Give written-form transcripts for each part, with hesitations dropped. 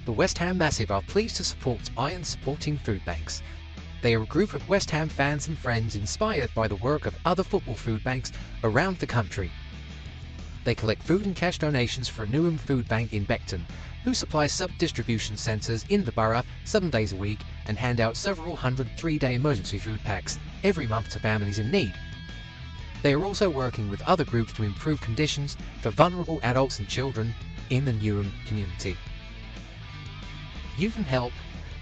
The West Ham Massive are pleased to support Iron Supporting Food Banks. They are a group of West Ham fans and friends inspired by the work of other football food banks around the country. They collect food and cash donations for a Newham food bank in Beckton, who supplies sub-distribution centres in the borough 7 days a week and hand out several hundred 3-day emergency food packs every month to families in need. They are also working with other groups to improve conditions for vulnerable adults and children in the Newham community. You can help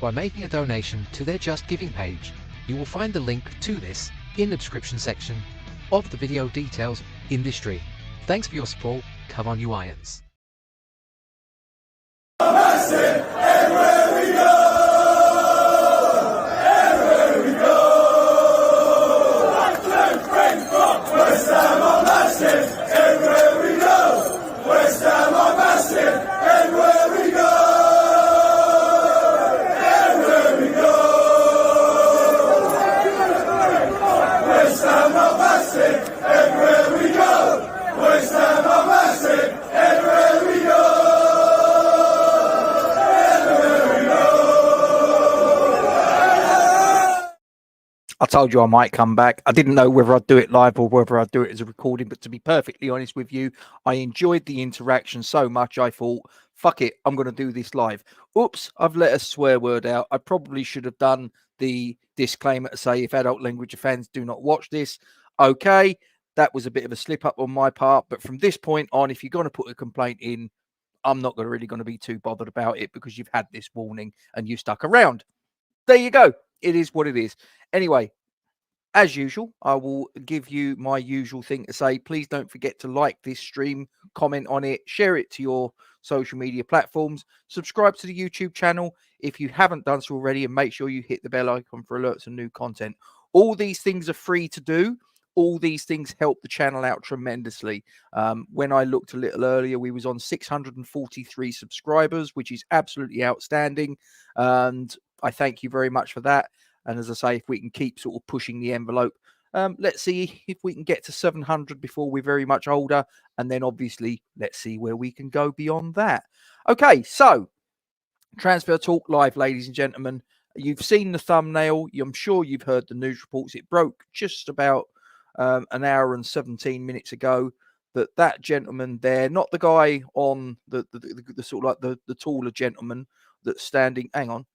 by making a donation to their Just Giving page. You will find the link to this in the description section of the video details in this stream. Thanks for your support. Come on, you Irons. I told you I might come back. I didn't know whether I'd do it live or whether I'd do it as a recording, but to be perfectly honest with you, I enjoyed the interaction so much I thought, fuck it, I'm going to do this live. Oops, I've let a swear word out. I probably should have done the disclaimer to say if adult language offends, do not watch this. Okay, that was a bit of a slip up on my part, but from this point on, if you're going to put a complaint in, I'm not really going to be too bothered about it because you've had this warning and you stuck around. There you go. It is what it is. Anyway, as usual, I will give you my usual thing to say. Please don't forget to like this stream, comment on it, share it to your social media platforms, subscribe to the YouTube channel if you haven't done so already, and make sure you hit the bell icon for alerts and new content. All these things are free to do. All these things help the channel out tremendously. When I looked a little earlier, we was on 643 subscribers, which is absolutely outstanding. And I thank you very much for that. And as I say, if we can keep sort of pushing the envelope, let's see if we can get to 700 before we're very much older. And then obviously, let's see where we can go beyond that. Okay, so Transfer Talk Live, ladies and gentlemen. You've seen the thumbnail. I'm sure you've heard the news reports. It broke just about an hour and 17 minutes ago that gentleman there, not the guy on the sort of like the taller gentleman that's standing. Hang on.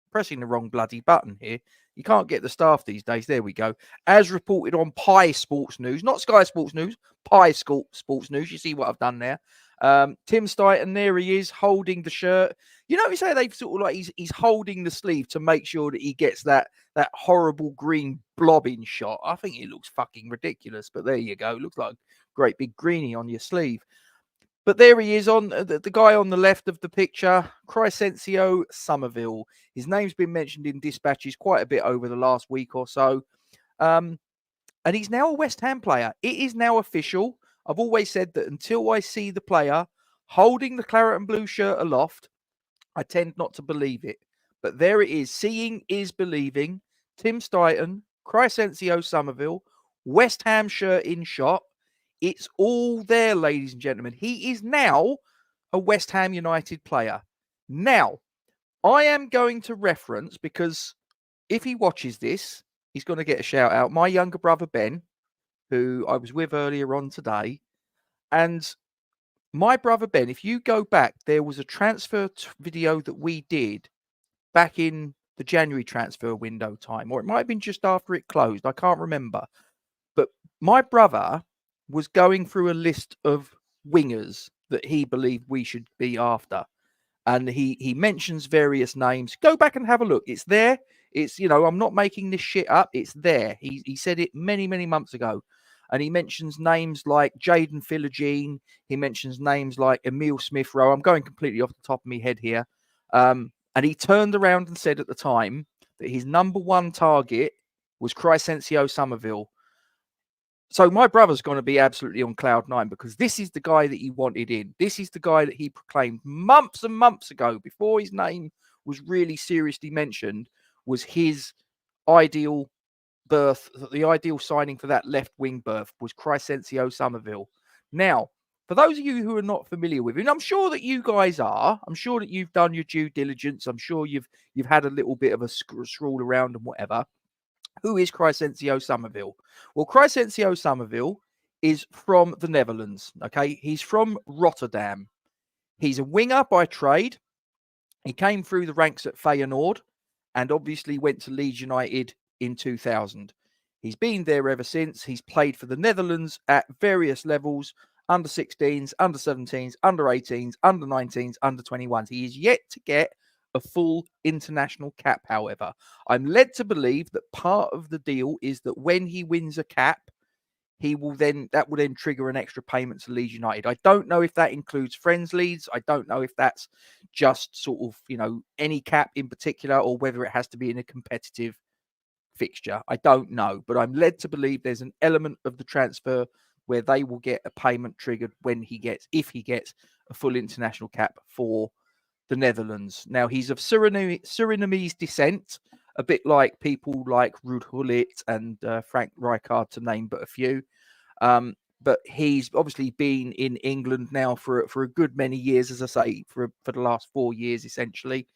Pressing the wrong bloody button here. You can't get the staff these days. There we go. As reported on Pi Sports News, not Sky Sports News, Pi Sports News. You see what I've done there. Tim Stighton, there he is, holding the shirt. You notice how they've sort of like he's holding the sleeve to make sure that he gets that horrible green blobbing shot. I think it looks fucking ridiculous, but there you go. It looks like a great big greenie on your sleeve. But there he is, on the guy on the left of the picture, Crescencio Summerville. His name's been mentioned in dispatches quite a bit over the last week or so. And he's now a West Ham player. It is now official. I've always said that until I see the player holding the claret and blue shirt aloft, I tend not to believe it. But there it is. Seeing is believing. Tim Stighton, Crescencio Summerville, West Ham shirt in shot. It's all there, ladies and gentlemen. He is now a West Ham United player. Now, I am going to reference, because if he watches this, he's going to get a shout out. My younger brother, Ben, who I was with earlier on today, and my brother, Ben, if you go back, there was a transfer video that we did back in the January transfer window time, or it might have been just after it closed. I can't remember. But my brother was going through a list of wingers that he believed we should be after. And he mentions various names. Go back and have a look. It's there. It's, you know, I'm not making this shit up. It's there. He said it many, many months ago. And he mentions names like Jaden Philogene. He mentions names like Emile Smith-Rowe. I'm going completely off the top of my head here. And he turned around and said at the time that his number one target was Crescencio Summerville. So my brother's going to be absolutely on cloud nine, because this is the guy that he wanted in. This is the guy that he proclaimed months and months ago, before his name was really seriously mentioned, was his ideal berth. The ideal signing for that left wing berth was Crescencio Summerville. Now, For those of you who are not familiar with him, I'm sure that you guys are. I'm sure that you've done your due diligence. I'm sure you've had a little bit of a scroll around and whatever. Who is Crescencio Summerville? Well, Crescencio Summerville is from the Netherlands. Okay, he's from Rotterdam. He's a winger by trade. He came through the ranks at Feyenoord and obviously went to Leeds United in 2000. He's been there ever since. He's played for the Netherlands at various levels, under 16s, under 17s, under 18s, under 19s, under 21s. He is yet to get a full international cap, however. I'm led to believe that part of the deal is that when he wins a cap, that will then trigger an extra payment to Leeds United. I don't know if that includes friends leads. I don't know if that's just sort of, any cap in particular, or whether it has to be in a competitive fixture. I don't know, but I'm led to believe there's an element of the transfer where they will get a payment triggered if he gets a full international cap for the Netherlands. Now, he's of Surinamese descent, a bit like people like Ruud Gullit and Frank Rijkaard, to name but a few. But he's obviously been in England now for a good many years, as I say, for the last 4 years, essentially.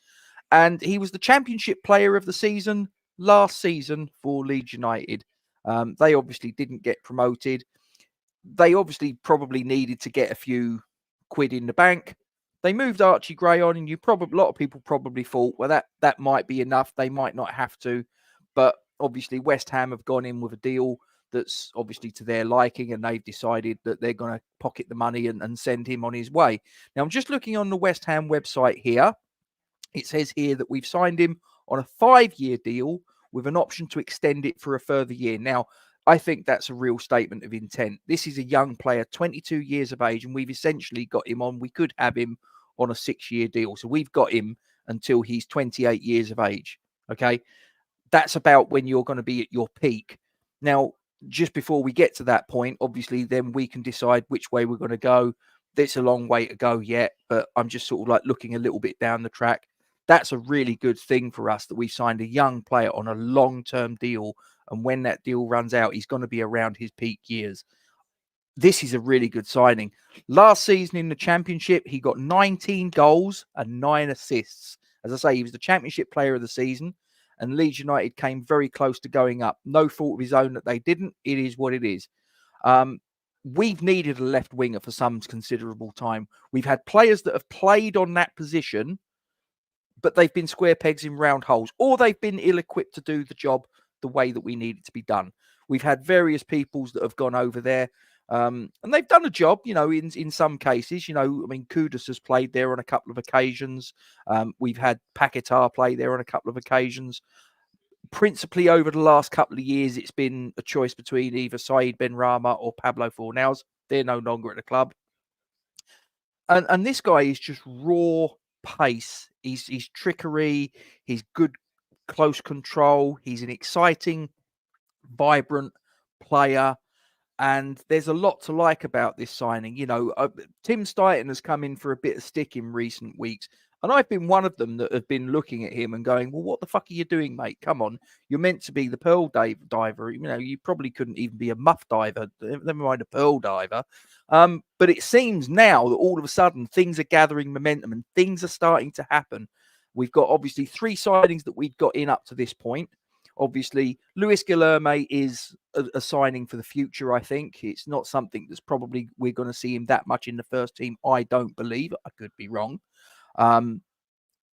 And he was the Championship Player of the Season last season for Leeds United. They obviously didn't get promoted. They obviously probably needed to get a few quid in the bank. They moved Archie Gray on, and a lot of people probably thought, well, that might be enough. They might not have to. But obviously West Ham have gone in with a deal that's obviously to their liking, and they've decided that they're going to pocket the money and send him on his way. Now, I'm just looking on the West Ham website here. It says here that we've signed him on a 5-year deal with an option to extend it for a further year. Now, I think that's a real statement of intent. This is a young player, 22 years of age, and we've essentially got him on. We could have him on a 6-year deal. So we've got him until he's 28 years of age. Okay. That's about when you're going to be at your peak. Now, just before we get to that point, obviously, then we can decide which way we're going to go. There's a long way to go yet, but I'm just sort of like looking a little bit down the track. That's a really good thing for us that we've signed a young player on a long-term deal. And when that deal runs out, he's going to be around his peak years. This is a really good signing. Last season in the Championship, he got 19 goals and 9 assists. As I say, he was the Championship Player of the Season, and Leeds United came very close to going up. No fault of his own that they didn't. It is what it is. We've needed a left winger for some considerable time. We've had players that have played on that position, but they've been square pegs in round holes, or they've been ill-equipped to do the job the way that we need it to be done. We've had various peoples that have gone over there, and they've done a job, in some cases. Kudus has played there on a couple of occasions. We've had Paquetá play there on a couple of occasions. Principally over the last couple of years, it's been a choice between either Said Benrahma or Pablo Fornals. They're no longer at the club. And this guy is just raw pace. He's trickery. He's good close control. He's an exciting, vibrant player. And there's a lot to like about this signing. Tim Stuyton has come in for a bit of stick in recent weeks. And I've been one of them that have been looking at him and going, well, what the fuck are you doing, mate? Come on. You're meant to be the pearl diver. You probably couldn't even be a muff diver, never mind a pearl diver. But it seems now that all of a sudden things are gathering momentum and things are starting to happen. We've got obviously 3 signings that we've got in up to this point. Obviously, Luis Guilherme is a signing for the future, I think. It's not something that's probably we're going to see him that much in the first team. I don't believe. I could be wrong.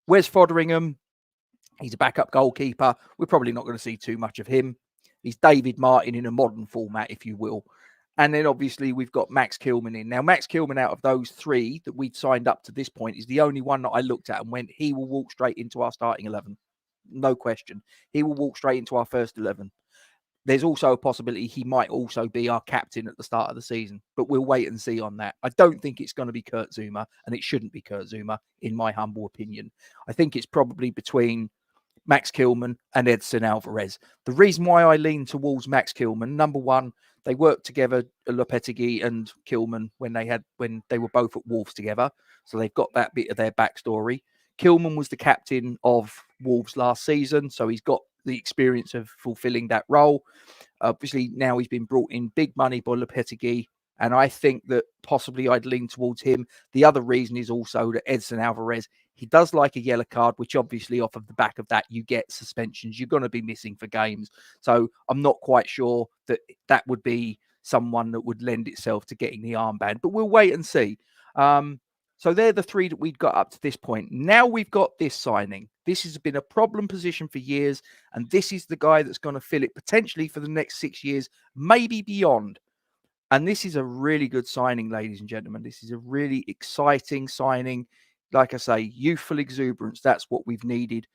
Wes Fotheringham, he's a backup goalkeeper. We're probably not going to see too much of him. He's David Martin in a modern format, if you will. And then obviously we've got Max Kilman in. Now, Max Kilman, out of those 3 that we'd signed up to this point, is the only one that I looked at and went, he will walk straight into our starting 11. No question. He will walk straight into our first 11. There's also a possibility he might also be our captain at the start of the season, but we'll wait and see on that. I don't think it's going to be Kurt Zouma, and it shouldn't be Kurt Zouma, in my humble opinion. I think it's probably between Max Kilman and Edson Alvarez. The reason why I lean towards Max Kilman, number one, they worked together, Lopetegui and Kilman, when they were both at Wolves together. So they've got that bit of their backstory. Kilman was the captain of Wolves last season, so he's got the experience of fulfilling that role. Obviously, now he's been brought in big money by Lopetegui, And I think that possibly I'd lean towards him. The other reason is also that Edson Alvarez, he does like a yellow card, which obviously off of the back of that, you get suspensions. You're going to be missing for games. So I'm not quite sure that that would be someone that would lend itself to getting the armband, but we'll wait and see. So they're the three that we've got up to this point. Now we've got this signing. This has been a problem position for years, and this is the guy that's going to fill it potentially for the next 6 years, maybe beyond. And this is a really good signing, ladies and gentlemen. This is a really exciting signing. Like I say, youthful exuberance. That's what we've needed.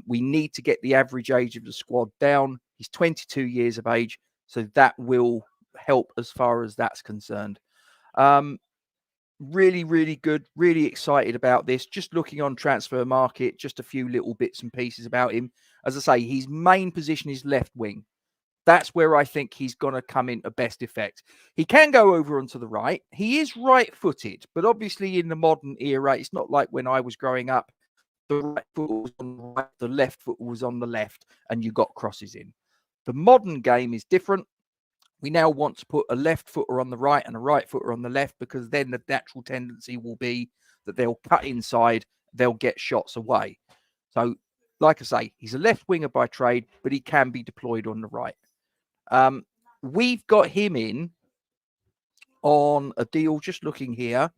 We need to get the average age of the squad down. He's 22 years of age, so that will help as far as that's concerned. Really, really good. Really excited about this. Just looking on Transfer Market, just a few little bits and pieces about him. As I say, his main position is left wing. That's where I think he's going to come into best effect. He can go over onto the right. He is right-footed, but obviously in the modern era, it's not like when I was growing up. The right foot was on the right, the left foot was on the left, and you got crosses in. The modern game is different. We now want to put a left footer on the right and a right footer on the left, because then the natural tendency will be that they'll cut inside, they'll get shots away. So, like I say, he's a left winger by trade, but he can be deployed on the right. We've got him in on a deal, just looking here.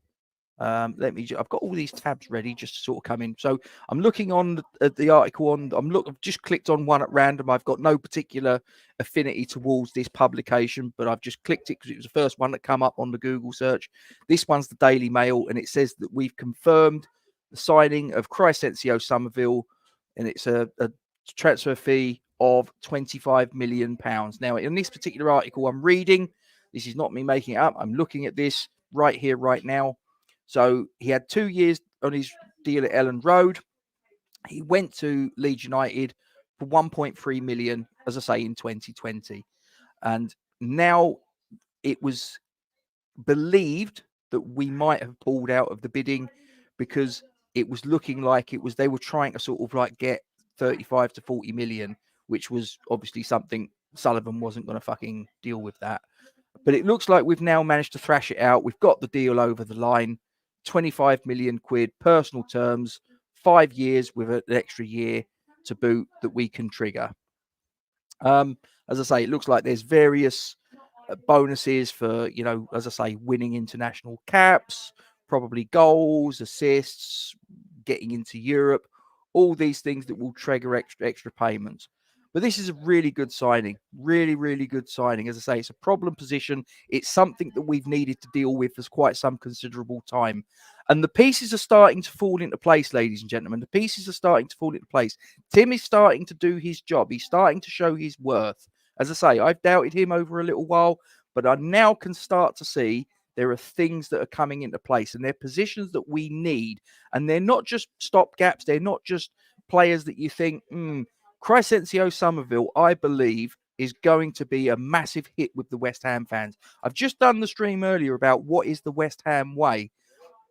I've got all these tabs ready just to sort of come in. So I'm looking on at the article I've just clicked on one at random. I've got no particular affinity towards this publication, but I've just clicked it because it was the first one that come up on the Google search. This one's the Daily Mail, and it says that we've confirmed the signing of Crescencio Summerville, and it's a transfer fee of £25 million. Now, in this particular article I'm reading, this is not me making it up. I'm looking at this right here, right now. So he had 2 years on his deal at Ellen Road. He went to Leeds United for 1.3 million, as I say, in 2020. And now it was believed that we might have pulled out of the bidding because it was looking like they were trying to sort of like get 35 to 40 million, which was obviously something Sullivan wasn't going to fucking deal with that. But it looks like we've now managed to thrash it out. We've got the deal over the line. 25 million quid, personal terms, 5 years with an extra year to boot that we can trigger. As I say, it looks like there's various bonuses for, as I say, winning international caps, probably goals, assists, getting into Europe, all these things that will trigger extra payments. But this is a really good signing. Really, really good signing. As I say, it's a problem position. It's something that we've needed to deal with for quite some considerable time. And the pieces are starting to fall into place, ladies and gentlemen. The pieces are starting to fall into place. Tim is starting to do his job. He's starting to show his worth. As I say, I've doubted him over a little while, but I now can start to see there are things that are coming into place, and they're positions that we need. And they're not just stopgaps. They're not just players that you think, Crescencio Summerville, I believe, is going to be a massive hit with the West Ham fans. I've just done the stream earlier about what is the West Ham way.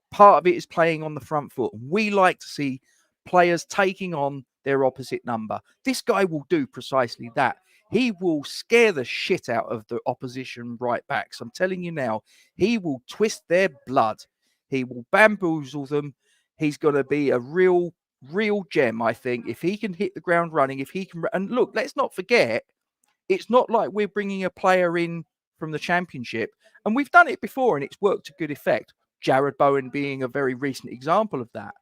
Part of it is playing on the front foot. We like to see players taking on their opposite number. This guy will do precisely that. He will scare the shit out of the opposition right backs. I'm telling you now, he will twist their blood. He will bamboozle them. He's going to be a real gem, I think, if he can hit the ground running, if he can. And look, let's not forget, it's not like we're bringing a player in from the Championship, and we've done it before and it's worked to good effect. Jared Bowen being a very recent example of that.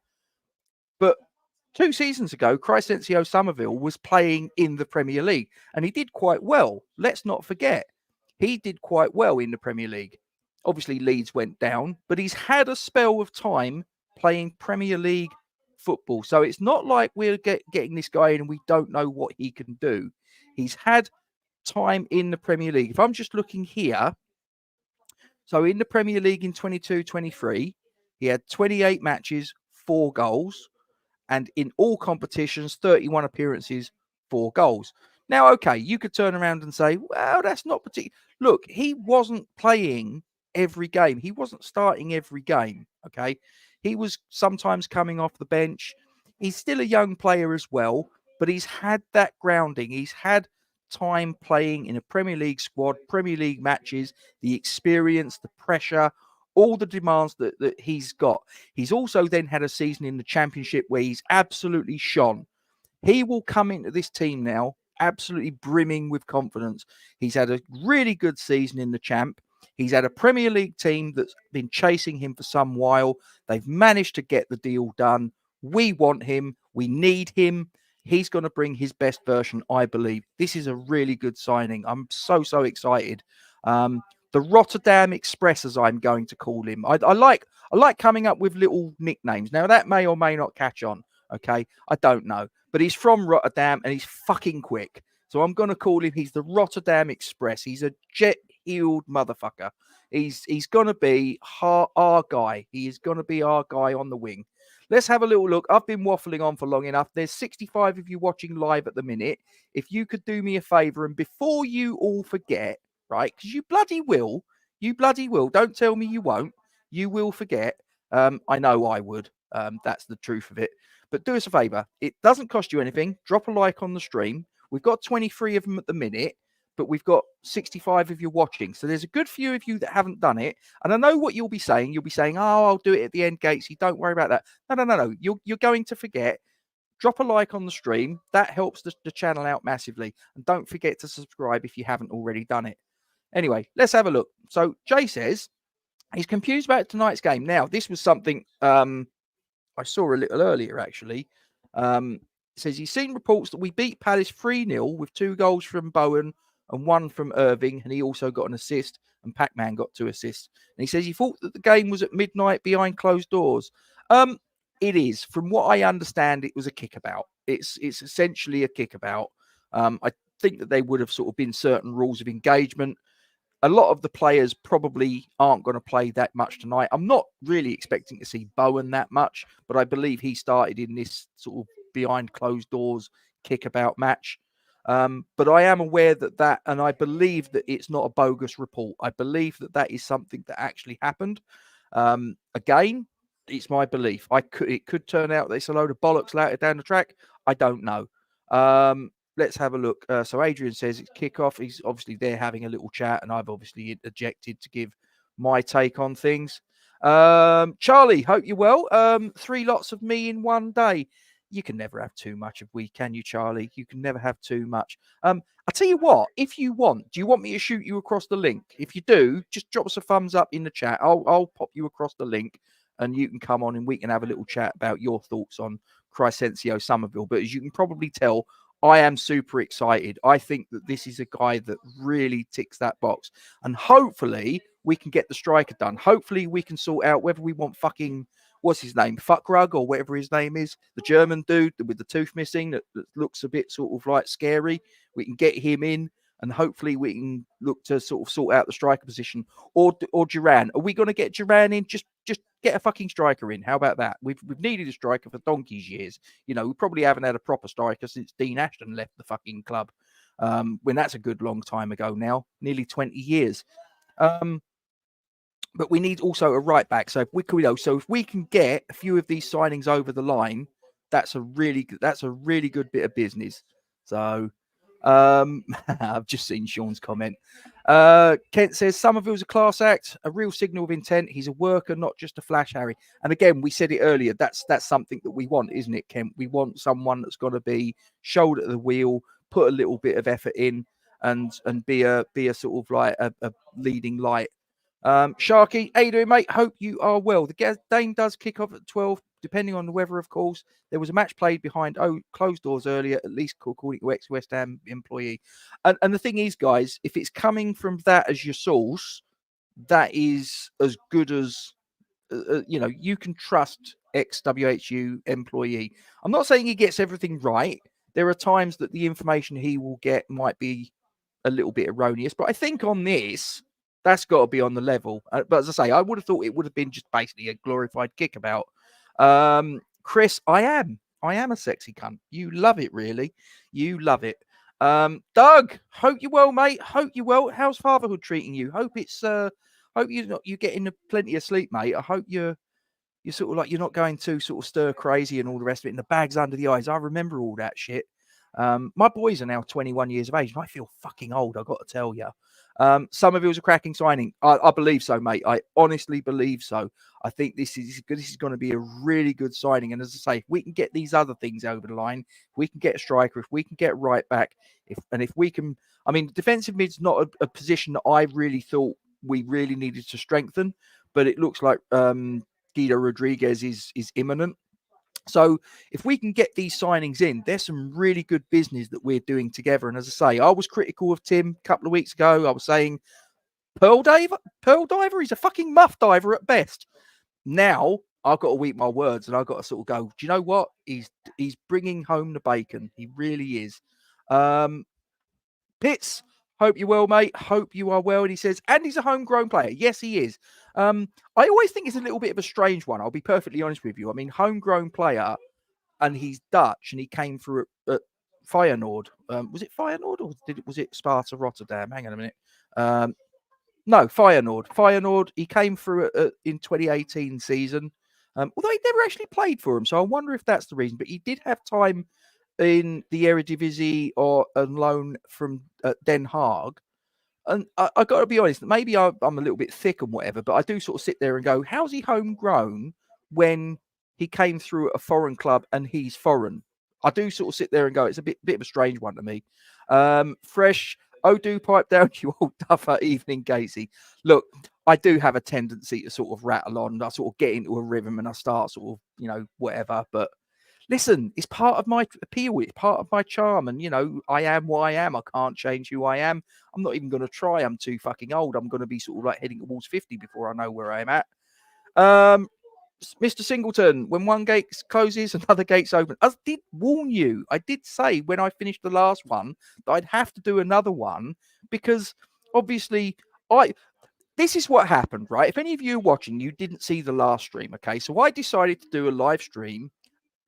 But 2 seasons ago, Crescencio Summerville was playing in the Premier League, and he did quite well. Let's not forget, he did quite well in the Premier League. Obviously, Leeds went down, but he's had a spell of time playing Premier League football. So it's not like we're getting this guy in and we don't know what he can do. He's had time in the Premier League. If I'm just looking here, so in the Premier League in 22-23, he had 28 matches, 4 goals, and in all competitions, 31 appearances, 4 goals. Now, okay, you could turn around and say, well, that's not particular. Look, he wasn't playing every game. He wasn't starting every game, okay? He was sometimes coming off the bench. He's still a young player as well, but he's had that grounding. He's had time playing in a Premier League squad, Premier League matches, the experience, the pressure, all the demands that he's got. He's also then had a season in the Championship where he's absolutely shone. He will come into this team now absolutely brimming with confidence. He's had a really good season in the Champ. He's had a Premier League team that's been chasing him for some while. They've managed to get the deal done. We want him. We need him. He's going to bring his best version, I believe. This is a really good signing. I'm so excited. The Rotterdam Express, as I'm going to call him. I like coming up with little nicknames. Now, that may or may not catch on. Okay, I don't know. But he's from Rotterdam and he's fucking quick. So I'm going to call him, he's the Rotterdam Express. He's a jet-heeled motherfucker. He's going to be our guy. He is going to be our guy on the wing. Let's have a little look. I've been waffling on for long enough. There's 65 of you watching live at the minute. If you could do me a favour, and before you all forget, right, because you bloody will, don't tell me you won't, you will forget. I know I would. That's the truth of it. But do us a favour. It doesn't cost you anything. Drop a like on the stream. We've got 23 of them at the minute, but we've got 65 of you watching. So there's a good few of you that haven't done it. And I know what you'll be saying. You'll be saying, oh, I'll do it at the end, Gatesy. Don't worry about that. No. You're going to forget. Drop a like on the stream. That helps the channel out massively. And don't forget to subscribe if you haven't already done it. Anyway, let's have a look. So Jay says he's confused about tonight's game. Now, this was something I saw a little earlier, actually. It says he's seen reports that we beat Palace 3-0 with 2 goals from Bowen and 1 from Irving, and he also got an assist, and Pac-Man got 2 assists. And he says he thought that the game was at midnight behind closed doors. It is. From what I understand, it was a kickabout. It's essentially a kickabout. I think that they would have sort of been certain rules of engagement. A lot of the players probably aren't going to play that much tonight. I'm not really expecting to see Bowen that much, but I believe he started in this sort of behind closed doors kickabout match. But I am aware that, and I believe that it's not a bogus report. I believe that is something that actually happened. Again, it's my belief. It could turn out that it's a load of bollocks later down the track. I don't know. Let's have a look. So Adrian says it's kickoff. He's obviously there having a little chat, and I've obviously interjected to give my take on things. Charlie, hope you're well. 3 lots of me in one day. You can never have too much of we, can you, Charlie? You can never have too much. I'll tell you what, if you want, do you want me to shoot you across the link? If you do, just drop us a thumbs up in the chat. I'll pop you across the link, and you can come on and we can have a little chat about your thoughts on Crescencio Summerville. But as you can probably tell, I am super excited. I think that this is a guy that really ticks that box. And hopefully we can get the striker done. Hopefully we can sort out whether we want fucking, what's his name, Fuckrug or whatever his name is, the German dude with the tooth missing that looks a bit sort of like scary. We can get him in, and hopefully we can look to sort of sort out the striker position. Or Duran. Are we going to get Duran in? Just get a fucking striker in. How about that? We've needed a striker for donkey's years. You know, we probably haven't had a proper striker since Dean Ashton left the fucking club. When that's a good long time ago now, nearly 20 years. But we need also a right back. So if we can get a few of these signings over the line, that's a really good bit of business. So I've just seen Sean's comment. Kent says Summerville's a class act, a real signal of intent. He's a worker, not just a flash Harry. And again, we said it earlier. That's something that we want, isn't it, Kent? We want someone that's going to be shoulder to the wheel, put a little bit of effort in, and be a sort of like a leading light. Sharky, how you doing, mate? Hope you are well. The game does kick off at 12, depending on the weather, of course. There was a match played behind closed doors earlier, at least according to ex-West Ham employee. And the thing is, guys, if it's coming from that as your source, that is as good as, you can trust ex-WHU employee. I'm not saying he gets everything right. There are times that the information he will get might be a little bit erroneous. But I think on this, that's got to be on the level. But as I say, I would have thought it would have been just basically a glorified kickabout. Chris, I am a sexy cunt. You love it, really. You love it. Doug, hope you're well, mate. Hope you're well. How's fatherhood treating you? Hope you're getting plenty of sleep, mate. I hope you're sort of like you're not going to sort of stir crazy and all the rest of it. And the bags under the eyes. I remember all that shit. My boys are now 21 years of age, and I feel fucking old, I've got to tell you. Summerville's a cracking signing. I believe so, mate. I honestly believe so. I think this is going to be a really good signing. And as I say, if we can get these other things over the line, if we can get a striker, if we can get right back, if we can, I mean, defensive mid's not a position that I really thought we really needed to strengthen, but it looks like Guido Rodriguez is imminent. So if we can get these signings in, there's some really good business that we're doing together. And as I say, I was critical of Tim a couple of weeks ago. I was saying, Pearl diver, he's a fucking muff diver at best. Now I've got to eat my words, and I've got to sort of go, do you know what? He's bringing home the bacon. He really is. Pitts, hope you're well, mate. Hope you are well. And he says, and he's a homegrown player. Yes, he is. I always think it's a little bit of a strange one. I'll be perfectly honest with you. I mean, homegrown player, and he's Dutch, and he came through at Feyenoord. Was it Feyenoord, or was it Sparta Rotterdam? Hang on a minute. No, Feyenoord. Feyenoord, he came through in 2018 season, although he never actually played for him. So I wonder if that's the reason. But he did have time in the Eredivisie or on loan from Den Haag. And I got to be honest, maybe I'm a little bit thick and whatever, but I do sort of sit there and go, how's he homegrown when he came through at a foreign club and he's foreign? I do sort of sit there and go, it's a bit of a strange one to me. Fresh, do pipe down, you old duffer, evening, Casey. Look, I do have a tendency to sort of rattle on. I sort of get into a rhythm and I start sort of, whatever. But listen, it's part of my appeal. It's part of my charm. And, I am what I am. I can't change who I am. I'm not even going to try. I'm too fucking old. I'm going to be sort of like heading towards 50 before I know where I'm at. Mr. Singleton, when one gate closes, another gate's open. I did warn you. I did say when I finished the last one that I'd have to do another one because obviously this is what happened, right? If any of you are watching, you didn't see the last stream, okay? So I decided to do a live stream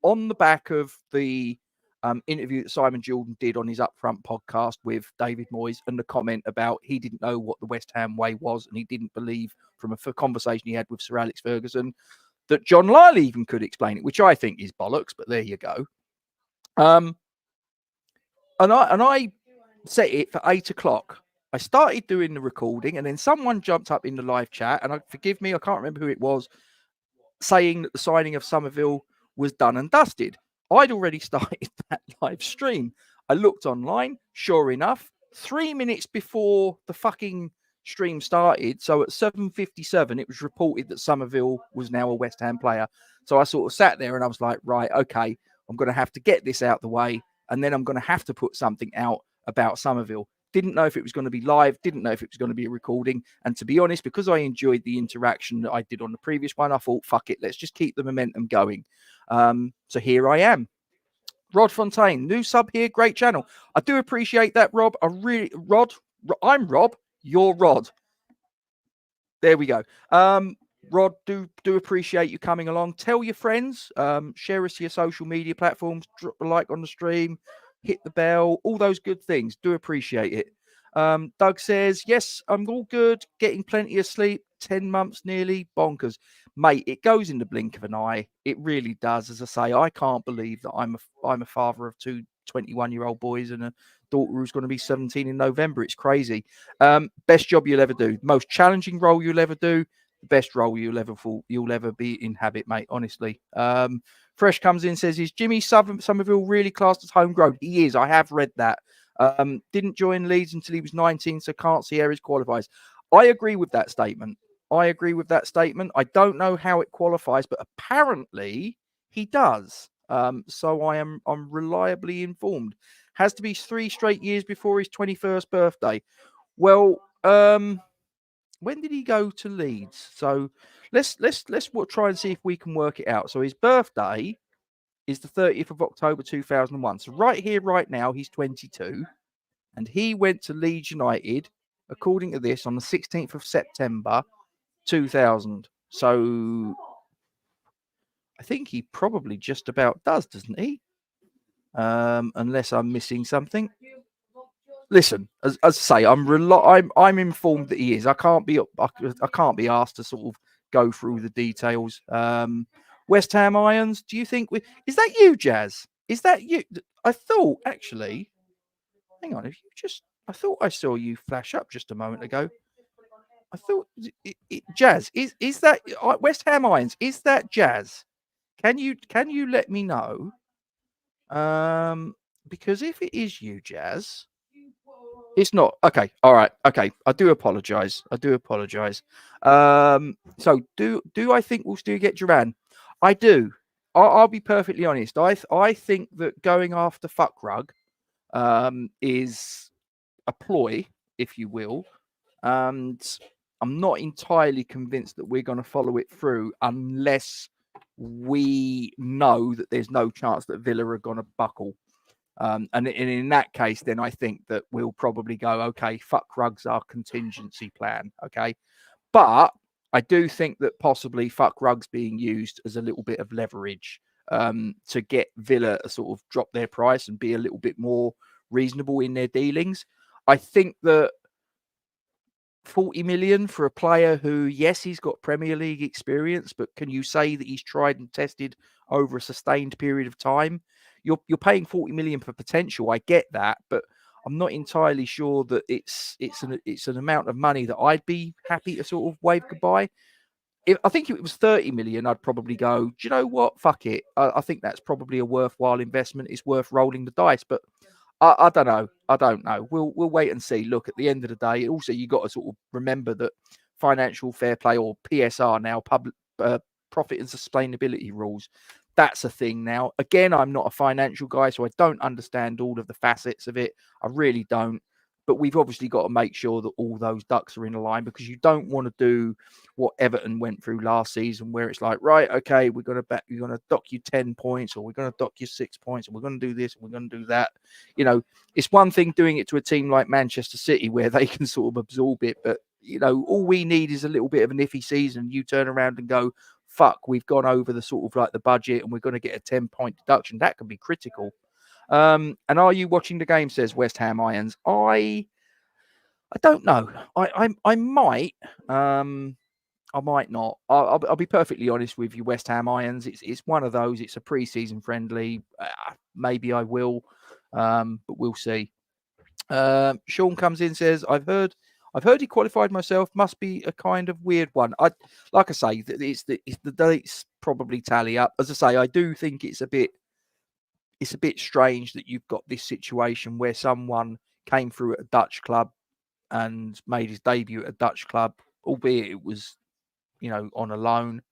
on the back of the interview that Simon Jordan did on his Upfront podcast with David Moyes and the comment about he didn't know what the West Ham way was and he didn't believe from a conversation he had with Sir Alex Ferguson that John Lyle even could explain it, which I think is bollocks, but there you go. And I set it for 8 o'clock. I started doing the recording and then someone jumped up in the live chat and forgive me, I can't remember who it was, saying that the signing of Summerville was done and dusted. I'd already started that live stream. I looked online, sure enough, 3 minutes before the fucking stream started, so at 7:57, it was reported that Summerville was now a West Ham player. So I sort of sat there and I was like, right, okay, I'm going to have to get this out the way, and then I'm going to have to put something out about Summerville. Didn't know if it was going to be live, didn't know if it was going to be a recording. And to be honest, because I enjoyed the interaction that I did on the previous one, I thought, fuck it, let's just keep the momentum going. So here I am. Rod Fontaine, new sub here, great channel. I do appreciate that, Rob. I'm Rob, you're Rod. There we go. Rod, do appreciate you coming along. Tell your friends, share us to your social media platforms, drop a like on the stream, hit the bell, all those good things. Do appreciate it. Doug says, yes, I'm all good, getting plenty of sleep, 10 months nearly, bonkers. Mate, it goes in the blink of an eye. It really does. As I say, I can't believe that I'm a father of two 21-year-old boys and a daughter who's going to be 17 in November. It's crazy. Best job you'll ever do. Most challenging role you'll ever do. The best role you'll ever be inhabit, mate, honestly. Fresh comes in, says, is Jimmy Summerville really classed as homegrown? He is. I have read that. Didn't join Leeds until he was 19, so can't see how he qualifies. I agree with that statement. I don't know how it qualifies, but apparently he does. So I'm reliably informed. Has to be 3 straight years before his 21st birthday. Well, when did he go to Leeds? So let's try and see if we can work it out. So his birthday is the 30th of October 2001. So right here, right now, he's 22, and he went to Leeds United, according to this, on the 16th of September 2000. So I think he probably just about does, doesn't he? Unless I'm missing something. Listen, as I say, I'm informed that he is. I can't be asked to sort of go through the details. West Ham Irons, do you think is that you, Jazz? Is that you? I thought actually. Hang on, I thought I saw you flash up just a moment ago. I thought Jazz is that West Ham Irons? Is that Jazz? Can you let me know? Because if it is you, Jazz, it's not. Okay, all right, okay. I do apologise. So do I think we'll still get Duran? I do. I'll be perfectly honest. I think that going after fuck rug is a ploy, if you will, and I'm not entirely convinced that we're going to follow it through unless we know that there's no chance that Villa are going to buckle. And in that case, then I think that we'll probably go, okay, fuck rugs, our contingency plan. Okay. But I do think that possibly fuck rugs being used as a little bit of leverage to get Villa to sort of drop their price and be a little bit more reasonable in their dealings. I think that 40 million for a player who, yes, he's got Premier League experience, but can you say that he's tried and tested over a sustained period of time? You're paying 40 million for potential. I get that, but I'm not entirely sure that it's an amount of money that I'd be happy to sort of wave goodbye. I think if it was 30 million, I'd probably go, do you know what? Fuck it. I think that's probably a worthwhile investment. It's worth rolling the dice, but I don't know. I don't know. We'll wait and see. Look, at the end of the day, also you got to sort of remember that financial fair play, or PSR now, public profit and sustainability rules, that's a thing now. Again, I'm not a financial guy, so I don't understand all of the facets of it. I really don't. But we've obviously got to make sure that all those ducks are in a line, because you don't want to do what Everton went through last season, where it's like, right, okay, we're going to dock you 10 points, or we're going to dock you 6 points, and we're going to do this, and we're going to do that. You know, it's one thing doing it to a team like Manchester City where they can sort of absorb it, but you know, all we need is a little bit of an iffy season. You turn around and go, fuck, we've gone over the sort of like the budget, and we're going to get a 10-point deduction. That can be critical. And are you watching the game? Says West Ham Irons. I don't know. I might. I might not. I'll be perfectly honest with you. West Ham Irons. It's one of those. It's a pre-season friendly. Maybe I will, but we'll see. Sean comes in, says, I've heard he qualified myself. Must be a kind of weird one. Like I say, it's the dates probably tally up. As I say, I do think it's a bit strange that you've got this situation where someone came through at a Dutch club and made his debut at a Dutch club, albeit it was, you know, on a loan.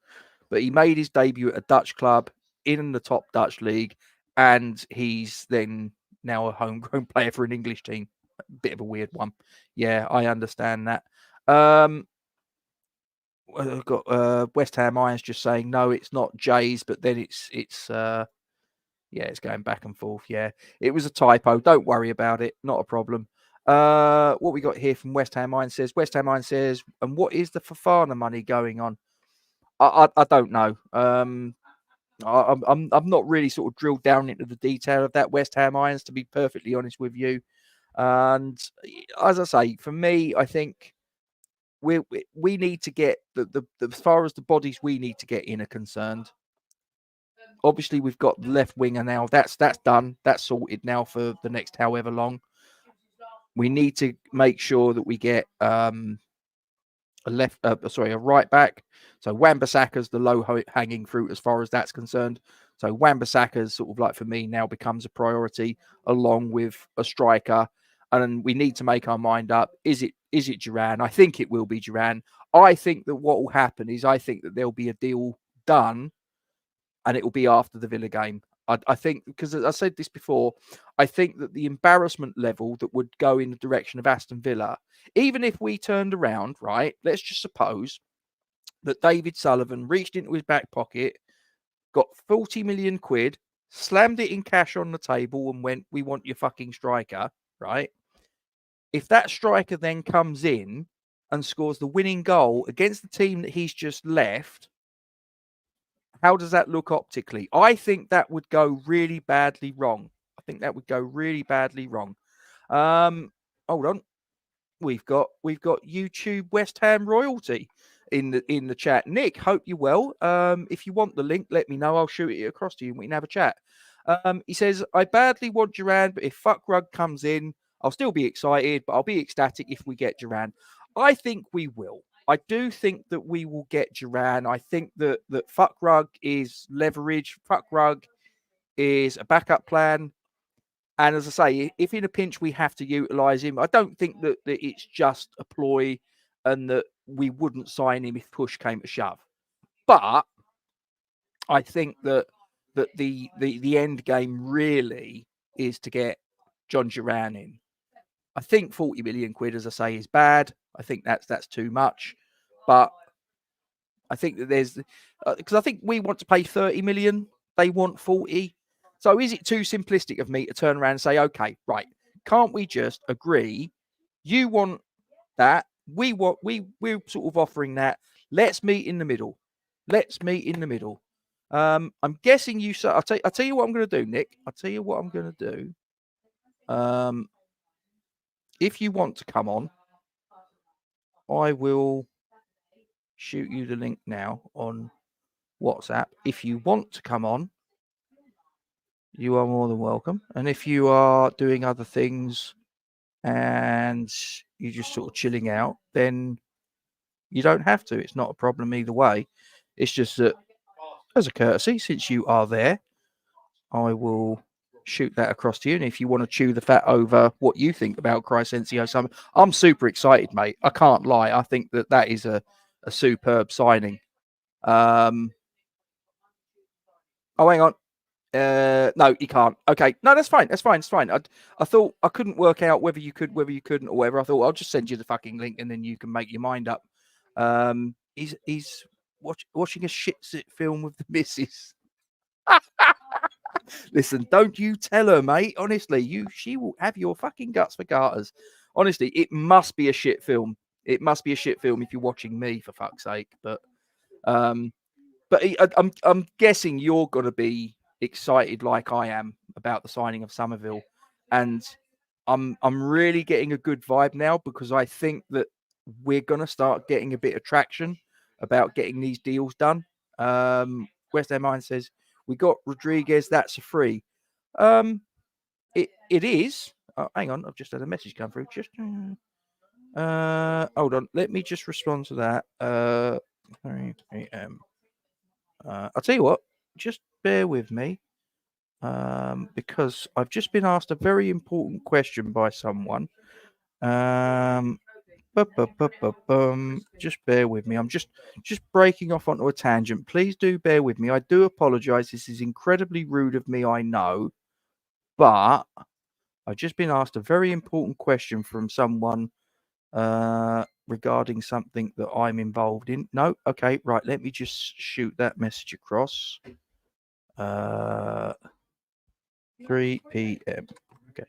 But he made his debut at a Dutch club in the top Dutch league, and he's then now a homegrown player for an English team. A bit of a weird one. Yeah, I understand that. I've got West Ham Irons just saying, no, it's not Jay's, but then it's it's going back and forth. Yeah, it was a typo. Don't worry about it. Not a problem. What we got here from West Ham Irons says, and what is the Fofana money going on? I don't know. I'm not really sort of drilled down into the detail of that, West Ham Irons, to be perfectly honest with you. And as I say, for me, I think we need to get the as far as the bodies we need to get in are concerned. Obviously, we've got the left winger now. That's done. That's sorted now for the next however long. We need to make sure that we get a right back. So Wan-Bissaka's the low hanging fruit as far as that's concerned. So Wan-Bissaka's sort of like, for me, now becomes a priority along with a striker. And we need to make our mind up. Is it Duran? I think it will be Duran. I think that what will happen is I think that there'll be a deal done, and it will be after the Villa game. I think, because as I said this before, I think that the embarrassment level that would go in the direction of Aston Villa, even if we turned around, right, let's just suppose that David Sullivan reached into his back pocket, got 40 million quid, slammed it in cash on the table and went, we want your fucking striker, right? If that striker then comes in and scores the winning goal against the team that he's just left, how does that look optically? I think that would go really badly wrong. Hold on. We've got YouTube West Ham royalty in the chat. Nick, hope you're well. If you want the link, let me know. I'll shoot it across to you and we can have a chat. He says, I badly want Duran, but if fuck rug comes in, I'll still be excited, but I'll be ecstatic if we get Duran. I think we will. I do think that we will get Duran. I think that fuck rug is leverage. Fuck rug is a backup plan. And as I say, if in a pinch we have to utilise him, I don't think that it's just a ploy and that we wouldn't sign him if push came to shove. But I think that the end game really is to get John Duran in. I think 40 million quid, as I say, is bad. I think that's too much. But I think that there's because I think we want to pay 30 million, they want 40. So is it too simplistic of me to turn around and say, okay, right, can't we just agree? You want that, we're sort of offering that. Let's meet in the middle. Let's meet in the middle. I'm guessing you. So I'll tell you what I'm going to do, Nick. I'll tell you what I'm going to do. If you want to come on, I will shoot you the link now on WhatsApp. If you want to come on, you are more than welcome. And if you are doing other things and you're just sort of chilling out, then you don't have to. It's not a problem either way. It's just that as a courtesy, since you are there, I will shoot that across to you. And if you want to chew the fat over what you think about Crescencio Summer, I'm super excited, mate. I can't lie. I think that is a superb signing. Oh, hang on. No, you can't. Okay, no, that's fine. That's fine. It's fine. I thought I couldn't work out whether you could, whether you couldn't, or whatever. I thought I'll just send you the fucking link and then you can make your mind up. He's watching a shit film with the missus. Listen, don't you tell her, mate. Honestly, she will have your fucking guts for garters. Honestly, it must be a shit film. It must be a shit film if you're watching me, for fuck's sake. But I'm guessing you're gonna be excited like I am about the signing of Summerville, and I'm really getting a good vibe now because I think that we're gonna start getting a bit of traction about getting these deals done. West Ham Mind says we got Rodriguez. That's a free. It is. Oh, hang on, I've just had a message come through. Just hold on. Let me just respond to that. 3 p.m. I'll tell you what. Just bear with me, because I've just been asked a very important question by someone. Just bear with me. I'm just breaking off onto a tangent. Please do bear with me. I do apologise. This is incredibly rude of me, I know, but I've just been asked a very important question from someone regarding something that I'm involved in. No, okay, right. Let me just shoot that message across. 3 p.m. Okay.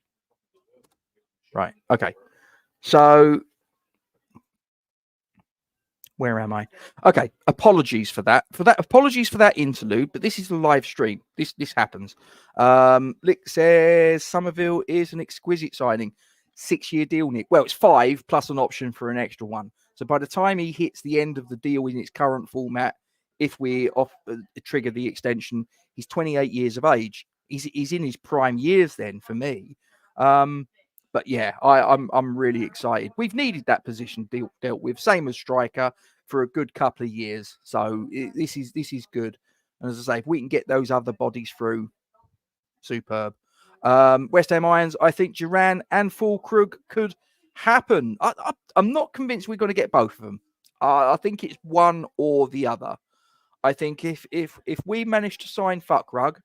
Right. Okay. So where am I? Okay. Apologies for that. Apologies for that interlude. But this is the live stream. This happens. Lick says Summerville is an exquisite signing. 6-year deal, Nick. Well, it's 5 plus an option for an extra one. So by the time he hits the end of the deal in its current format, if we trigger the extension, he's 28 years of age. He's in his prime years then for me. But yeah, I'm really excited. We've needed that position dealt with, same as striker, for a good couple of years. So this is good. And as I say, if we can get those other bodies through, superb. West Ham Irons, I think Duran and Fulkrug could happen. I'm not convinced we're going to get both of them. I think it's one or the other. I think if we manage to sign Fuckrug,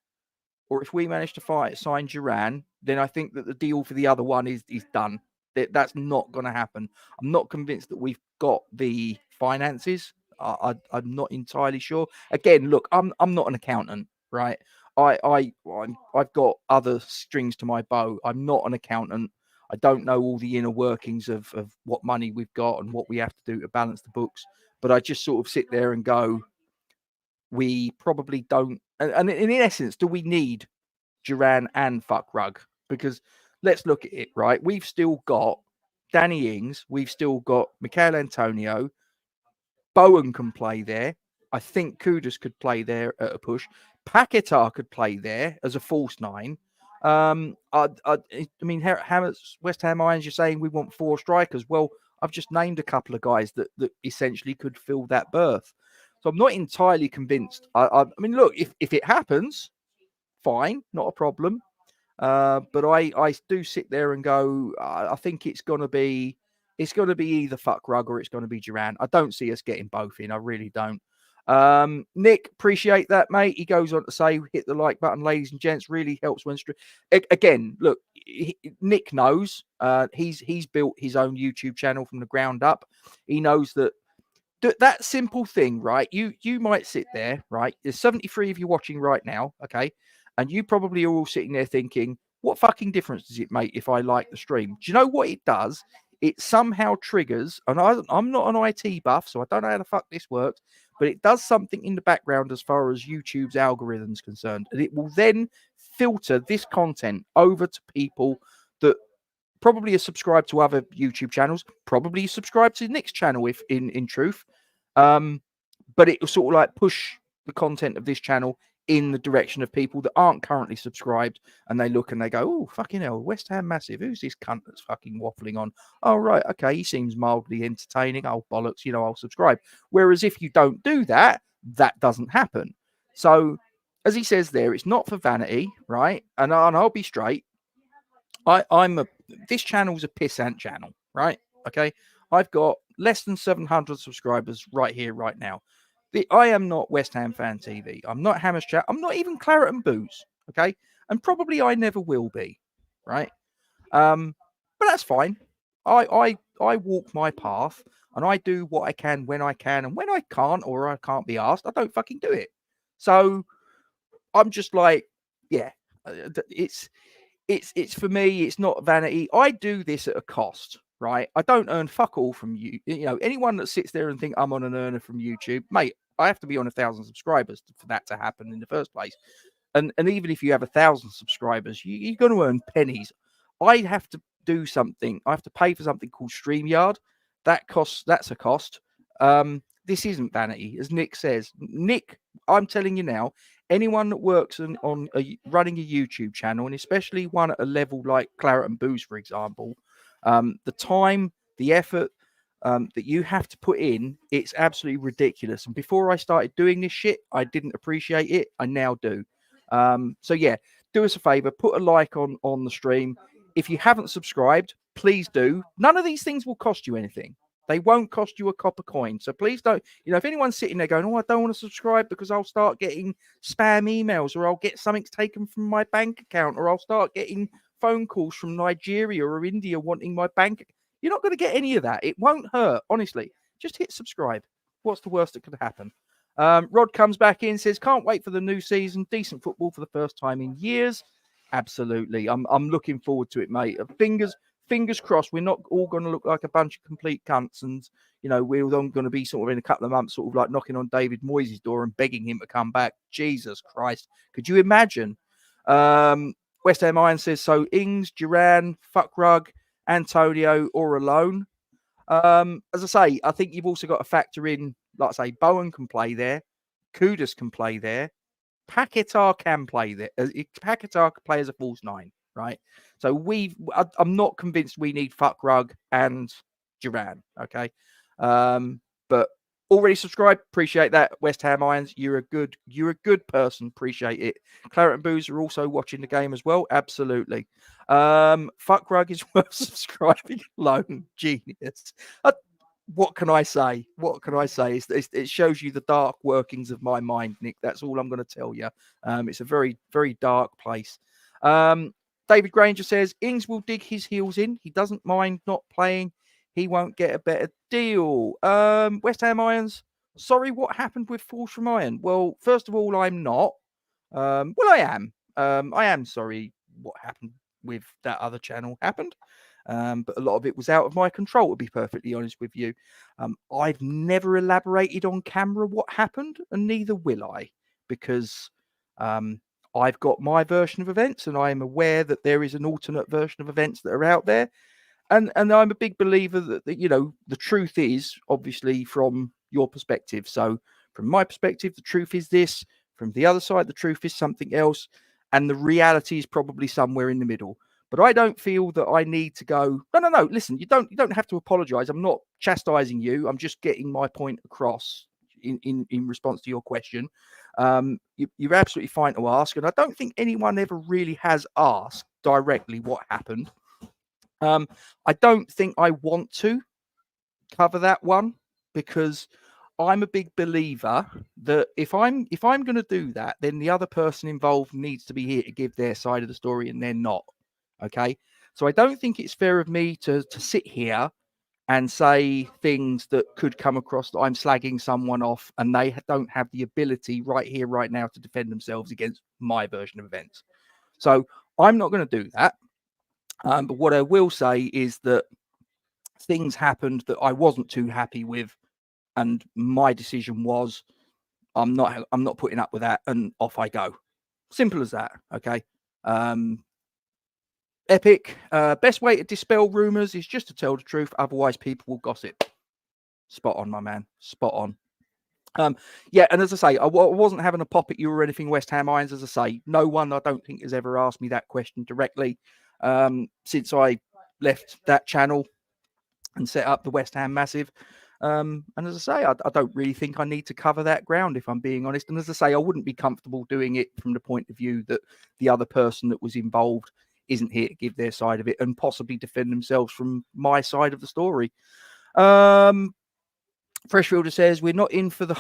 or if we manage to sign Duran, then I think that the deal for the other one is done. That's not going to happen. I'm not convinced that we've got the finances. I'm not entirely sure. Again, look, I'm not an accountant, right? I've got other strings to my bow. I'm not an accountant. I don't know all the inner workings of what money we've got and what we have to do to balance the books. But I just sort of sit there and go, we probably don't. And in essence, do we need Duran and Fuckrug? Because let's look at it, right? We've still got Danny Ings. We've still got Michael Antonio. Bowen can play there. I think Kudus could play there at a push. Paquetá could play there as a false nine. I mean, West Ham Irons, you're saying we want 4 strikers. Well, I've just named a couple of guys that essentially could fill that berth. So I'm not entirely convinced. I mean, look, if it happens, fine, not a problem. But I do sit there and go, I think it's going to be either fuck Rug or it's going to be Duran. I don't see us getting both in. I really don't. Nick, appreciate that, mate. He goes on to say, hit the like button, ladies and gents. Really helps when again. Look, Nick knows. He's built his own YouTube channel from the ground up. He knows that simple thing, right? You might sit there, right? There's 73 of you watching right now, okay? And you probably are all sitting there thinking, what fucking difference does it make if I like the stream? Do you know what it does? It somehow triggers, and I'm not an IT buff, so I don't know how the fuck this works, but it does something in the background as far as YouTube's algorithm is concerned. And it will then filter this content over to people that probably are subscribed to other YouTube channels, probably subscribed to Nick's channel, if in truth. But it will sort of like push the content of this channel in the direction of people that aren't currently subscribed, and they look and they go, oh, fucking hell, West Ham massive. Who's this cunt that's fucking waffling on? Oh, right, okay, he seems mildly entertaining. Oh, bollocks, I'll subscribe. Whereas if you don't do that, that doesn't happen. So, as he says there, it's not for vanity, right? And I'll be straight. This channel's a pissant channel, right? Okay, I've got less than 700 subscribers right here, right now. I am not West Ham Fan TV. I'm not Hammers Chat. I'm not even Claret and Booze. Okay, and probably I never will be, right? But that's fine. I walk my path and I do what I can when I can, and when I can't or I can't be asked, I don't fucking do it. So I'm just like, yeah, it's for me. It's not vanity. I do this at a cost. Right, I don't earn fuck all from you. Anyone that sits there and think I'm on an earner from YouTube, mate, I have to be on 1,000 subscribers for that to happen in the first place. And even if you have 1,000 subscribers, you're going to earn pennies. I have to do something. I have to pay for something called StreamYard. That's a cost. This isn't vanity, as Nick says. Nick, I'm telling you now, anyone that works on running a YouTube channel, and especially one at a level like Claret and Booze, for example, the time, the effort that you have to put in, it's absolutely ridiculous. And before I started doing this shit, I didn't appreciate it. I now do. So yeah, do us a favor, put a like on the stream. If you haven't subscribed, please do. None of these things will cost you anything. They won't cost you a copper coin. So please don't, if anyone's sitting there going, oh, I don't want to subscribe because I'll start getting spam emails, or I'll get something taken from my bank account, or I'll start getting phone calls from Nigeria or India wanting my bank. You're not going to get any of that. It won't hurt, honestly. Just hit subscribe. What's the worst that could happen? Rod comes back in, says, can't wait for the new season. Decent football for the first time in years. Absolutely. I'm looking forward to it, mate. Fingers crossed we're not all going to look like a bunch of complete cunts, and we're then going to be sort of in a couple of months sort of like knocking on David Moyes' door and begging him to come back. Jesus Christ. Could you imagine? West Ham Iron says, so Ings, Duran, fuck Rug, Antonio, or alone. As I say, I think you've also got to factor in, like I say, Bowen can play there, Kudus can play there, Paquetá can play there. Paquetá can play as a false 9, right? So I'm not convinced we need fuck Rug and Duran, okay? But already subscribed, appreciate that. West Ham Irons, you're a good person, appreciate it. Claret and Booze are also watching the game as well, absolutely. Fuck Rug is worth subscribing alone, genius. What can I say? It shows you the dark workings of my mind, Nick. That's all I'm going to tell you. It's a very, very dark place. David Granger says, Ings will dig his heels in. He doesn't mind not playing. He won't get a better deal. West Ham Irons, sorry, what happened with Falls from Iron? Well, first of all, I'm not. Well, I am. I am sorry what happened with that other channel happened. But a lot of it was out of my control, to be perfectly honest with you. I've never elaborated on camera what happened, and neither will I, because I've got my version of events, and I am aware that there is an alternate version of events that are out there. And I'm a big believer that the truth is obviously from your perspective. So from my perspective, the truth is this: From the other side, the truth is something else, and the reality is probably somewhere in the middle. But I don't feel that I need to go, no, listen, you don't have to apologize. I'm not chastising you. I'm just getting my point across in response to your question. You're absolutely fine to ask, and I don't think anyone ever really has asked directly what happened. I don't think I want to cover that one, because I'm a big believer that if I'm going to do that, then the other person involved needs to be here to give their side of the story, and they're not. Okay, so I don't think it's fair of me to sit here and say things that could come across that I'm slagging someone off, and they don't have the ability right here, right now, to defend themselves against my version of events. So I'm not going to do that. But what I will say is that things happened that I wasn't too happy with, and my decision was I'm not putting up with that, and off I go. Simple as that. Okay. Epic. Best way to dispel rumors is just to tell the truth. Otherwise, people will gossip. Spot on, my man. Spot on. Yeah, and as I say, I wasn't having a pop at you or anything, West Ham Irons. As I say, no one, I don't think, has ever asked me that question directly since I left that channel and set up the West Ham Massive. And as I say, I don't really think I need to cover that ground, if I'm being honest. And as I say, I wouldn't be comfortable doing it from the point of view that the other person that was involved isn't here to give their side of it and possibly defend themselves from my side of the story. Freshfielder says we're not in for the...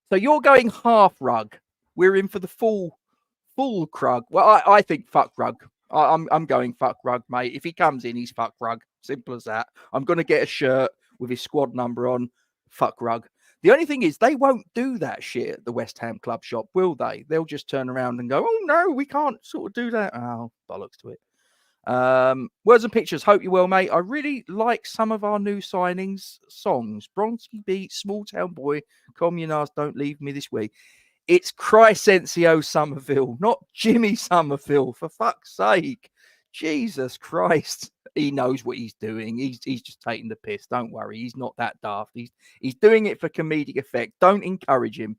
So you're going half rug. We're in for the full crug. Well, I think fuck rug. I'm going fuck rug, mate. If he comes in, he's fuck rug. Simple as that. I'm going to get a shirt with his squad number on. Fuck rug. The only thing is, they won't do that shit at the West Ham club shop, will they? They'll just turn around and go, oh, no, we can't sort of do that. Oh, bollocks to it. Words and pictures. Hope you're well, mate. I really like some of our new signings songs. Bronski Beat, Small Town Boy, Communards, Don't Leave Me This Way. It's Crescencio Summerville, not Jimmy Summerville, for fuck's sake. Jesus Christ. He knows what he's doing. He's just taking the piss. Don't worry. He's not that daft. He's doing it for comedic effect. Don't encourage him.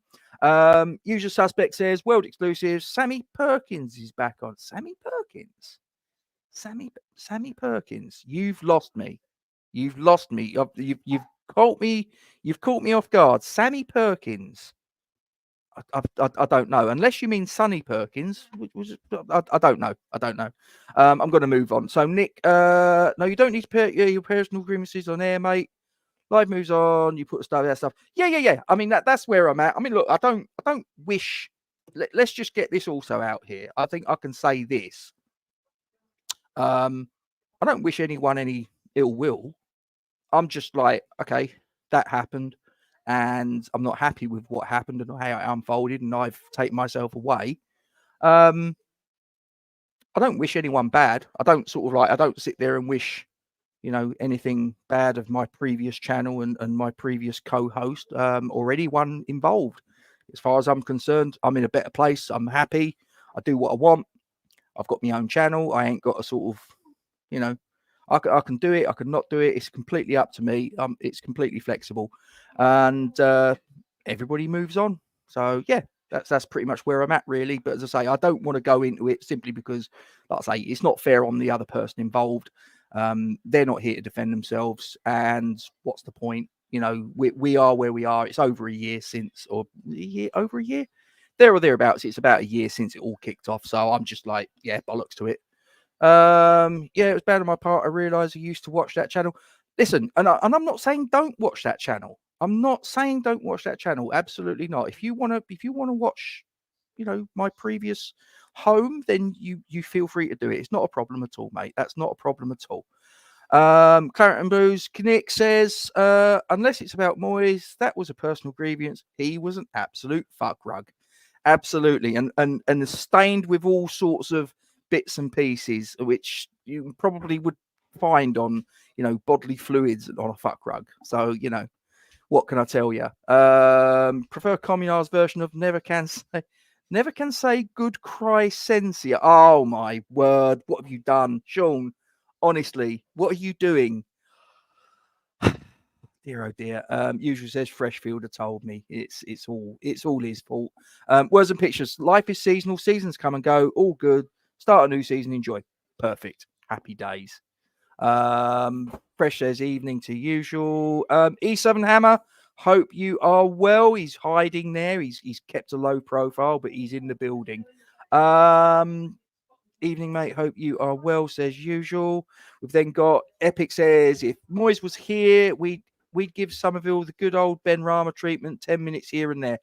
Usual Suspect says, world exclusive, Sammy Perkins is back on. Sammy Perkins? Sammy Perkins. You've lost me. You've lost me. You've caught me. You've caught me off guard. Sammy Perkins. I don't know, unless you mean Sonny Perkins. I don't know. I'm going to move on. So Nick, no, you don't need to put your personal grievances on air, mate. Live moves on. You put that stuff. Yeah. I mean that's where I'm at. I mean, look, I don't wish. Let's just get this also out here. I think I can say this. I don't wish anyone any ill will. I'm just like, okay, that happened, and I'm not happy with what happened and how it unfolded, and I've taken myself away. I don't wish anyone bad. I don't sit there and wish, anything bad of my previous channel and my previous co-host or anyone involved. As far as I'm concerned, I'm in a better place. I'm happy. I do what I want. I've got my own channel. I ain't got a sort of, I can do it. I can not do it. It's completely up to me. It's completely flexible, and everybody moves on. So yeah, that's pretty much where I'm at, really. But as I say, I don't want to go into it simply because, like I say, it's not fair on the other person involved. They're not here to defend themselves, and what's the point? We are where we are. It's over a year since, over a year, there or thereabouts. It's about a year since it all kicked off. So I'm just like, yeah, bollocks to it. Yeah, it was bad on my part. I realized I used to watch that channel. Listen, and I'm not saying don't watch that channel. I'm not saying don't watch that channel. Absolutely not. If you want to watch, my previous home, then you feel free to do it. It's not a problem at all, mate. That's not a problem at all. Claret and Blues, Nick says, unless it's about Moyes, that was a personal grievance. He was an absolute fuck rug. Absolutely. And stained with all sorts of bits and pieces, which you probably would find on, bodily fluids on a fuck rug. So, what can I tell you? Prefer Communard's version of Never Can Say Good Crescencio. Oh my word. What have you done, Sean? Honestly, what are you doing? Dear oh dear. Usual says Freshfielder told me it's all his fault. Words and pictures. Life is seasonal. Seasons come and go. All good. Start a new season. Enjoy. Perfect. Happy days. Fresh says evening to usual. E7 Hammer. Hope you are well. He's hiding there. He's kept a low profile, but he's in the building. Evening, mate. Hope you are well, says usual. We've then got Epic says if Moyes was here, we'd give Summerville the good old Ben Rama treatment, 10 minutes here and there.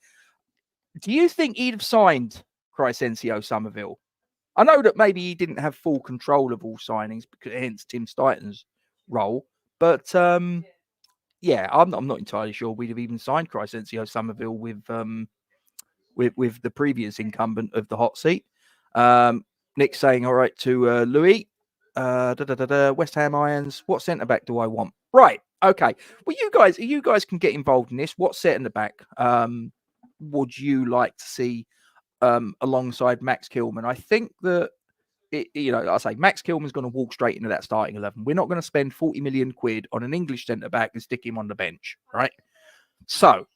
Do you think he'd have signed Crescencio Summerville? I know that maybe he didn't have full control of all signings, because hence Tim Stighton's role. But yeah, I'm not entirely sure we'd have even signed Crescencio Summerville with the previous incumbent of the hot seat. Nick's saying, all right, to Louis, West Ham Irons, what centre back do I want? Right, okay. Well, you guys can get involved in this. What centre back would you like to see alongside Max Kilman? I think that, I say Max Kilman's going to walk straight into that starting 11. We're not going to spend 40 million quid on an English centre back and stick him on the bench, right? So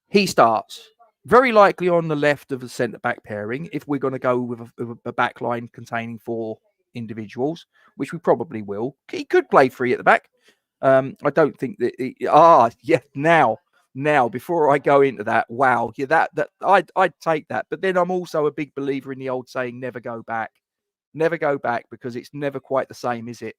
he starts. Very likely on the left of a centre-back pairing, if we're going to go with a back line containing 4 individuals, which we probably will. He could play 3 at the back. I don't think that... Now, before I go into that, wow, yeah, that I'd take that. But then I'm also a big believer in the old saying, never go back. Never go back, because it's never quite the same, is it?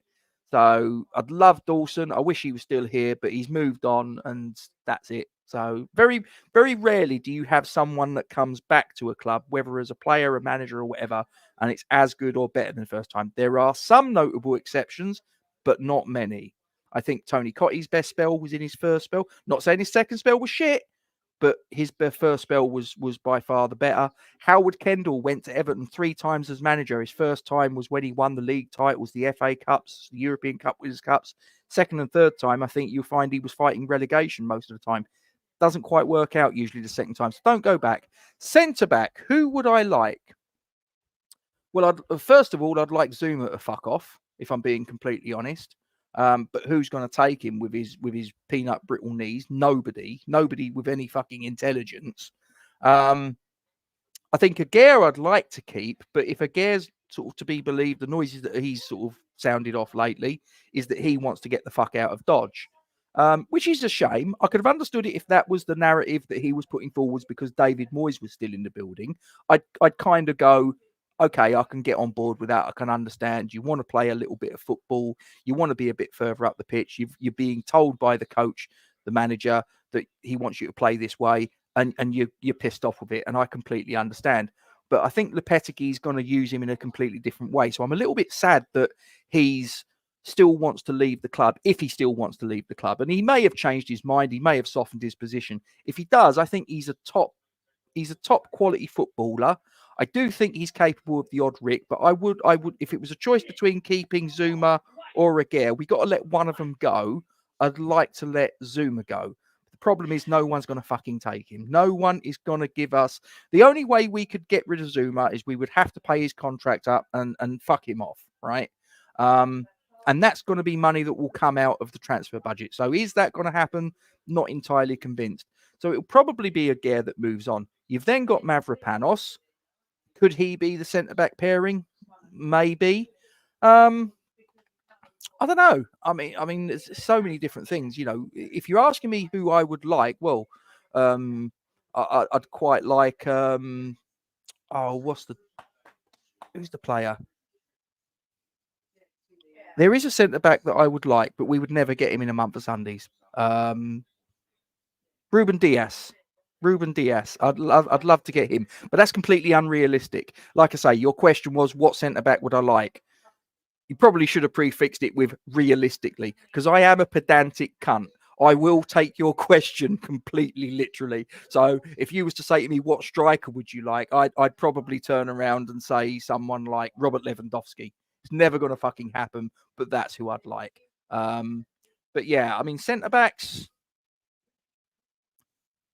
So I'd love Dawson. I wish he was still here, but he's moved on, and that's it. So very, very rarely do you have someone that comes back to a club, whether as a player, a manager, or whatever, and it's as good or better than the first time. There are some notable exceptions, but not many. I think Tony Cotty's best spell was in his first spell. Not saying his second spell was shit, but his first spell was by far the better. Howard Kendall went to Everton 3 times as manager. His first time was when he won the league titles, the FA Cups, the European Cup Winners' Cups. Second and third time, I think you'll find he was fighting relegation most of the time. Doesn't quite work out usually the second time, so don't go back. Centre-back, who would I like? Well, first of all, I'd like Zuma to fuck off, if I'm being completely honest. But who's going to take him with his peanut brittle knees? Nobody with any fucking intelligence. I think Aguirre I'd like to keep, but if Aguirre's sort of to be believed, the noises that he's sort of sounded off lately is that he wants to get the fuck out of Dodge, which is a shame. I could have understood it if that was the narrative that he was putting forwards because David Moyes was still in the building. I'd kind of go, okay, I can get on board with that. I can understand. You want to play a little bit of football. You want to be a bit further up the pitch. You're being told by the coach, the manager, that he wants you to play this way, and you're pissed off with it. And I completely understand. But I think Lopetegui's going to use him in a completely different way. So I'm a little bit sad that he's still wants to leave the club, if he still wants to leave the club. And he may have changed his mind. He may have softened his position. If he does, I think he's a top quality footballer. I do think he's capable of the odd Rick, but I would, if it was a choice between keeping Zuma or Aguirre, we got to let one of them go. I'd like to let Zuma go. The problem is no one's going to fucking take him. No one is going to give us... The only way we could get rid of Zuma is we would have to pay his contract up and fuck him off, right? And that's going to be money that will come out of the transfer budget. So is that going to happen? Not entirely convinced. So it'll probably be Aguirre that moves on. You've then got Mavropanos. Could he be the centre-back pairing? Maybe. I don't know. I mean, there's so many different things. You know, if you're asking me who I would like, well, I'd quite like. Who's the player? There is a centre back that I would like, but we would never get him in a month of Sundays. Ruben Diaz. I'd love to get him, but that's completely unrealistic. Like I say, your question was what centre back would I like? You probably should have prefixed it with realistically, because I am a pedantic cunt. I will take your question completely literally. So if you was to say to me, what striker would you like? I'd probably turn around and say someone like Robert Lewandowski. It's never going to fucking happen, but that's who I'd like. But yeah, I mean, centre-backs,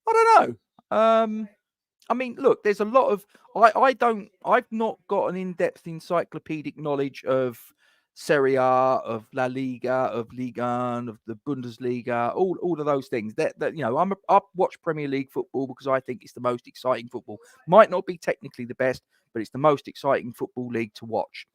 I don't know. I mean, look, there's a lot of... I've not got an in-depth encyclopedic knowledge of Serie A, of La Liga, of Ligue 1, of the Bundesliga, all of those things. That I watch Premier League football because I think it's the most exciting football. Might not be technically the best, but it's the most exciting football league to watch.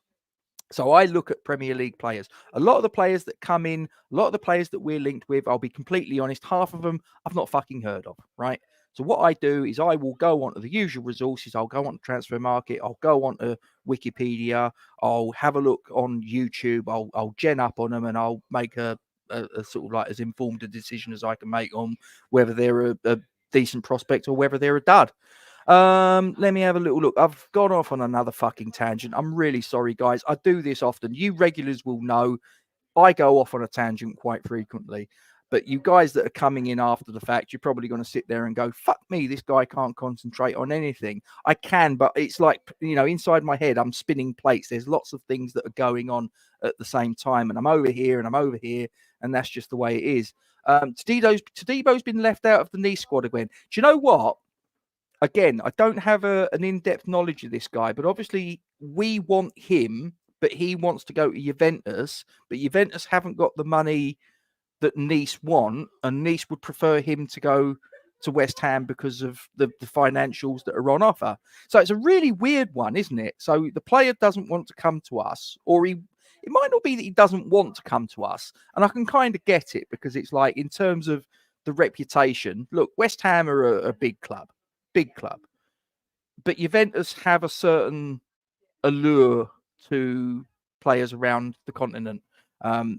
So I look at Premier League players. A lot of the players that come in, a lot of the players that we're linked with, I'll be completely honest, half of them I've not fucking heard of, right? So what I do is I will go onto the usual resources. I'll go on to Transfer Market. I'll go on to Wikipedia. I'll have a look on YouTube. I'll gen up on them and I'll make a sort of like as informed a decision as I can make on whether they're a decent prospect or whether they're a dud. Let me have a little look. I've gone off on another fucking tangent. I'm really sorry, guys. I do this often. You regulars will know I go off on a tangent quite frequently. But you guys that are coming in after the fact, you're probably going to sit there and go, fuck me, this guy can't concentrate on anything. I can, but it's like, inside my head, I'm spinning plates. There's lots of things that are going on at the same time. And I'm over here and I'm over here. And that's just the way it is. Tadebo's been left out of the Nice squad again. Do you know what? Again, I don't have an in-depth knowledge of this guy, but obviously we want him, but he wants to go to Juventus, but Juventus haven't got the money that Nice want, and Nice would prefer him to go to West Ham because of the financials that are on offer. So it's a really weird one, isn't it? So the player doesn't want to come to us, or it might not be that he doesn't want to come to us, and I can kind of get it because it's like in terms of the reputation. Look, West Ham are a big club. But Juventus have a certain allure to players around the continent.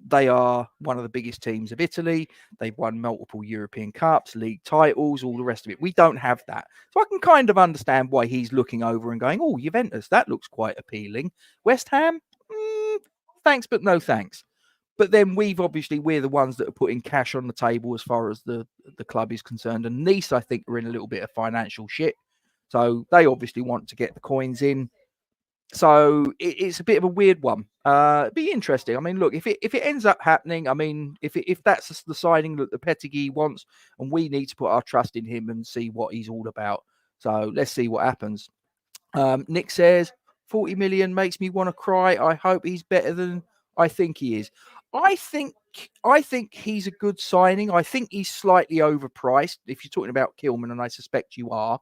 They are one of the biggest teams of Italy. They've won multiple European Cups, league titles, all the rest of it. We don't have that. So I can kind of understand why he's looking over and going, oh, Juventus, that looks quite appealing. West Ham, thanks, but no thanks. But then we're the ones that are putting cash on the table as far as the club is concerned. And Nice, I think, are in a little bit of financial shit. So they obviously want to get the coins in. So it's a bit of a weird one. It'd be interesting. I mean, look, if it ends up happening, I mean, if that's the signing that the Petegui wants, and we need to put our trust in him and see what he's all about. So let's see what happens. Nick says 40 million makes me want to cry. I hope he's better than I think he is. I think he's a good signing. I think he's slightly overpriced. If you're talking about Kilman, and I suspect you are,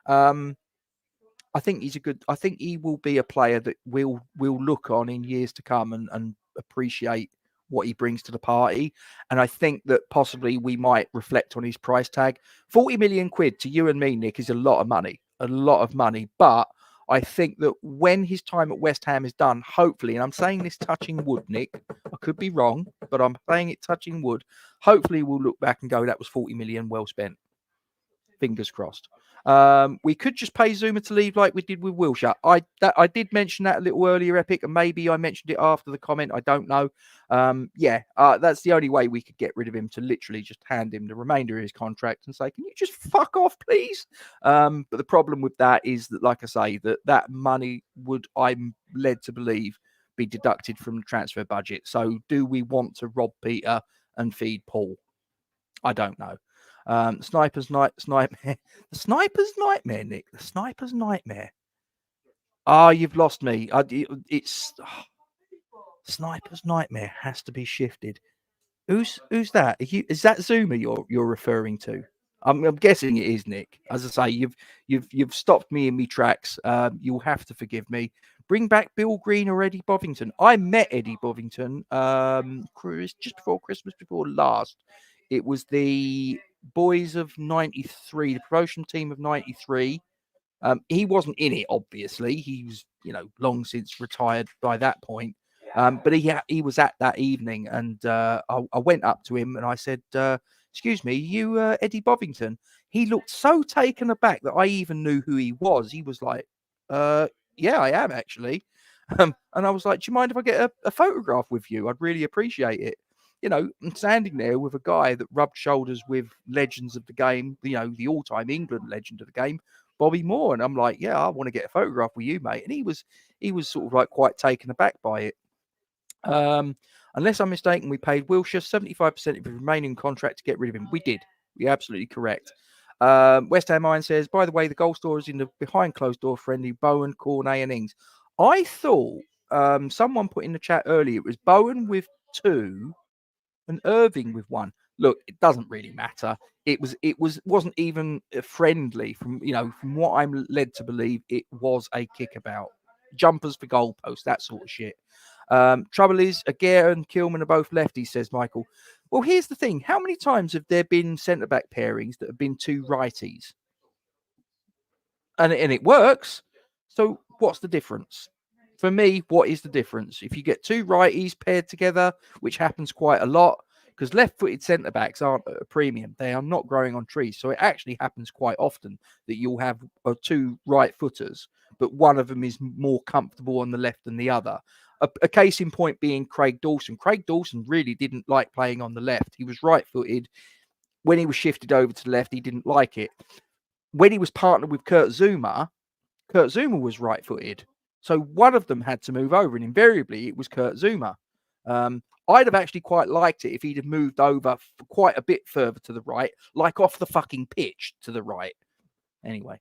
I think he will be a player that we'll look on in years to come and appreciate what he brings to the party. And I think that possibly we might reflect on his price tag. 40 million quid to you and me, Nick, is a lot of money. But I think that when his time at West Ham is done, hopefully, and I'm saying this touching wood, Nick, I could be wrong, but I'm saying it touching wood. Hopefully we'll look back and go, that was 40 million well spent. Fingers crossed. We could just pay Zuma to leave like we did with Wilshere. I did mention that a little earlier, Epic, and maybe I mentioned it after the comment. I don't know. That's the only way we could get rid of him, to literally just hand him the remainder of his contract and say, can you just fuck off, please? But the problem with that is that, like I say, that money would, I'm led to believe, be deducted from the transfer budget. So do we want to rob Peter and feed Paul? I don't know. Sniper's nightmare. The sniper's nightmare, Nick. The sniper's nightmare. You've lost me. Sniper's nightmare has to be shifted. Who's that? Is that Zuma you're referring to? I'm guessing it is, Nick. As I say, you've stopped me in my tracks. You'll have to forgive me. Bring back Bill Green or Eddie Bovington. I met Eddie Bovington just before Christmas, before last. It was the boys of 93, the promotion team of 93. He wasn't in it, obviously. He was, long since retired by that point. But he was at that evening, and I went up to him and I said, excuse me, you Eddie Bovington? He looked so taken aback that I even knew who he was. He was like, yeah, I am actually. And I was like, do you mind if I get a photograph with you? I'd really appreciate it. I'm standing there with a guy that rubbed shoulders with legends of the game, the all-time England legend of the game, Bobby Moore. And I'm like, yeah, I want to get a photograph with you, mate. And he was sort of like quite taken aback by it. Unless I'm mistaken, we paid Wilshere 75% of his remaining contract to get rid of him. We did. You're absolutely correct. West Ham Iron says, by the way, the goal scorers in the behind closed door friendly, Bowen, Cornet and Ings. I thought someone put in the chat earlier, it was Bowen with 2 and Irving with 1. Look, it doesn't really matter. Wasn't even friendly from what I'm led to believe. It was a kickabout, jumpers for goalposts, that sort of shit. Trouble is, Aguirre and Kilman are both lefties, says Michael. Well, here's the thing: how many times have there been centre back pairings that have been 2 righties, and it works? So what's the difference? For me, what is the difference? If you get 2 righties paired together, which happens quite a lot, because left-footed centre-backs aren't at a premium. They are not growing on trees. So it actually happens quite often that you'll have 2 right-footers, but one of them is more comfortable on the left than the other. A case in point being Craig Dawson. Craig Dawson really didn't like playing on the left. He was right-footed. When he was shifted over to the left, he didn't like it. When he was partnered with Kurt Zouma was right-footed. So one of them had to move over, and invariably it was Kurt Zouma. I'd have actually quite liked it if he'd have moved over quite a bit further to the right, like off the fucking pitch to the right. Anyway,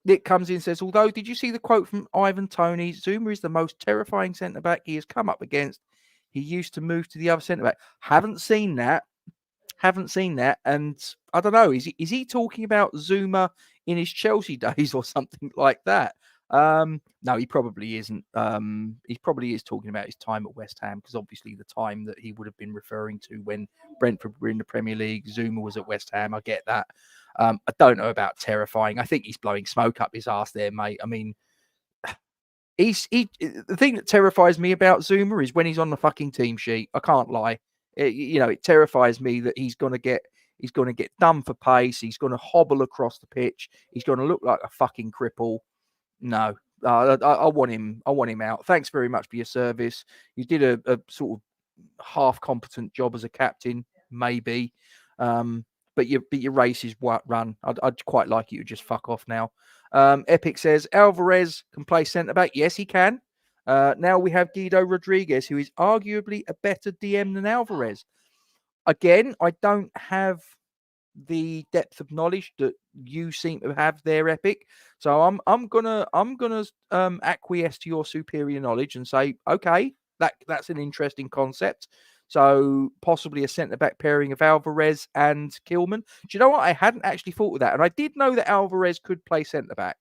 Nick comes in and says, although, did you see the quote from Ivan Toney? Zouma is the most terrifying centre-back he has come up against. He used to move to the other centre-back. Haven't seen that. And I don't know, is he talking about Zouma in his Chelsea days or something like that? No, he probably isn't. He probably is talking about his time at West Ham, because obviously the time that he would have been referring to when Brentford were in the Premier League, Zouma was at West Ham. I get that. I don't know about terrifying. I think he's blowing smoke up his ass there, mate. I mean, the thing that terrifies me about Zouma is when he's on the fucking team sheet. I can't lie. It terrifies me that he's going to get done for pace. He's going to hobble across the pitch. He's going to look like a fucking cripple. No, I want him. I want him out. Thanks very much for your service. You did a sort of half competent job as a captain, maybe. But your race is run. I'd quite like you to just fuck off now. Epic says Alvarez can play centre back. Yes, he can. Now we have Guido Rodriguez, who is arguably a better DM than Alvarez. Again, I don't have the depth of knowledge that you seem to have there, Epic. So I'm gonna acquiesce to your superior knowledge and say, okay, that's an interesting concept. So possibly a centre back pairing of Alvarez and Kilman. Do you know what? I hadn't actually thought of that, and I did know that Alvarez could play centre back.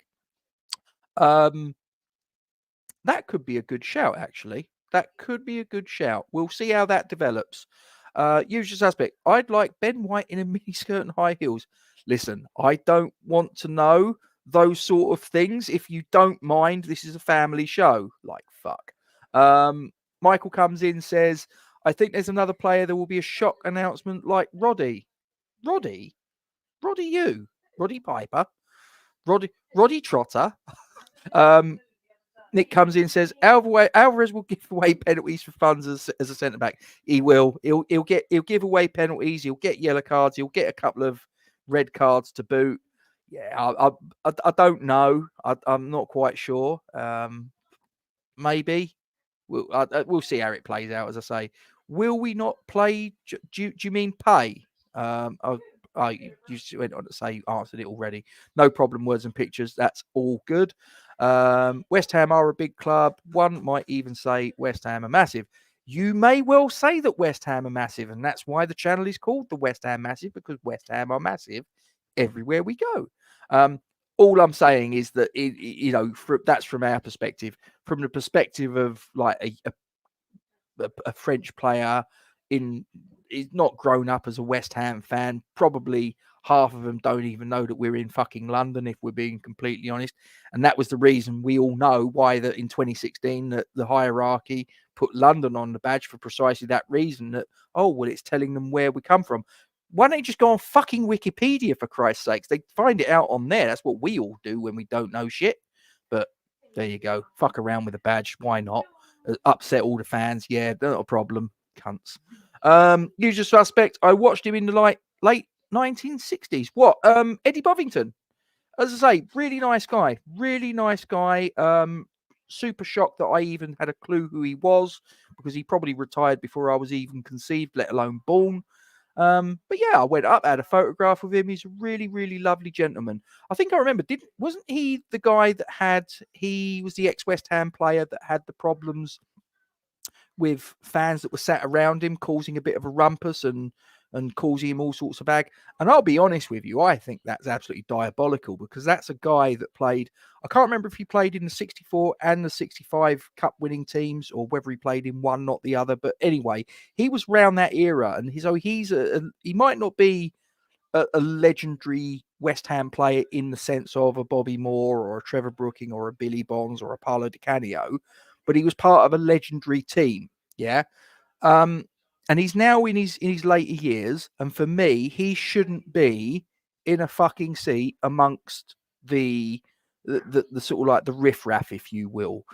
That could be a good shout, actually. That could be a good shout. We'll see how that develops. Usual suspect. I'd like Ben White in a miniskirt and high heels. Listen, I don't want to know those sort of things. If you don't mind, this is a family show. Like, fuck. Michael comes in, says, I think there's another player. There will be a shock announcement like Roddy. Roddy you? Roddy Piper? Roddy Trotter? Nick comes in and says Alvarez will give away penalties for funds as a centre back. He will. He'll give away penalties. He'll get yellow cards. He'll get a couple of red cards to boot. Yeah, I don't know. I'm not quite sure. Maybe we'll see how it plays out. As I say, will we not play? Do you mean pay? You went on to say you answered it already. No problem. Words and pictures. That's all good. West Ham are a big club. One might even say West Ham are massive. You may well say that West Ham are massive, and that's why the channel is called the West Ham Massive, because West Ham are massive everywhere we go. All I'm saying is that that's from our perspective. From the perspective of like a French player is not grown up as a West Ham fan. Probably half of them don't even know that we're in fucking London, if we're being completely honest. And that was the reason we all know why that in 2016 that the hierarchy put London on the badge, for precisely that reason, that, oh, well, it's telling them where we come from. Why don't you just go on fucking Wikipedia, for Christ's sakes? They find it out on there. That's what we all do when we don't know shit. But there you go. Fuck around with a badge. Why not? Upset all the fans. Yeah, not a problem. Cunts. Usual suspect. I watched him in the late 1960s. What? Eddie Bovington. As I say, really nice guy. Really nice guy. Super shocked that I even had a clue who he was, because he probably retired before I was even conceived, let alone born. But yeah, I went up, had a photograph with him. He's a really, really lovely gentleman. I think I remember, wasn't he the guy that he was the ex-West Ham player that had the problems with fans that were sat around him, causing a bit of a rumpus and causing him all sorts of ag. And I'll be honest with you, I think that's absolutely diabolical, because that's a guy that played, I can't remember if he played in the 64 and the 65 cup winning teams, or whether he played in one, not the other. But anyway, he was round that era, and he might not be a legendary West Ham player in the sense of a Bobby Moore or a Trevor Brooking or a Billy Bonds or a Paolo Di Canio, but he was part of a legendary team. Yeah. And he's now in his later years, and for me, he shouldn't be in a fucking seat amongst the sort of like the riffraff, if you will.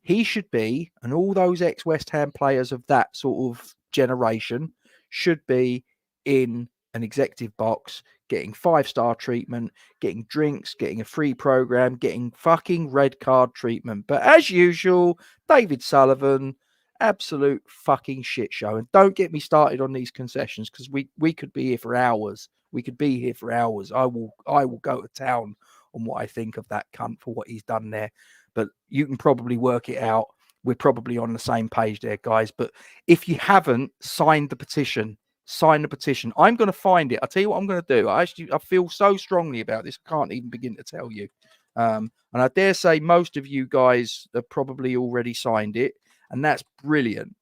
He should be, and all those ex-West Ham players of that sort of generation should be in an executive box, getting 5-star treatment, getting drinks, getting a free program, getting fucking red card treatment. But as usual, David Sullivan, absolute fucking shit show. And don't get me started on these concessions, because we could be here for hours. We could be here for hours. I will go to town on what I think of that cunt for what he's done there. But you can probably work it out. We're probably on the same page there, guys. But if you haven't signed the petition, sign the petition. I'm going to find it. I'll tell you what I'm going to do. I feel so strongly about this. I can't even begin to tell you. And I dare say most of you guys have probably already signed it, and that's brilliant.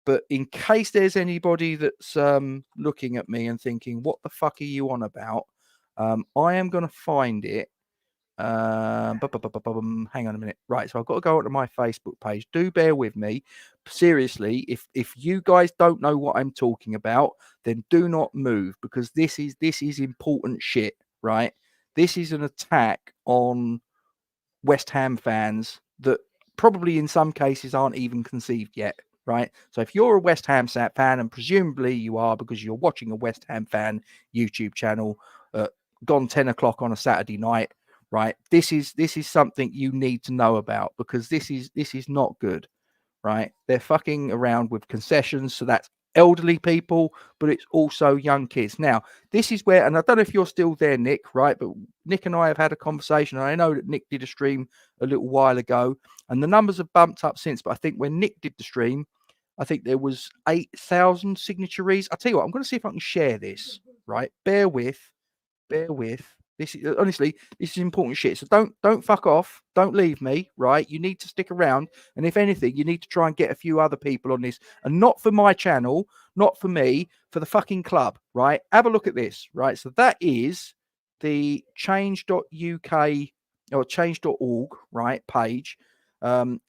But in case there's anybody that's looking at me and thinking, what the fuck are you on about? I am going to find it. Hang on a minute. Right, so I've got to go onto my Facebook page. Do bear with me. Seriously, if you guys don't know what I'm talking about, then do not move, because this is important shit, right? This is an attack on West Ham fans that probably in some cases aren't even conceived yet, right? So if you're a West Ham fan, and presumably you are because you're watching a West Ham fan YouTube channel, gone 10 o'clock on a Saturday night, right? This is something you need to know about, because this is not good, right? They're fucking around with concessions, so that's elderly people, but it's also young kids. Now, this is where, and I don't know if you're still there, Nick, right? But Nick and I have had a conversation, and I know that Nick did a stream a little while ago, and the numbers have bumped up since. But I think when Nick did the stream, I think there was 8,000 signatories. I'll tell you what, I'm going to see if I can share this, right? Bear with. This is honestly, this is important shit. So don't fuck off. Don't leave me, right? You need to stick around. And if anything, you need to try and get a few other people on this. And not for my channel, not for me, for the fucking club, right? Have a look at this, right? So that is the change.uk or change.org, right, page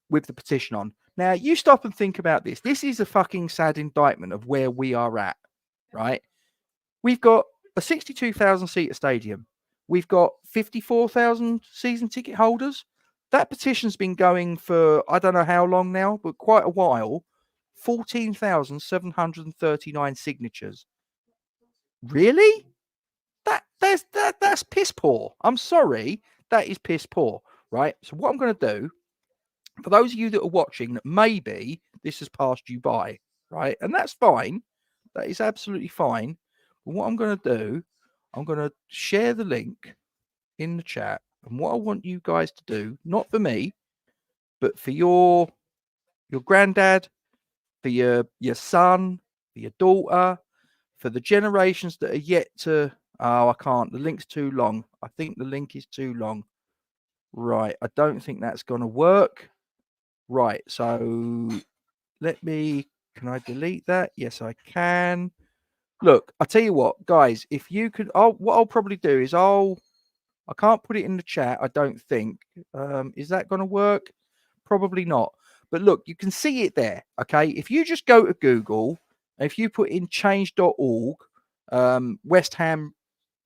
with the petition on. Now, you stop and think about this. This is a fucking sad indictment of where we are at, right? We've got a 62,000 seater stadium. We've got 54,000 season ticket holders. That petition's been going for, I don't know how long now, but quite a while. 14,739 signatures. Really? That's piss poor. I'm sorry. That is piss poor, right? So what I'm going to do, for those of you that are watching, that maybe this has passed you by, right? And that's fine. That is absolutely fine. But what I'm going to do, I'm going to share the link in the chat. And what I want you guys to do, not for me, but for your granddad, for your son, for your daughter, for the generations that are yet to... Oh, I can't. The link's too long. I think the link is too long. Right. I don't think that's going to work. Right. So can I delete that? Yes, I can. Look, I'll tell you what, guys, if you could, what I'll probably do is I can't put it in the chat, I don't think. Is that going to work? Probably not. But look, you can see it there, okay? If you just go to Google, if you put in change.org, West Ham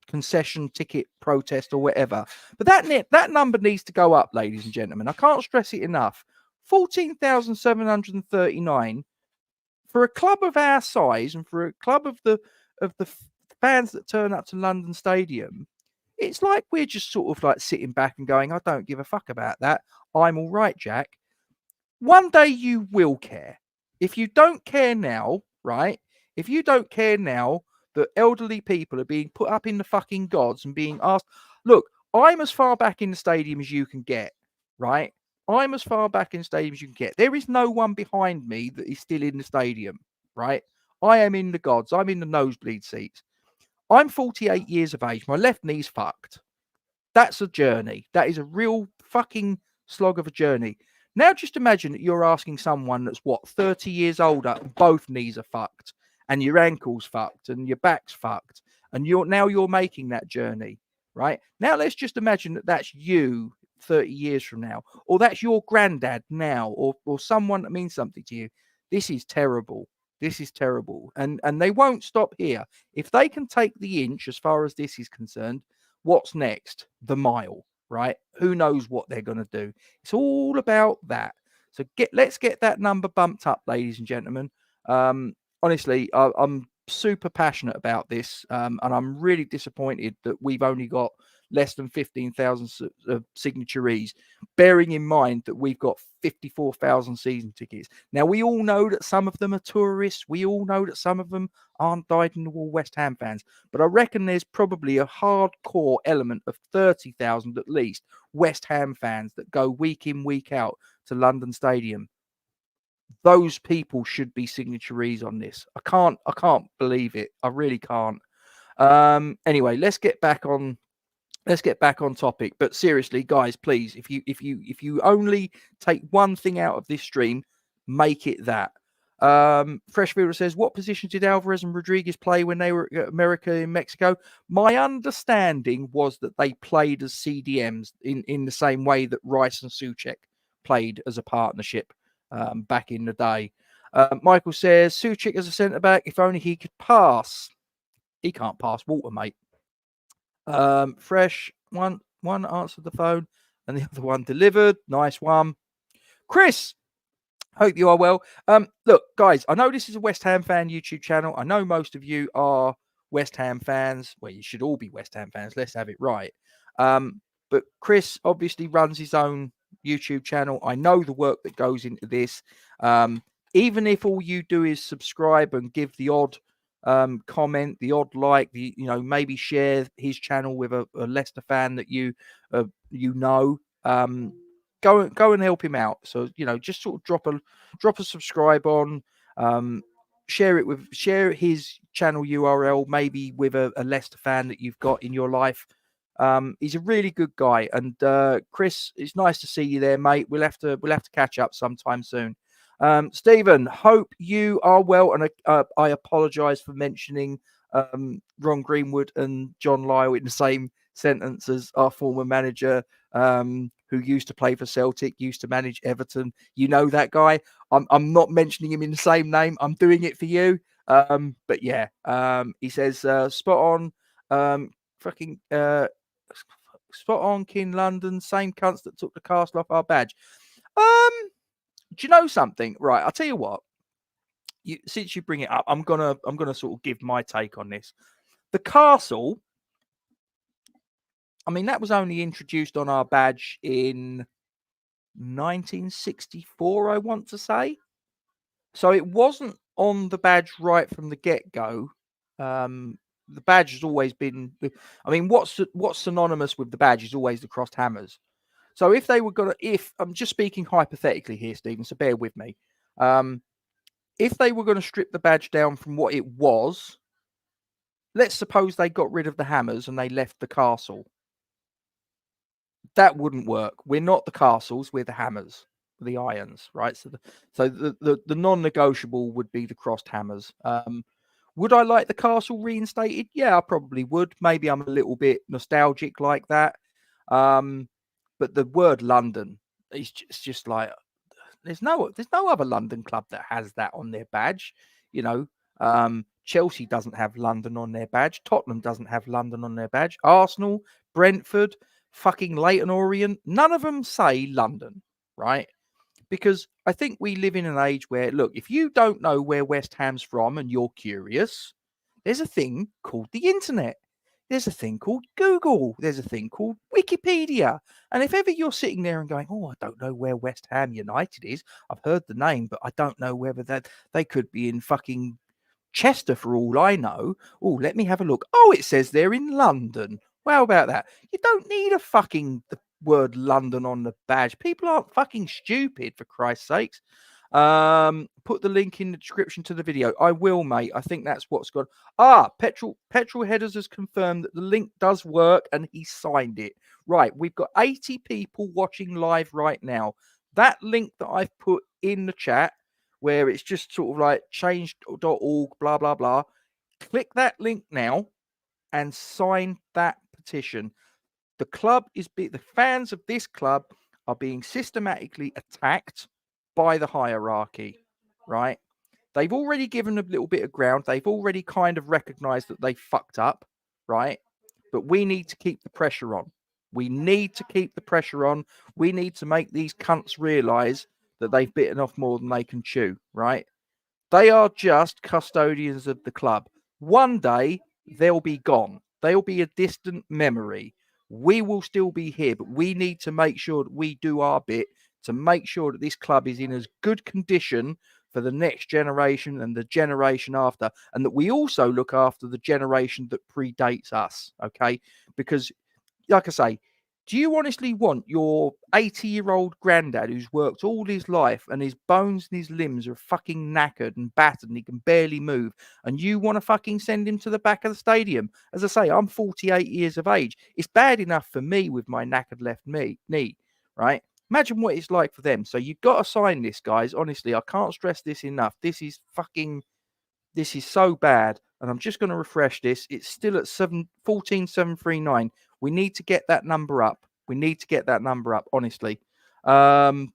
concession ticket protest or whatever, but that number needs to go up, ladies and gentlemen. I can't stress it enough. 14,739 for a club of our size, and for a club of the fans that turn up to London Stadium. It's like we're just sort of like sitting back and going, I don't give a fuck about that. I'm all right, Jack. One day you will care. If you don't care now, right? If you don't care now that elderly people are being put up in the fucking gods and being asked, look, I'm as far back in the stadium as you can get, right? I'm as far back in the stadium as you can get. There is no one behind me that is still in the stadium, right? I am in the gods. I'm in the nosebleed seats. I'm 48 years of age. My left knee's fucked. That's a journey. That is a real fucking slog of a journey. Now, just imagine that you're asking someone that's 30 years older, and both knees are fucked, and your ankle's fucked, and your back's fucked, and you're making that journey, right? Now, let's just imagine that that's you 30 years from now, or that's your granddad now, or someone that means something to you. This is terrible. This is terrible, and they won't stop here. If they can take the inch as far as this is concerned, what's next? The mile, right? Who knows what they're going to do? It's all about that. So let's get that number bumped up, ladies and gentlemen. Honestly, I'm super passionate about this, and I'm really disappointed that we've only got less than 15,000 signatories, bearing in mind that we've got 54,000 season tickets. Now, we all know that some of them are tourists. We all know that some of them aren't dyed-in-the-wool West Ham fans. But I reckon there's probably a hardcore element of 30,000 at least West Ham fans that go week in, week out to London Stadium. Those people should be signatories on this. I can't believe it. I really can't. Anyway, let's get back on topic. But seriously, guys, please, if you only take one thing out of this stream, make it that. Freshfielder says, what position did Alvarez and Rodriguez play when they were at America in Mexico? My understanding was that they played as CDMs in the same way that Rice and Souček played as a partnership back in the day. Michael says, Souček as a centre-back, if only he could pass. He can't pass water, mate. Fresh, one answered the phone and the other one delivered. Nice one. Chris, hope you are well. Look, guys, I know this is a West Ham fan YouTube channel. I know most of you are West Ham fans. Well, you should all be West Ham fans. Let's have it right. But Chris obviously runs his own YouTube channel. I know the work that goes into this. Even if all you do is subscribe and give the odd comment, the odd like, maybe share his channel with a Leicester fan that you know. Go and help him out. So just sort of drop a subscribe on, share his channel URL maybe with a Leicester fan that you've got in your life. He's a really good guy, and Chris, it's nice to see you there, mate. We'll have to catch up sometime soon. Stephen, hope you are well, and I apologise for mentioning Ron Greenwood and John Lyle in the same sentence as our former manager, who used to play for Celtic, used to manage Everton. You know that guy. I'm not mentioning him in the same name. I'm doing it for you. But yeah, he says spot on. Spot on, King London. Same cunts that took the castle off our badge. Do you know something? Right, I'll tell you what. Since you bring it up, I'm gonna sort of give my take on this. The castle, I mean, that was only introduced on our badge in 1964, I want to say. So it wasn't on the badge right from the get-go. The badge has always been. I mean, what's synonymous with the badge is always the crossed hammers. So if they were if I'm just speaking hypothetically here, Stephen, so bear with me. If they were going to strip the badge down from what it was, let's suppose they got rid of the hammers and they left the castle. That wouldn't work. We're not the castles, we're the hammers, the irons, right? So the non-negotiable would be the crossed hammers. Would I like the castle reinstated? Yeah, I probably would. Maybe I'm a little bit nostalgic like that. But the word London is just like there's no other London club that has that on their badge. Chelsea doesn't have London on their badge. Tottenham doesn't have London on their badge. Arsenal, Brentford, fucking Leyton Orient, none of them say London, right? Because I think we live in an age where, look, if you don't know where West Ham's from and you're curious, there's a thing called the internet. There's a thing called Google. There's a thing called Wikipedia. And if ever you're sitting there and going, oh, I don't know where West Ham United is. I've heard the name, but I don't know whether they could be in fucking Chester, for all I know. Oh, let me have a look. Oh, it says they're in London. Well, how about that? You don't need a fucking the word London on the badge. People aren't fucking stupid, for Christ's sakes. Put the link in the description to the video. I will, mate. I think that's what's got. Petrol Headers has confirmed that the link does work and he signed it. Right, we've got 80 people watching live right now. That link that I've put in the chat, where it's just sort of like change.org, blah, blah, blah. Click that link now and sign that petition. The club the fans of this club are being systematically attacked by the hierarchy, right? They've already given a little bit of ground. They've already kind of recognized that they fucked up, right? But we need to keep the pressure on. We need to keep the pressure on. We need to make these cunts realize that they've bitten off more than they can chew, right? They are just custodians of the club. One day, they'll be gone. They'll be a distant memory. We will still be here, but we need to make sure that we do our bit to make sure that this club is in as good condition for the next generation and the generation after, and that we also look after the generation that predates us, okay? Because, like I say, do you honestly want your 80-year-old granddad who's worked all his life and his bones and his limbs are fucking knackered and battered and he can barely move, and you want to fucking send him to the back of the stadium? As I say, I'm 48 years of age. It's bad enough for me with my knackered left knee, right? Imagine what it's like for them. So you've got to sign this, guys. Honestly, I can't stress this enough. This is so bad. And I'm just going to refresh this. It's still at 14,739. We need to get that number up. Honestly. Words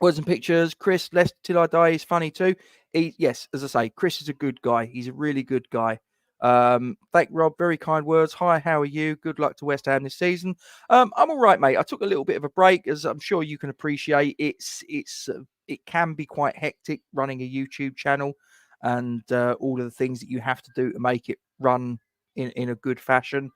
and pictures. Chris, Lest Till I Die is funny too. Yes, as I say, Chris is a good guy. He's a really good guy. Thank Rob, very kind words. Hi, how are you? Good luck to West Ham this season. I'm all right, mate. I took a little bit of a break, as I'm sure you can appreciate. It can be quite hectic running a YouTube channel and all of the things that you have to do to make it run in a good fashion.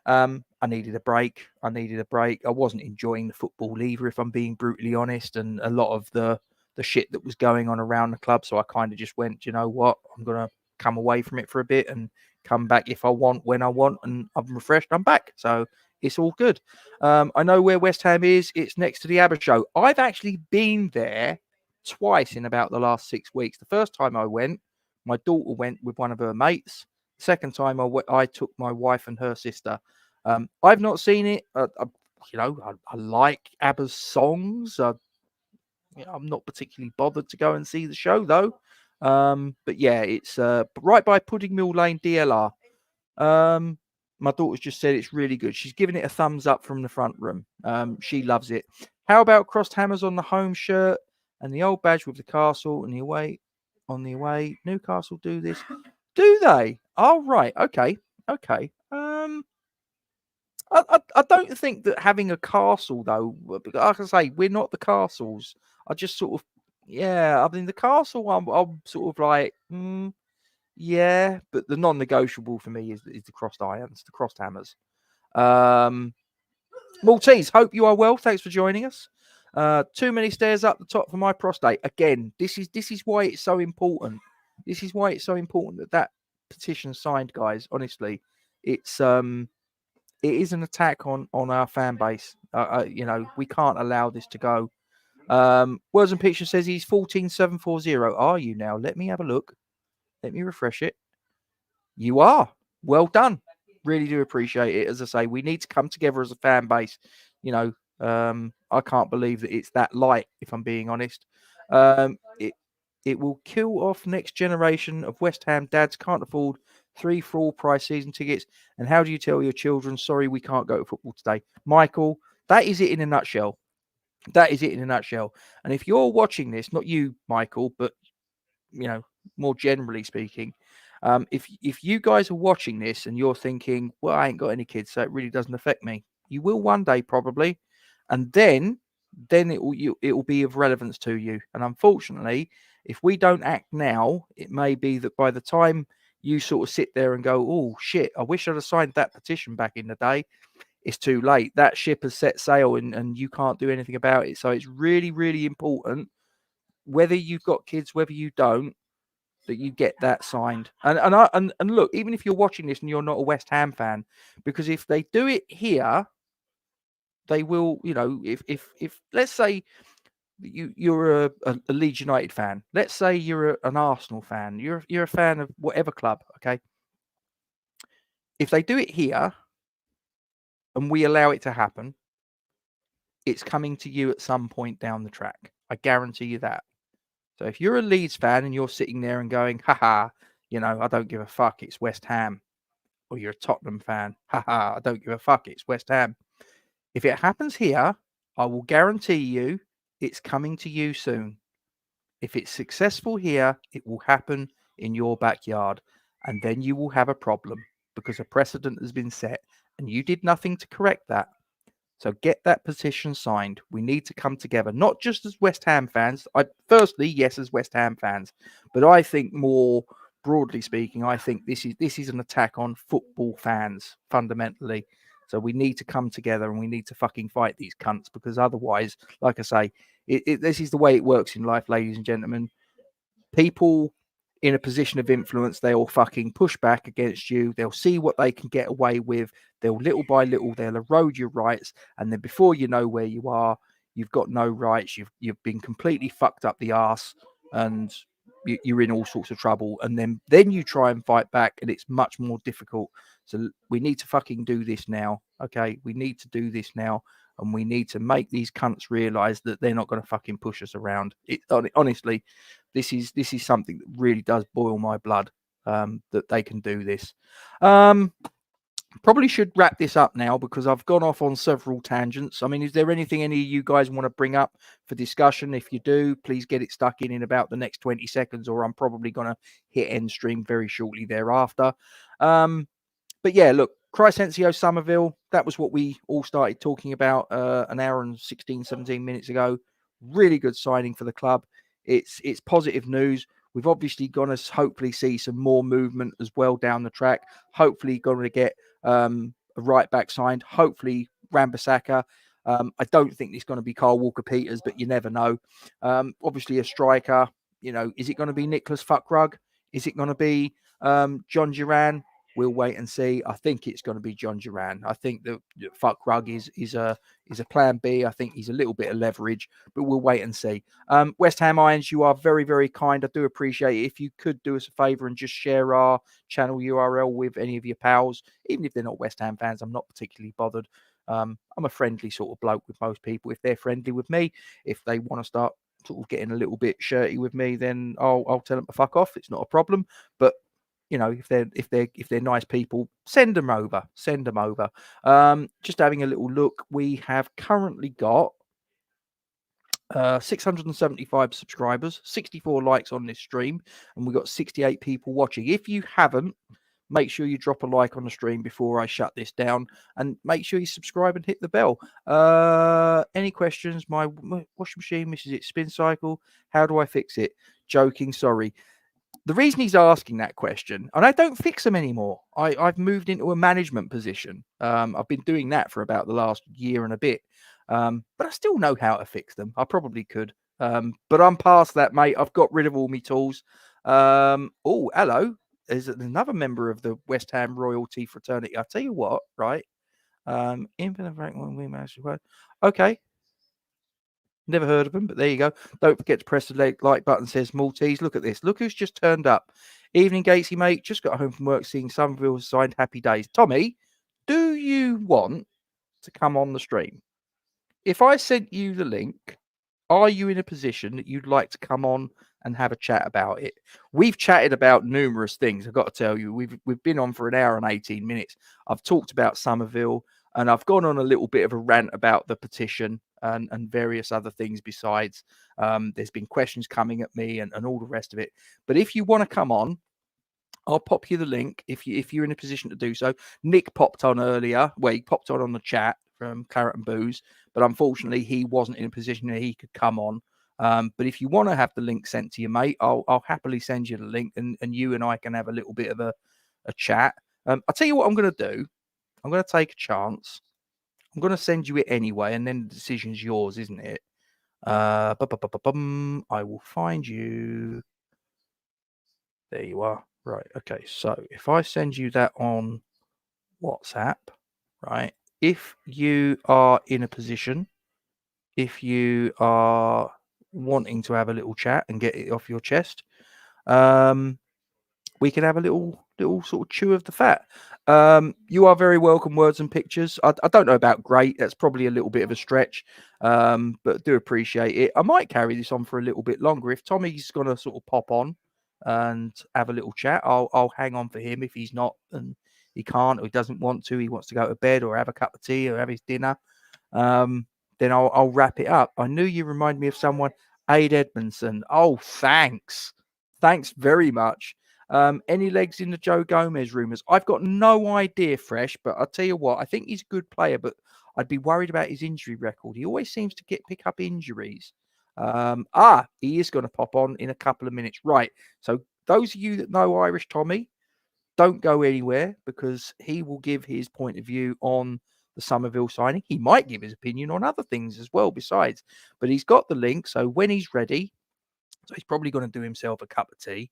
I needed a break. I wasn't enjoying the football either, if I'm being brutally honest, and a lot of the shit that was going on around the club. So I kind of just went, you know what, I'm gonna come away from it for a bit and come back if I want, when I want, and I'm refreshed. I'm back, so it's all good. I know where West Ham is. It's next to the ABBA show. I've actually been there twice in about the last 6 weeks. The first time I went, my daughter went with one of her mates. Second time I took my wife and her sister. I've not seen it. I like ABBA's songs. I'm not particularly bothered to go and see the show though. But yeah, it's right by Pudding Mill Lane, DLR. My daughter's just said it's really good. She's given it a thumbs up from the front room. She loves it. How about crossed hammers on the home shirt and the old badge with the castle and the away on the away? Newcastle do this. Do they? Oh, right. Okay. I don't think that having a castle, though, like I say, we're not the castles. I just sort of, yeah, I mean, the castle, I'm sort of like, yeah, but the non-negotiable for me is the crossed irons, the crossed hammers. Maltese, hope you are well. Thanks for joining us. Too many stairs up the top for my prostate. Again, this is why it's so important. This is why it's so important that petition signed, guys. Honestly, it is an attack on our fan base. We can't allow this to go. Words and Picture says he's 14,740. Are you now? Let me have a look. Let me refresh it. You are. Well done. Really do appreciate it. As I say, we need to come together as a fan base. I can't believe that it's that light, if I'm being honest. It will kill off next generation of West Ham dads can't afford 3 full price season tickets. And how do you tell your children, sorry, we can't go to football today? Michael, that is it in a nutshell. And if you're watching this, not you, Michael, but, more generally speaking, if you guys are watching this and you're thinking, well, I ain't got any kids, so it really doesn't affect me. You will one day probably. And then it will be of relevance to you. And unfortunately, if we don't act now, it may be that by the time you sort of sit there and go, oh, shit, I wish I'd have signed that petition back in the day, it's too late. That ship has set sail and you can't do anything about it. So it's really, really important, whether you've got kids, whether you don't, that you get that signed. And look, even if you're watching this and you're not a West Ham fan, because if they do it here, they will, you know, if let's say you're a Leeds United fan, let's say you're an Arsenal fan, you're a fan of whatever club, okay? If they do it here and we allow it to happen, it's coming to you at some point down the track. I guarantee you that. So if you're a Leeds fan and you're sitting there and going, haha, you know, I don't give a fuck, it's West Ham. Or you're a Tottenham fan, haha, I don't give a fuck, it's West Ham. If it happens here, I will guarantee you it's coming to you soon. If it's successful here, it will happen in your backyard. And then you will have a problem because a precedent has been set and you did nothing to correct that. So get that petition signed. We need to come together, not just as West Ham fans. Firstly, yes, as West Ham fans, but I think more broadly speaking, I think this is an attack on football fans fundamentally. So we need to come together and we need to fucking fight these cunts because otherwise, like I say, this is the way it works in life, ladies and gentlemen. People in a position of influence, they'll fucking push back against you. They'll see what they can get away with. They'll little by little, they'll erode your rights. And then before you know where you are, you've got no rights. You've been completely fucked up the arse and you're in all sorts of trouble. And then you try and fight back and it's much more difficult. So we need to fucking do this now. Okay. We need to do this now. And we need to make these cunts realize that they're not going to fucking push us around. Honestly, this is something that really does boil my blood, that they can do this. Probably should wrap this up now because I've gone off on several tangents. I mean, is there anything any of you guys want to bring up for discussion? If you do, please get it stuck in about the next 20 seconds, or I'm probably going to hit end stream very shortly thereafter. But yeah, look, Crescencio Summerville, that was what we all started talking about an hour and 16, 17 minutes ago. Really good signing for the club. It's positive news. We've obviously going to hopefully see some more movement as well down the track. Hopefully going to get a right back signed. Hopefully Rambasaka. I don't think it's going to be Carl Walker-Peters, but you never know. Obviously a striker. You know, is it going to be Nicholas Fuckrug? Is it going to be John Duran? We'll wait and see. I think it's going to be John Duran. I think that Fuckrug is a plan B. I think he's a little bit of leverage, but we'll wait and see. West Ham Irons, you are very, very kind. I do appreciate it. If you could do us a favour and just share our channel URL with any of your pals, even if they're not West Ham fans, I'm not particularly bothered. I'm a friendly sort of bloke with most people. If they're friendly with me, if they want to start sort of getting a little bit shirty with me, then I'll tell them to fuck off. It's not a problem. But you know, if they're nice people, send them over. Just having a little look, we have currently got 675 subscribers, 64 likes on this stream, and we've got 68 people watching. If you haven't, make sure you drop a like on the stream before I shut this down, and make sure you subscribe and hit the bell. Any questions? My washing machine misses its spin cycle. How do I fix it? Joking, sorry. The reason he's asking that question, and I don't fix them anymore. I've moved into a management position. I've been doing that for about the last year and a bit. But I still know how to fix them. I probably could. But I'm past that, mate. I've got rid of all my tools. Oh, hello. There's another member of the West Ham royalty fraternity. I'll tell you what, right? Infinite rank one we managed to work. Okay. Never heard of them, but there you go. Don't forget to press the like button, says Maltese. Look at this. Look who's just turned up. Evening, Gatesy, mate. Just got home from work seeing Summerville signed. Happy days. Tommy, do you want to come on the stream? If I sent you the link, are you in a position that you'd like to come on and have a chat about it? We've chatted about numerous things. I've got to tell you, we've been on for an hour and 18 minutes. I've talked about Summerville, and I've gone on a little bit of a rant about the petition and various other things besides. There's been questions coming at me and all the rest of it. But if you want to come on, I'll pop you the link if you're in a position to do so. Nick popped on earlier. Well, he popped on the chat from Claret and Booze, but unfortunately he wasn't in a position that he could come on. But if you want to have the link sent to you, mate, I'll happily send you the link, and you and I can have a little bit of a chat. I'll tell you what I'm going to do. I'm going to take a chance. I'm going to send you it anyway, and then the decision's yours, isn't it? I will find you. There you are. Right. Okay. So if I send you that on WhatsApp, right? If you are in a position, if you are wanting to have a little chat and get it off your chest, we can have a little sort of chew of the fat. You are very welcome, words and pictures. I don't know about great. That's probably a little bit of a stretch, but do appreciate it. I might carry this on for a little bit longer. If Tommy's going to sort of pop on and have a little chat, I'll hang on for him. If he's not and he can't or he doesn't want to, he wants to go to bed or have a cup of tea or have his dinner, then I'll wrap it up. I knew you remind me of someone, Aid Edmondson. Oh, thanks. Thanks very much. Any legs in the Joe Gomez rumours? I've got no idea, Fresh, but I'll tell you what, I think he's a good player, but I'd be worried about his injury record. He always seems to pick up injuries. He is going to pop on in a couple of minutes. Right. So those of you that know Irish Tommy, don't go anywhere because he will give his point of view on the Summerville signing. He might give his opinion on other things as well besides, but he's got the link. So when he's ready, so he's probably going to do himself a cup of tea.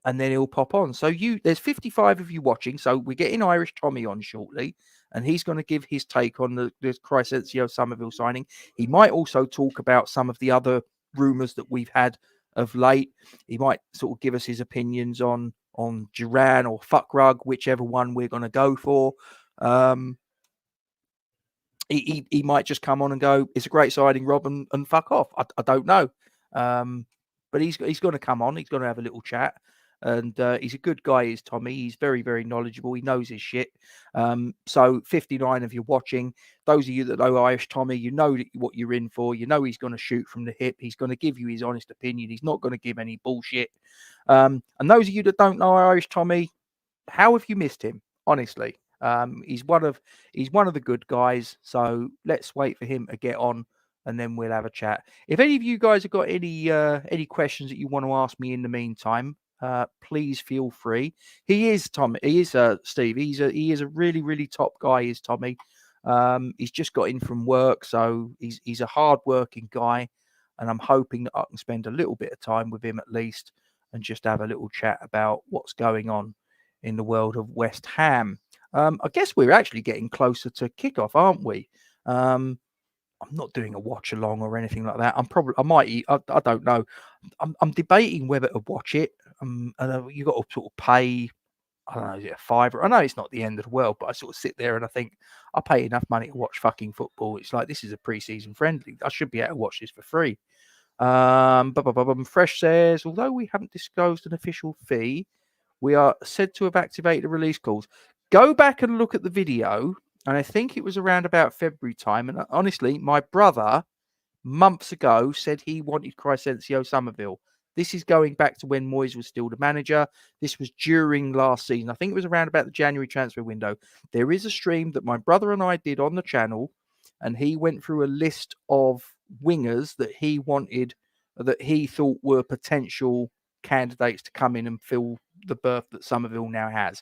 And then he'll pop on. So there's 55 of you watching. So we're getting Irish Tommy on shortly, and he's going to give his take on the Crysencio Summerville signing. He might also talk about some of the other rumours that we've had of late. He might sort of give us his opinions on Duran or Fuckrug, whichever one we're going to go for. He might just come on and go, it's a great signing, Rob, and fuck off. I don't know. But he's going to come on. He's going to have a little chat. And he's a good guy, is Tommy. He's very, very knowledgeable. He knows his shit. So 59 of you watching, those of you that know Irish Tommy, you know what you're in for. You know he's going to shoot from the hip. He's going to give you his honest opinion. He's not going to give any bullshit. And those of you that don't know Irish Tommy, how have you missed him? Honestly, he's one of the good guys. So let's wait for him to get on, and then we'll have a chat. If any of you guys have got any questions that you want to ask me in the meantime, please feel free. He is Tommy. He is Steve. He is a really, really top guy. Is Tommy? He's just got in from work, so he's a hard-working guy, and I'm hoping that I can spend a little bit of time with him at least, and just have a little chat about what's going on in the world of West Ham. I guess we're actually getting closer to kickoff, aren't we? I'm not doing a watch along or anything like that. I don't know. I'm debating whether to watch it. And you got to sort of pay. I don't know, is it a $5? I know it's not the end of the world, but I sort of sit there and I think I pay enough money to watch fucking football. It's like, this is a pre-season friendly. I should be able to watch this for free. Fresh says, although we haven't disclosed an official fee, we are said to have activated the release clause. Go back and look at the video. And I think it was around about February time. And honestly, my brother months ago said he wanted Crysencio Summerville. This is going back to when Moyes was still the manager. This was during last season. I think it was around about the January transfer window. There is a stream that my brother and I did on the channel, and he went through a list of wingers that he wanted, that he thought were potential candidates to come in and fill the berth that Summerville now has.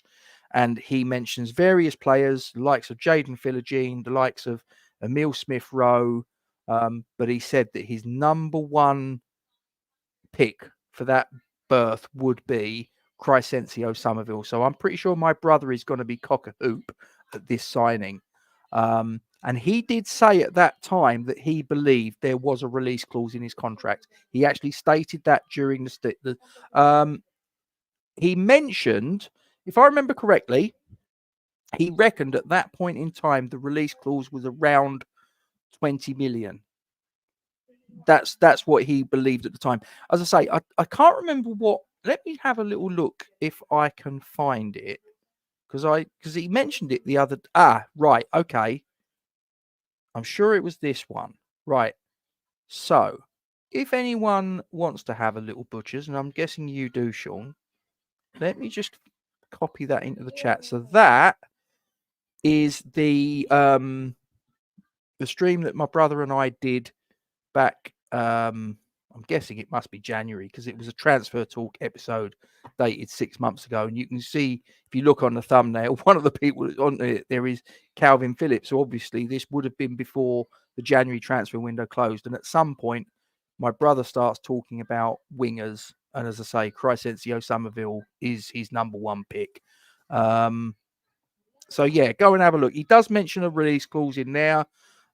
And he mentions various players, the likes of Jaden Philogene, the likes of Emile Smith-Rowe, but he said that his number one pick for that berth would be Crysencio Summerville. So I'm pretty sure my brother is going to be cock-a-hoop at this signing. And he did say at that time that he believed there was a release clause in his contract. He actually stated that during he mentioned, if I remember correctly, he reckoned at that point in time the release clause was around 20 million. That's what he believed at the time. As I say, I can't remember what. Let me have a little look if I can find it, because he mentioned it the other. Right, okay. I'm sure it was this one. Right. So, if anyone wants to have a little butchers, and I'm guessing you do, Sean, let me just copy that into the chat. So that is the stream that my brother and I did back. I'm guessing it must be January, because it was a transfer talk episode dated 6 months ago. And you can see, if you look on the thumbnail, one of the people on there is Calvin Phillips. So obviously this would have been before the January transfer window closed. And at some point, my brother starts talking about wingers And as I say, Crescencio Summerville is his number one pick. So yeah, go and have a look. He does mention a release clause in there,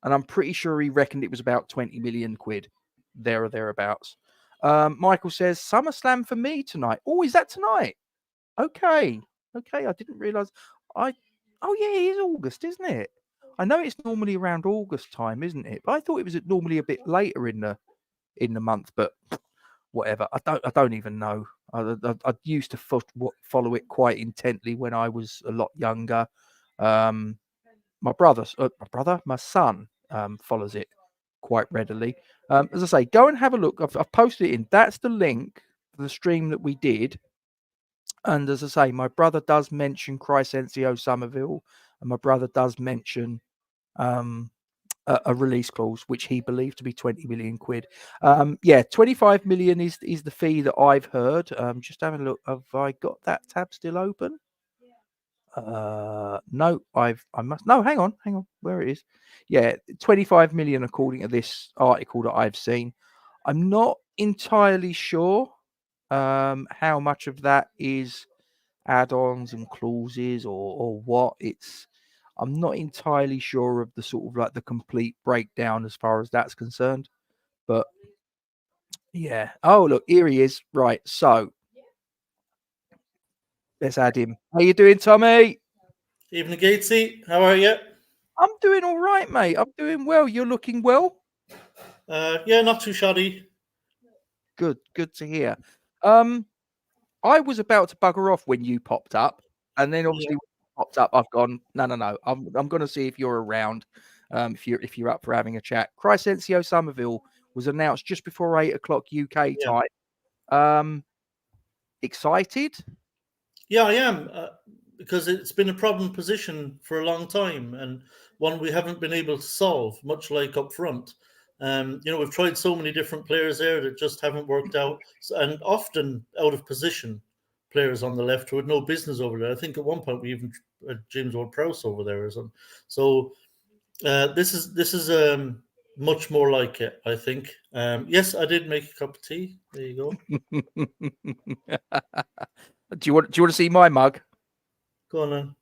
and I'm pretty sure he reckoned it was about 20 million quid, there or thereabouts. Michael says SummerSlam for me tonight. Oh, is that tonight? Okay, I didn't realize. Oh yeah, it is August, isn't it? I know it's normally around August time, isn't it? But I thought it was normally a bit later in the month. But whatever. I don't even know. I used to follow it quite intently when I was a lot younger. My son follows it quite readily. As I say, go and have a look. I've posted it in. That's the link for the stream that we did. And as I say, my brother does mention Crescencio Summerville, and my brother does mention a release clause, which he believed to be 20 million quid. 25 million is the fee that I've heard. Just having a look. Have I got that tab still open? No, hang on. Where it is. Yeah, 25 million according to this article that I've seen. I'm not entirely sure how much of that is add-ons and clauses or what. I'm not entirely sure of the sort of like the complete breakdown as far as that's concerned. But yeah. Oh, look, here he is. Right. So let's add him. How you doing, Tommy? Evening, Gatesy. How are you? I'm doing all right, mate. I'm doing well. You're looking well. Yeah, not too shoddy. Good to hear. I was about to bugger off when you popped up, and then obviously when you popped up, I've gone, no. I'm going to see if you're around. If you're up for having a chat. Crescencio Summerville was announced just before 8:00 UK time. Excited? Yeah, I am, because it's been a problem position for a long time, and one we haven't been able to solve, much like up front. We've tried so many different players there that just haven't worked out, and often out of position players on the left who had no business over there. I think at one point we even had James Ward-Prowse over there or something. So this is much more like it, I think. Yes, I did make a cup of tea. There you go. Do you want to see my mug? Go on then.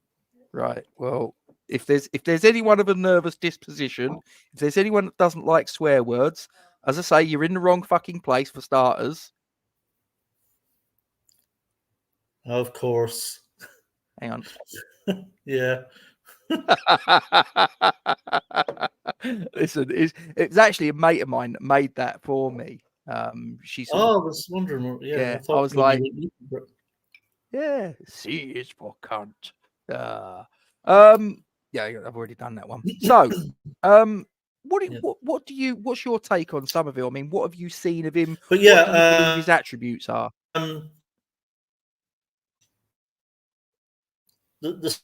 Right. Well, if there's anyone of a nervous disposition, if there's anyone that doesn't like swear words, as I say, you're in the wrong fucking place for starters. Of course. Hang on. Yeah. Listen, it's actually a mate of mine that made that for me. I was wondering. Yeah, I was like, yeah, C is for cunt. Yeah, I've already done that one. So, what's your take on Summerville? I mean, what have you seen of him? But yeah, what do you believe his attributes are? The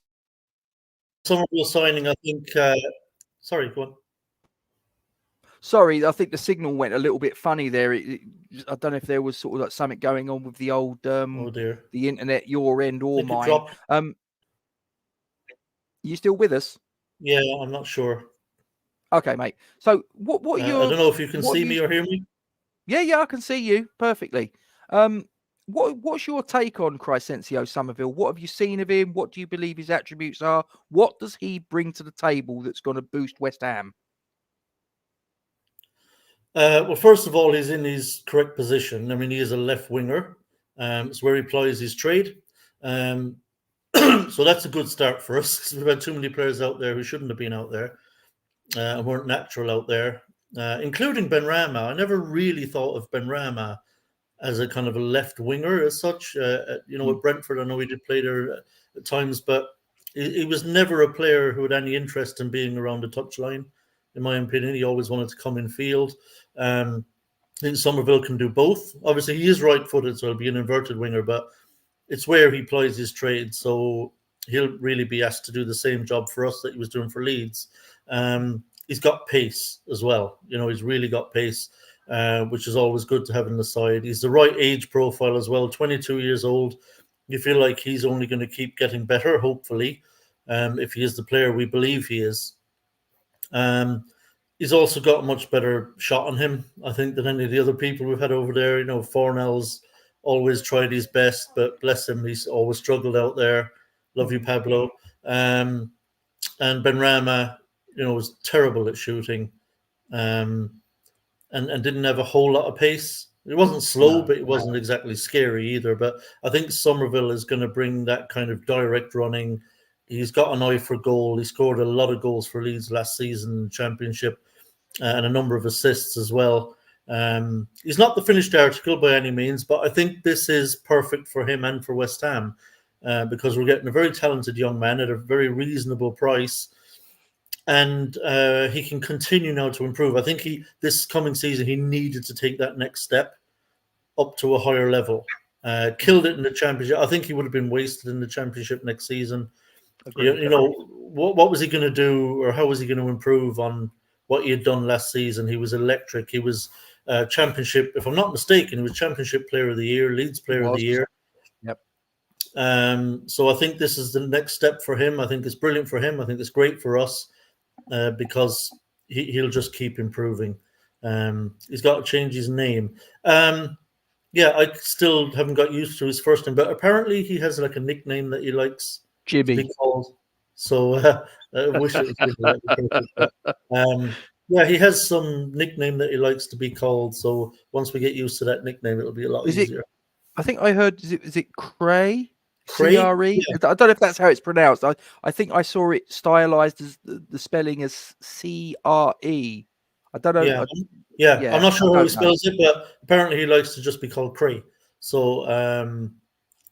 Summerville signing, I think. Sorry, go on. Sorry, I think the signal went a little bit funny there. I don't know if there was sort of like something going on with the old Oh dear. the internet, your end or mine. You still with us? Yeah, I'm not sure. Okay, mate. So what I don't know if you can see me or hear me. Yeah, I can see you perfectly. What's your take on Crescencio Summerville? What have you seen of him? What do you believe his attributes are? What does he bring to the table that's going to boost West Ham? Well, first of all, he's in his correct position. I mean, he is a left winger. It's where he plies his trade. So that's a good start for us, because we've had too many players out there who shouldn't have been out there and weren't natural out there, including Benrahma. I never really thought of Benrahma as a kind of a left winger as such. At Brentford, I know he did play there at times, but he was never a player who had any interest in being around the touchline. In my opinion, he always wanted to come in field. I think Summerville can do both. Obviously, he is right-footed, so he'll be an inverted winger, but it's where he plies his trade. So he'll really be asked to do the same job for us that he was doing for Leeds. He's got pace as well. He's really got pace, which is always good to have on the side. He's the right age profile as well, 22 years old. You feel like he's only going to keep getting better, hopefully, if he is the player we believe he is. He's also got a much better shot on him, I think, than any of the other people we've had over there. Fornell's always tried his best, but bless him, he's always struggled out there. Love you, Pablo. And Benrahma, was terrible at shooting, and didn't have a whole lot of pace. It wasn't slow, but it wasn't exactly scary either. But I think Summerville is going to bring that kind of direct running. He's got an eye for goal. He scored a lot of goals for Leeds last season, championship, and a number of assists as well. He's not the finished article by any means, but I think this is perfect for him and for West Ham because we're getting a very talented young man at a very reasonable price. And he can continue now to improve. I think this coming season, he needed to take that next step up to a higher level. Killed it in the championship. I think he would have been wasted in the championship next season. What was he going to do, or how was he going to improve on what he had done last season? He was electric. He was championship, if I'm not mistaken, he was championship player of the year, Leeds player of the year. Yep. So I think this is the next step for him. I think it's brilliant for him. I think it's great for us. Because he'll just keep improving. He's got to change his name. I still haven't got used to his first name, but apparently he has like a nickname that he likes to be called. So I wish it was he has some nickname that he likes to be called. So once we get used to that nickname, it'll be a lot easier. I think I heard, is it Cray? Cray? CRE? Yeah. I don't know if that's how it's pronounced. I think I saw it stylized as the spelling as CRE. I don't know. I'm not sure how he spells it, but apparently he likes to just be called Cray. So,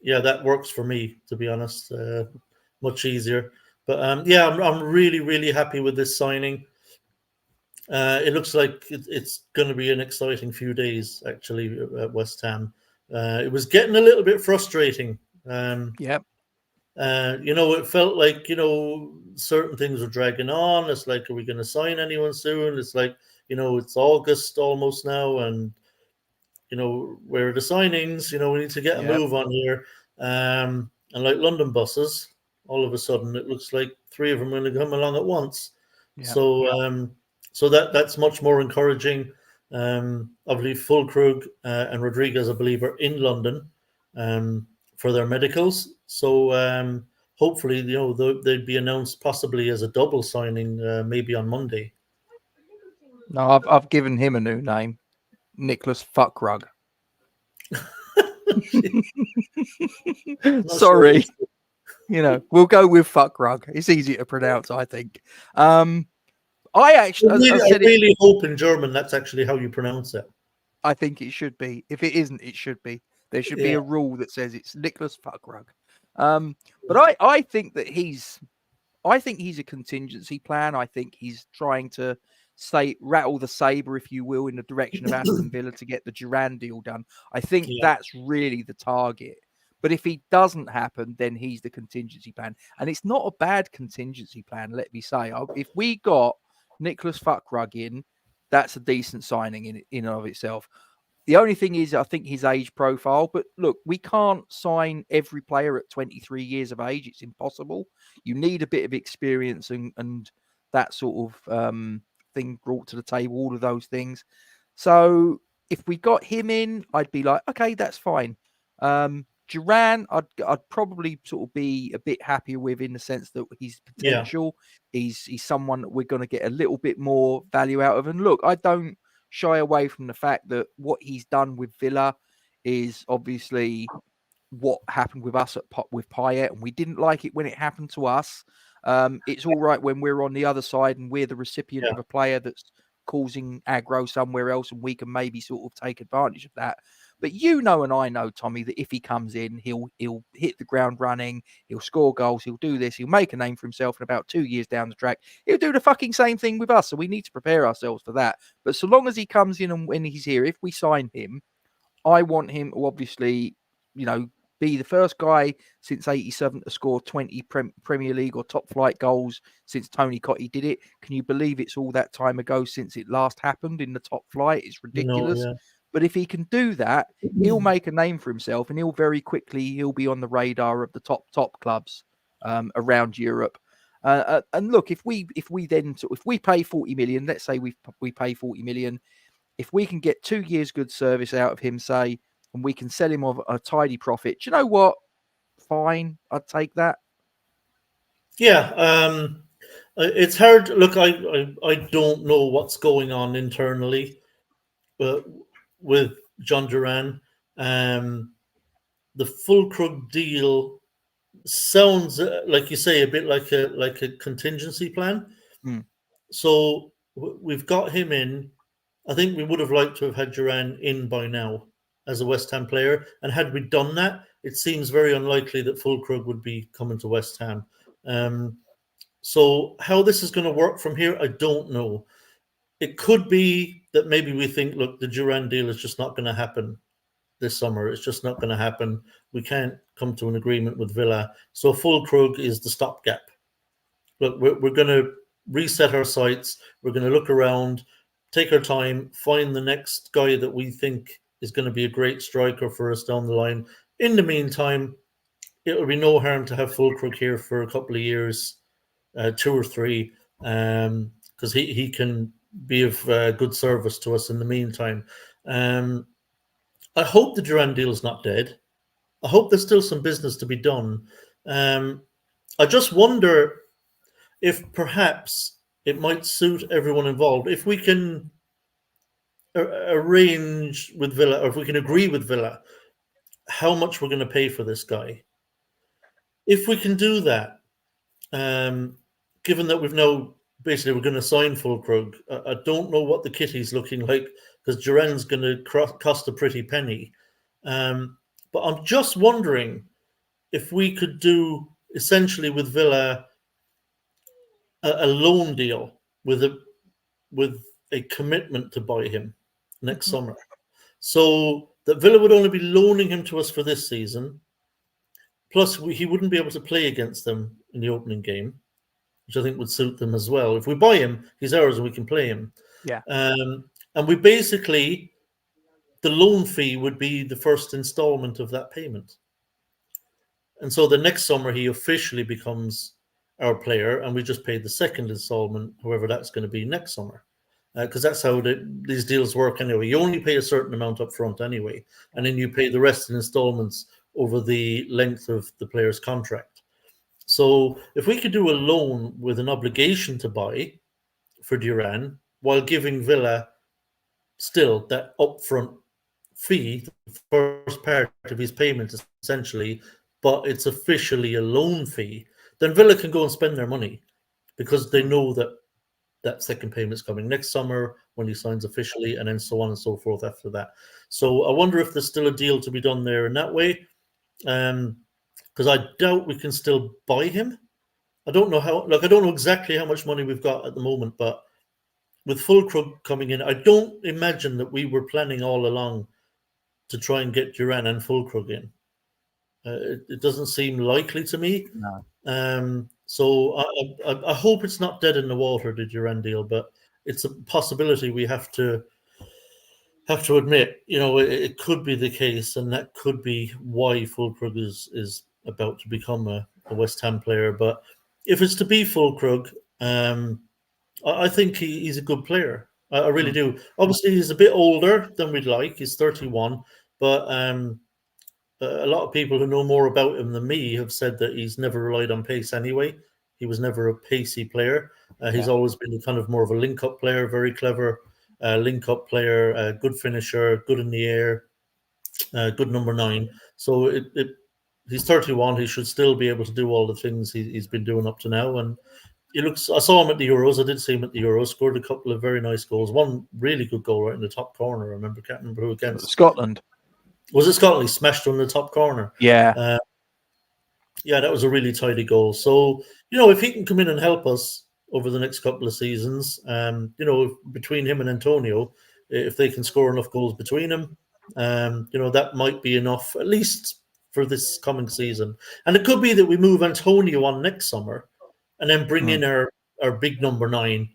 that works for me, to be honest. Much easier. But, I'm really, really happy with this signing. It looks like it's going to be an exciting few days, actually, at West Ham. It was getting a little bit frustrating. It felt like, certain things were dragging on. It's like, are we going to sign anyone soon? It's like, it's August almost now. And, where are the signings? We need to get a move on here. And like London buses, all of a sudden, it looks like 3 of them are going to come along at once. So that's much more encouraging. Obviously, Fulkrug and Rodriguez, I believe, are in London for their medicals. So hopefully, they'd be announced possibly as a double signing maybe on Monday. No, I've given him a new name, Nicholas Fuckrug. Sorry, we'll go with Fuckrug. It's easy to pronounce, I think. I really hope in German that's actually how you pronounce it. I think it should be. If it isn't, it should be. There should be a rule that says it's Nicholas Fuckrug. But I think that he's a contingency plan. I think he's trying to rattle the saber, if you will, in the direction of Aston Villa to get the Duran deal done. I think that's really the target. But if he doesn't happen, then he's the contingency plan. And it's not a bad contingency plan, let me say. If we got Nicholas Fuckrug in, that's a decent signing in and of itself. The only thing is, I think his age profile. But look, we can't sign every player at 23 years of age. It's impossible. You need a bit of experience and that sort of thing brought to the table, all of those things. So if we got him in, I'd be like, okay, that's fine. Duran, I'd probably sort of be a bit happier with, in the sense that he's potential. He's someone that we're going to get a little bit more value out of. And look, I don't shy away from the fact that what he's done with Villa is obviously what happened with us with Payet, and we didn't like it when it happened to us. It's all right when we're on the other side and we're the recipient of a player that's causing aggro somewhere else, and we can maybe sort of take advantage of that. But and I know, Tommy, that if he comes in, he'll hit the ground running, he'll score goals, he'll do this, he'll make a name for himself, and about 2 years down the track, he'll do the fucking same thing with us. So we need to prepare ourselves for that. But so long as he comes in and when he's here, if we sign him, I want him to obviously, be the first guy since 87 to score 20 Premier League or top flight goals since Tony Cottee did it. Can you believe it's all that time ago since it last happened in the top flight? It's ridiculous. But if he can do that, he'll make a name for himself, and he'll be on the radar of the top clubs around Europe. And look, if we pay 40 million, let's say we pay 40 million, if we can get 2 years good service out of him, say, and we can sell him off a tidy profit. Do you know what? Fine, I'd take that. Yeah, it's hard. Look, I don't know what's going on internally, but with John Duran, the Fulkrug deal sounds like you say a bit like a contingency plan. Hmm. So we've got him in. I think we would have liked to have had Duran in by now as a West Ham player, and had we done that, it seems very unlikely that Fulkrug would be coming to West Ham. So how this is going to work from here, I don't know. It could be that maybe we think, look, the Duran deal is just not going to happen this summer. It's just not going to happen. We can't come to an agreement with Villa. So Fulkrug is the stopgap. Look, we're going to reset our sights. We're going to look around, take our time, find the next guy that we think is going to be a great striker for us down the line. In the meantime, it will be no harm to have Fulkrug here for a couple of years, 2 or 3, because he can be of good service to us in the meantime. I hope the Duran deal is not dead. I hope there's still some business to be done. I just wonder if perhaps it might suit everyone involved if we can arrange with Villa, or if we can agree with Villa how much we're going to pay for this guy. If we can do that, given that we've now basically we're going to sign Fulkrug, I don't know what the kitty's looking like, because Duran's going to cost a pretty penny. But I'm just wondering if we could do essentially with Villa a loan deal with a commitment to buy him next summer, so that Villa would only be loaning him to us for this season. Plus, he wouldn't be able to play against them in the opening game, which I think would suit them as well. If we buy him, he's ours and we can play him. Yeah. And we basically, the loan fee would be the first installment of that payment. And so the next summer, he officially becomes our player, and we just pay the second installment, however that's going to be next summer. Because that's how these deals work anyway. You only pay a certain amount up front anyway, and then you pay the rest in installments over the length of the player's contract. So if we could do a loan with an obligation to buy for Duran, while giving Villa still that upfront fee, the first part of his payment essentially, but it's officially a loan fee, then Villa can go and spend their money, because they know that that second payment's coming next summer when he signs officially, and then so on and so forth after that. So I wonder if there's still a deal to be done there in that way, because I doubt we can still buy him. I don't know how. Like, I don't know exactly how much money we've got at the moment, but with Fulkrug coming in, I don't imagine that we were planning all along to try and get Duran and Fulkrug in. It doesn't seem likely to me. No. So I hope it's not dead in the water, the Duran deal, but it's a possibility we have to admit. You know, it could be the case, and that could be why Fulkrug is about to become a West Ham player. But if it's to be Fulkrug, I think he's a good player. I really do. Obviously, he's a bit older than we'd like. He's 31, but a lot of people who know more about him than me have said that he's never relied on pace anyway. He was never a pacey player. He's always been kind of more of a link-up player, very clever link-up player, good finisher, good in the air, good number 9. So he's 31. He should still be able to do all the things he's been doing up to now. And he looks. I saw him at the Euros. I did see him at the Euros. Scored a couple of very nice goals. One really good goal right in the top corner. I remember. Can't remember who against. Scotland. Was it Scotland? He smashed on the top corner. Yeah. Yeah, that was a really tidy goal. So, you know, if he can come in and help us over the next couple of seasons, you know, between him and Antonio, if they can score enough goals between them, you know, that might be enough, at least for this coming season. And it could be that we move Antonio on next summer and then bring in our big number 9,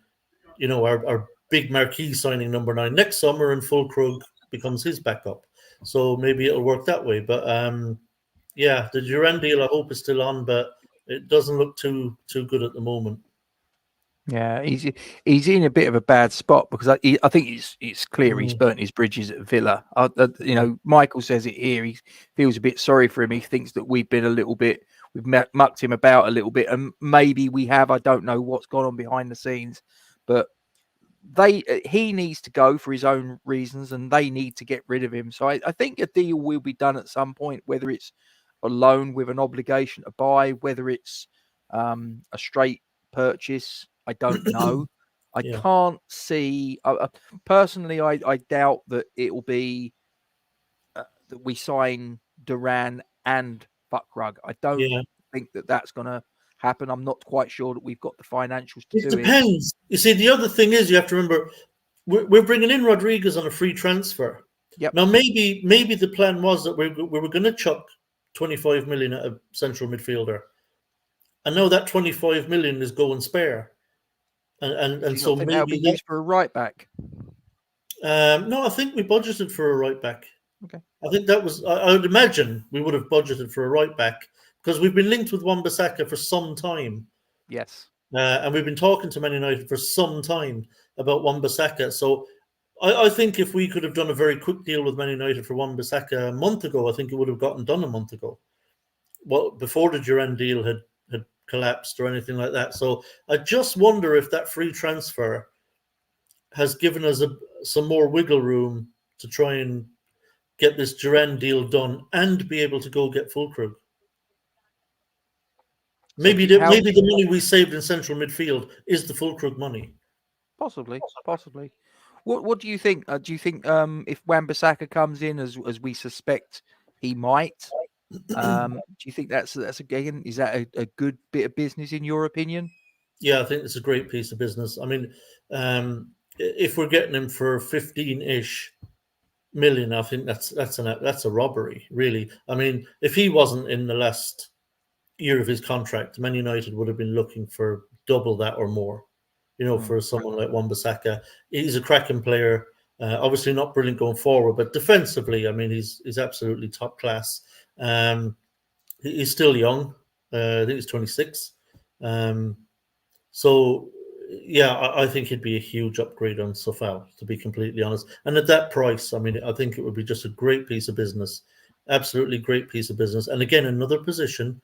you know, our big marquee signing number 9 next summer, and Fulkrug becomes his backup. So maybe it'll work that way. But yeah, the Duran deal I hope is still on, but it doesn't look too good at the moment. Yeah, he's in a bit of a bad spot because I think it's clear he's Mm, burnt his bridges at Villa. Michael says it here. He feels a bit sorry for him. He thinks that we've been a little bit, mucked him about a little bit, and maybe we have. I don't know what's gone on behind the scenes, but he needs to go for his own reasons, and they need to get rid of him. So I think a deal will be done at some point, whether it's a loan with an obligation to buy, whether it's a straight purchase. I don't know. I yeah, can't see. Personally, I doubt that it will be that we sign Duran and Fuckrug. I don't yeah. think that that's going to happen. I'm not quite sure that we've got the financials to It do it. depends. You see, the other thing is you have to remember we're bringing in Rodriguez on a free transfer. Yep. Now, maybe the plan was that we were going to chuck 25 million at a central midfielder, and now that 25 million is going spare, Do and you so not think that'll be maybe that. used for a right back? No, I think we budgeted for a right back. Okay. I think that was. I would imagine we would have budgeted for a right back because we've been linked with Wan-Bissaka for some time. Yes. And we've been talking to Man United for some time about Wan-Bissaka. So I think if we could have done a very quick deal with Man United for Wan-Bissaka a month ago, I think it would have gotten done a month ago. Well, before the Duran deal had collapsed or anything like that. So I just wonder if that free transfer has given us some more wiggle room to try and get this Duran deal done and be able to go get Fulkrug. So Maybe the money we saved in central midfield is the Fulkrug money. possibly. What do you think? Do you think if Wan-Bissaka comes in as we suspect he might, do you think that's again, is that a good bit of business in your opinion? Yeah, I think it's a great piece of business. I mean, if we're getting him for 15-ish million, I think that's a robbery, really. I mean, if he wasn't in the last year of his contract, Man United would have been looking for double that or more. For someone like Wan-Bissaka, he's a cracking player. Obviously, not brilliant going forward, but defensively, I mean, he's absolutely top class. He's still young. I think he's 26. So, yeah, I think it'd be a huge upgrade on Sofal, to be completely honest. And at that price, I mean, I think it would be just a great piece of business. Absolutely great piece of business. And again, another position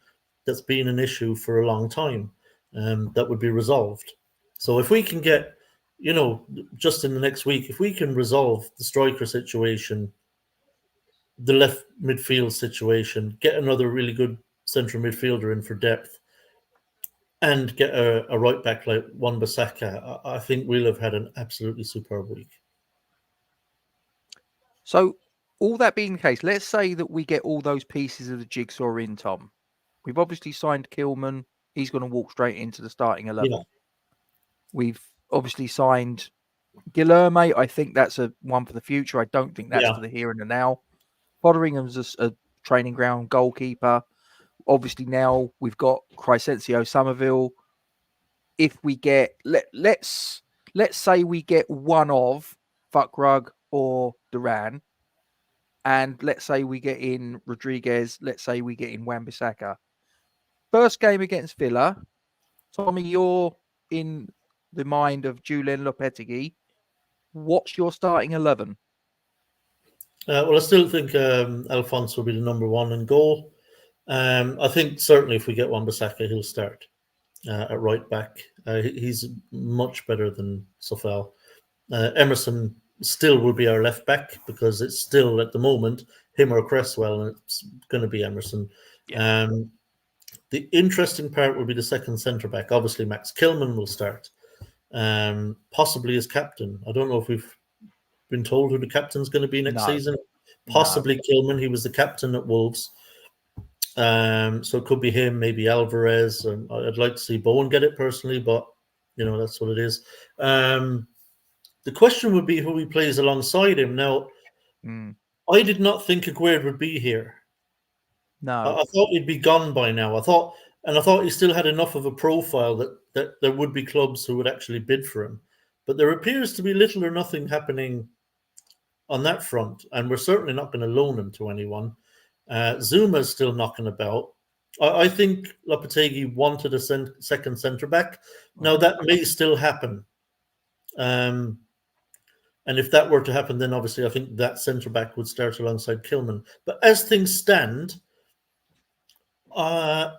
that's been an issue for a long time that would be resolved. So if we can get, just in the next week, if we can resolve the striker situation, the left midfield situation, get another really good central midfielder in for depth, and get a right back like Wan-Bissaka, I think we'll have had an absolutely superb week. So, all that being the case, let's say that we get all those pieces of the jigsaw in, Tom. We've obviously signed Kilman. He's going to walk straight into the starting 11. Yeah. We've obviously signed Guilherme. I think that's a one for the future. I don't think that's for the here and the now. Fotheringham's a training ground goalkeeper. Obviously, now we've got Crescencio Summerville. If we get let's say we get one of Fuckrug or Duran, and let's say we get in Rodriguez, let's say we get in Wan-Bissaka. First game against Villa, Tommy, you're in the mind of Julian Lopetegui. What's your starting 11? Well, I still think Alphonse will be the number one in goal. I think certainly if we get Wan-Bissaka, he'll start at right back. He's much better than Sofal. Emerson still will be our left back because it's still at the moment him or Cresswell, and it's going to be Emerson. Yeah. The interesting part will be the second centre back. Obviously, Max Kilman will start, possibly as captain. I don't know if we've been told who the captain's going to be next season. Possibly Kilman. He was the captain at Wolves. So it could be him, maybe Alvarez. And I'd like to see Bowen get it personally, but that's what it is. The question would be who he plays alongside him. Now, I did not think Aguirre would be here. No, I thought he'd be gone by now. I thought he still had enough of a profile that there would be clubs who would actually bid for him. But there appears to be little or nothing happening on that front, and we're certainly not going to loan him to anyone. Zuma's still knocking about. I think Lopetegui wanted a second centre back. Now that may still happen, and if that were to happen, then obviously I think that centre back would start alongside Kilman. But as things stand, I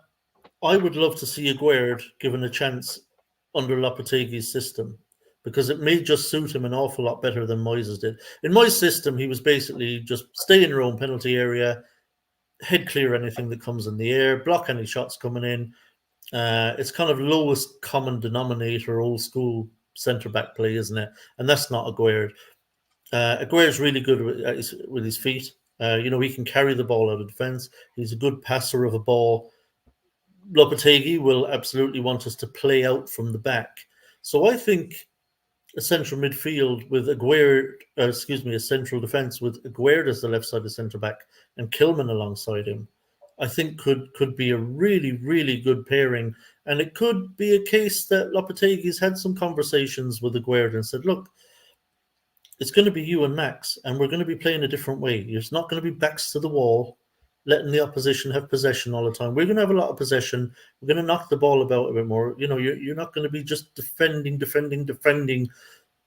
would love to see Aguerd given a chance under Lopetegui's system, because it may just suit him an awful lot better than Moyes did. In my system, he was basically just stay in your own penalty area, head clear anything that comes in the air, block any shots coming in. It's kind of lowest common denominator, old school centre back play, isn't it? And that's not Aguerd. Aguerd's really good with his feet. He can carry the ball out of defence. He's a good passer of a ball. Lopetegui will absolutely want us to play out from the back. So I think a central midfield with a central defence with Aguerd as the left-sided centre-back and Kilman alongside him, I think could be a really, really good pairing. And it could be a case that Lopetegui's had some conversations with Aguerd and said, look, it's going to be you and Max, and we're going to be playing a different way. It's not going to be backs to the wall, letting the opposition have possession all the time. We're going to have a lot of possession. We're going to knock the ball about a bit more. You're not going to be just defending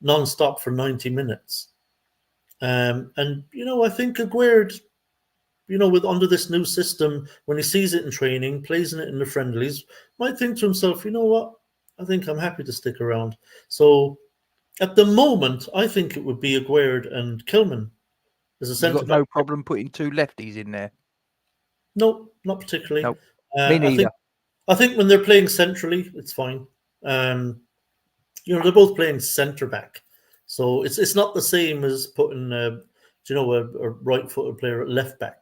non-stop for 90 minutes. I think Aguerd, with under this new system, when he sees it in training, plays in it in the friendlies, might think to himself, you know what? I think I'm happy to stick around. So at the moment, I think it would be Aguerd and Kilman as a centre back. You've got no problem putting two lefties in there? No, not particularly. Nope. Me neither. I think when they're playing centrally, it's fine. They're both playing centre back, so it's not the same as putting a right-footed player at left back.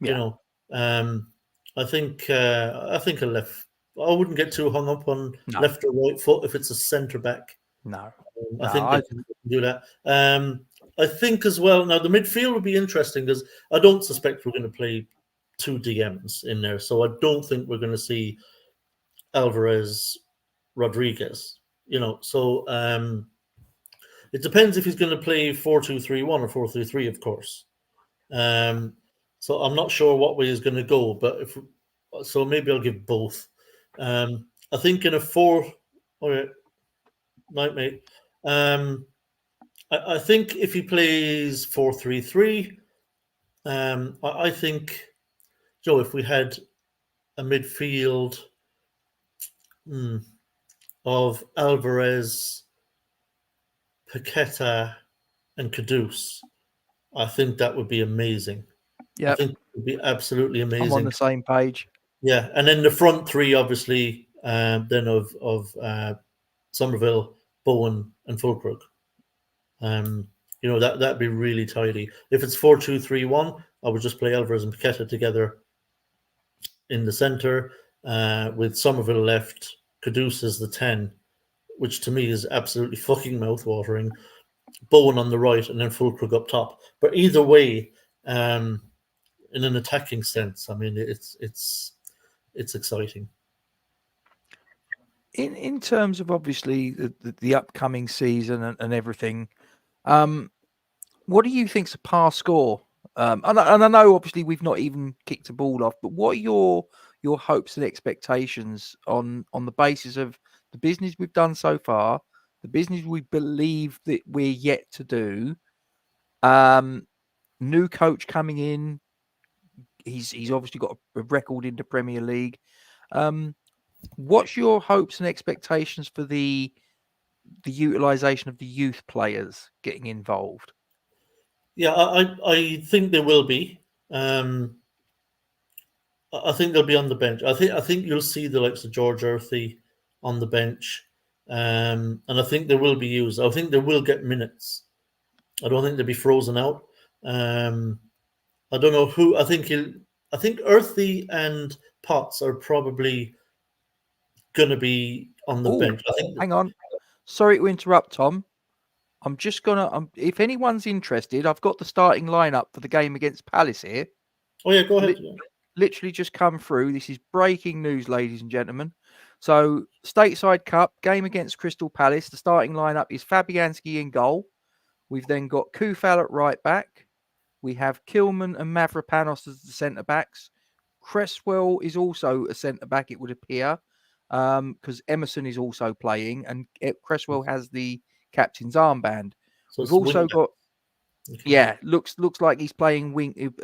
Yeah. I think a left. I wouldn't get too hung up on left or right foot if it's a centre back. No, I think they can do that. I think as well. Now the midfield would be interesting because I don't suspect we're going to play two DMs in there, so I don't think we're going to see Alvarez, Rodriguez. So it depends if he's going to play 4-2-3-1 or 4-3-3, of course. So I'm not sure what way he's going to go, but maybe I'll give both. I think in a 4. Okay, night, mate. I think if he plays 4-3-3, I think, Joe, if we had a midfield of Alvarez, Paqueta, and Kudus, I think that would be amazing. Yeah, I think it would be absolutely amazing. I'm on the same page. Yeah, and then the front three, obviously, then of Summerville, Bowen, and Fulkrug. That'd be really tidy. If it's 4-2-3-1, I would just play Alvarez and Paqueta together in the centre, with Summerville left, Kudus as the 10, which to me is absolutely fucking mouthwatering. Bowen on the right, and then Fulkrug up top. But either way, in an attacking sense, I mean, it's exciting. In terms of obviously the upcoming season and everything, what do you think's a par score? And I know obviously we've not even kicked a ball off, but what are your hopes and expectations on the basis of the business we've done so far, the business we believe that we're yet to do, new coach coming in, he's obviously got a record in the Premier League. What's your hopes and expectations for the utilisation of the youth players getting involved? Yeah, I think there will be. I think they'll be on the bench. I think you'll see the likes of George Earthy on the bench, and I think they will be used. I think they will get minutes. I don't think they'll be frozen out. I don't know who. I think Earthy and Potts are probably going to be on the bench. Hang on, sorry to interrupt, Tom. I'm just gonna. If anyone's interested, I've got the starting lineup for the game against Palace here. Oh yeah, go ahead. Literally just come through. This is breaking news, ladies and gentlemen. So, Stateside Cup game against Crystal Palace. The starting lineup is Fabianski in goal. We've then got Kufal at right back. We have Kilman and Mavropanos as the centre backs. Cresswell is also a centre back, it would appear, because Emerson is also playing, and Cresswell has the captain's armband. So We've it's also wing back. got, Okay. looks like he's playing wing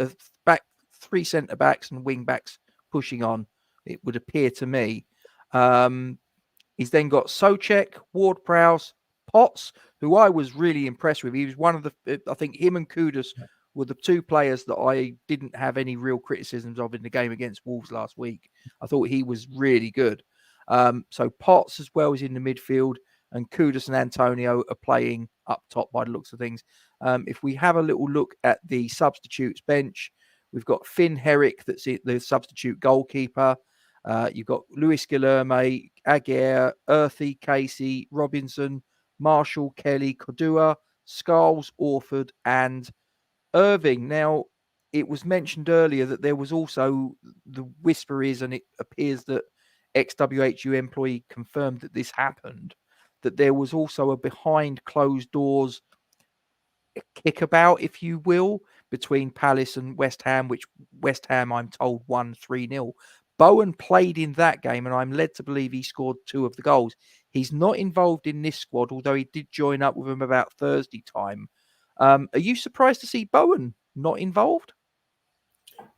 back, 3 centre backs and wing backs pushing on. It would appear to me. He's then got Soucek, Ward-Prowse, Potts, who I was really impressed with. He was one of the, I think him and Kudus were the 2 players that I didn't have any real criticisms of in the game against Wolves last week. I thought he was really good. So Potts as well is in the midfield, and Kudus and Antonio are playing up top by the looks of things. If we have a little look at the substitutes bench, we've got Finn Herrick, that's the substitute goalkeeper. You've got Luis Guilherme, Aguirre, Earthy, Casey, Robinson, Marshall, Kelly, Cordua, Scarles, Orford, and Irving. Now, it was mentioned earlier that there was also the whisper is, and it appears that ex-WHU employee confirmed that this happened, that there was also a behind closed doors kickabout, if you will, between Palace and West Ham, which West Ham, I'm told, won 3-0. Bowen played in that game, and I'm led to believe he scored 2 of the goals. He's not involved in this squad, although he did join up with them about Thursday time. Are you surprised to see Bowen not involved?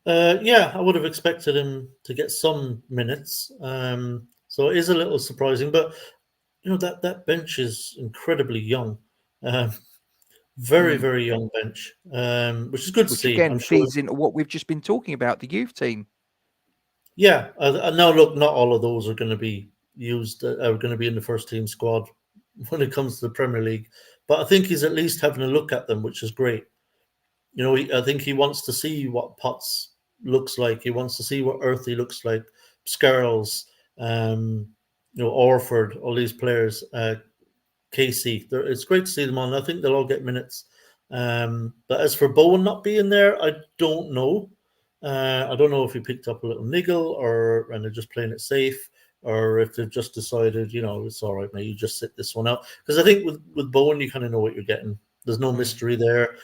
Yeah, I would have expected him to get some minutes. So it is a little surprising, but that bench is incredibly young. Very, very young bench, which is good to Which see. again I'm sure. feeds into what we've just been talking about, the youth team. Yeah, now look, not all of those are going to be used. Are going to be in the first team squad when it comes to the Premier League, but I think he's at least having a look at them, which is great. I think he wants to see what Potts looks like. He wants to see what Earthy looks like. Scarles, Orford, all these players. Casey, it's great to see them on. I think they'll all get minutes. But as for Bowen not being there, I don't know. I don't know if he picked up a little niggle and they're just playing it safe, or if they've just decided, it's all right, mate, you just sit this one out. Because I think with Bowen, you kind of know what you're getting. There's no mystery there.